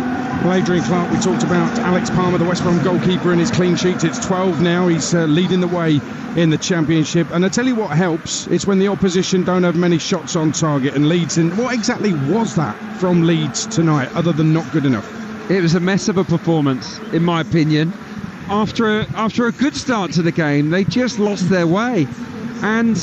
Well, Adrian Clark, we talked about Alex Palmer, the West Brom goalkeeper, and his clean sheet. It's 12 now. He's leading the way in the Championship. And I tell you what helps, it's when the opposition don't have many shots on target. And Leeds, and what exactly was that from Leeds tonight, other than not good enough? It was a mess of a performance, in my opinion. After a good start to the game, they just lost their way. And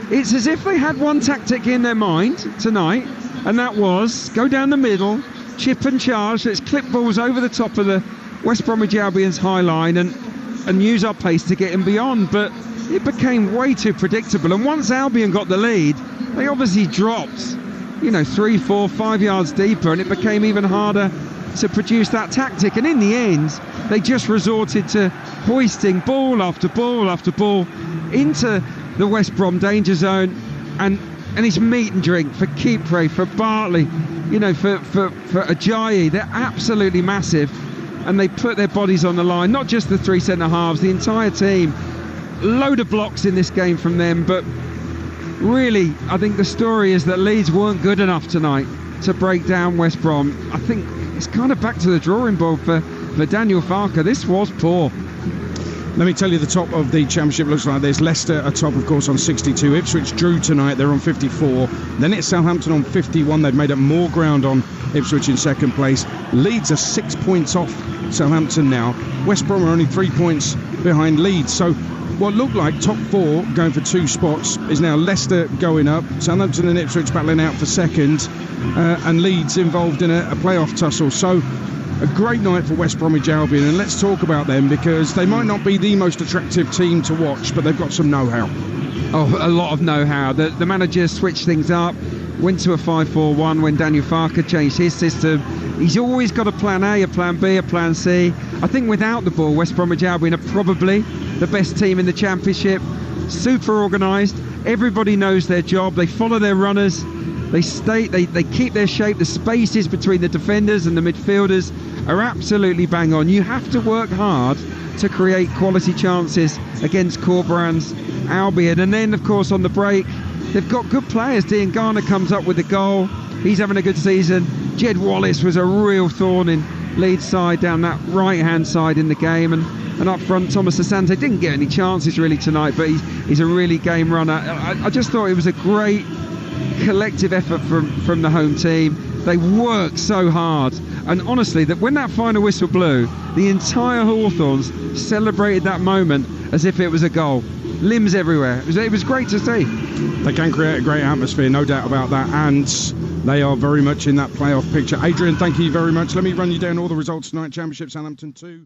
it's as if they had one tactic in their mind tonight, and that was go down the middle, chip and charge. Let's clip balls over the top of the West Bromwich Albion's high line and use our pace to get him beyond. But it became way too predictable. And once Albion got the lead, they obviously dropped, 3, 4, 5 yards deeper, and it became even harder to produce that tactic. And in the end, they just resorted to hoisting ball after ball after ball into the West Brom danger zone, and it's meat and drink for Kipre, for Bartley, for Ajayi. They're absolutely massive, and they put their bodies on the line. Not just the 3 centre halves, the entire team. Load of blocks in this game from them, but really, I think the story is that Leeds weren't good enough tonight to break down West Brom. I think it's kind of back to the drawing board for Daniel Farker. This was poor. Let me tell you, the top of the Championship looks like this. Leicester atop, of course, on 62. Ipswich drew tonight. They're on 54. Then it's Southampton on 51. They've made up more ground on Ipswich in second place. Leeds are 6 points off Southampton now. West Brom are only 3 points behind Leeds. So what looked like top 4 going for 2 spots is now Leicester going up, Southampton and Ipswich battling out for second, and Leeds involved in a playoff tussle. So a great night for West Bromwich Albion, and let's talk about them, because they might not be the most attractive team to watch, but they've got some know-how. Oh, a lot of know-how. The manager switched things up, went to a 5-4-1 when Daniel Farker changed his system. He's always got a plan A, a plan B, a plan C. I think without the ball, West Bromwich Albion are probably the best team in the Championship. Super organised. Everybody knows their job. They follow their runners. They keep their shape. The spaces between the defenders and the midfielders are absolutely bang on. You have to work hard to create quality chances against Corberán's Albion. And then, of course, on the break, they've got good players. Diangana comes up with a goal. He's having a good season. Jed Wallace was a real thorn in Leeds' side down that right-hand side in the game. And up front, Thomas Asante didn't get any chances really tonight, but he's a really game runner. I just thought it was a great collective effort from the home team. They worked so hard, and honestly, that when that final whistle blew, the entire Hawthorns celebrated that moment as if it was a goal. Limbs everywhere. It was great to see. They can create a great atmosphere, no doubt about that, and they are very much in that playoff picture. Adrian, thank you very much. Let me run you down all the results tonight. Championship, Southampton 2.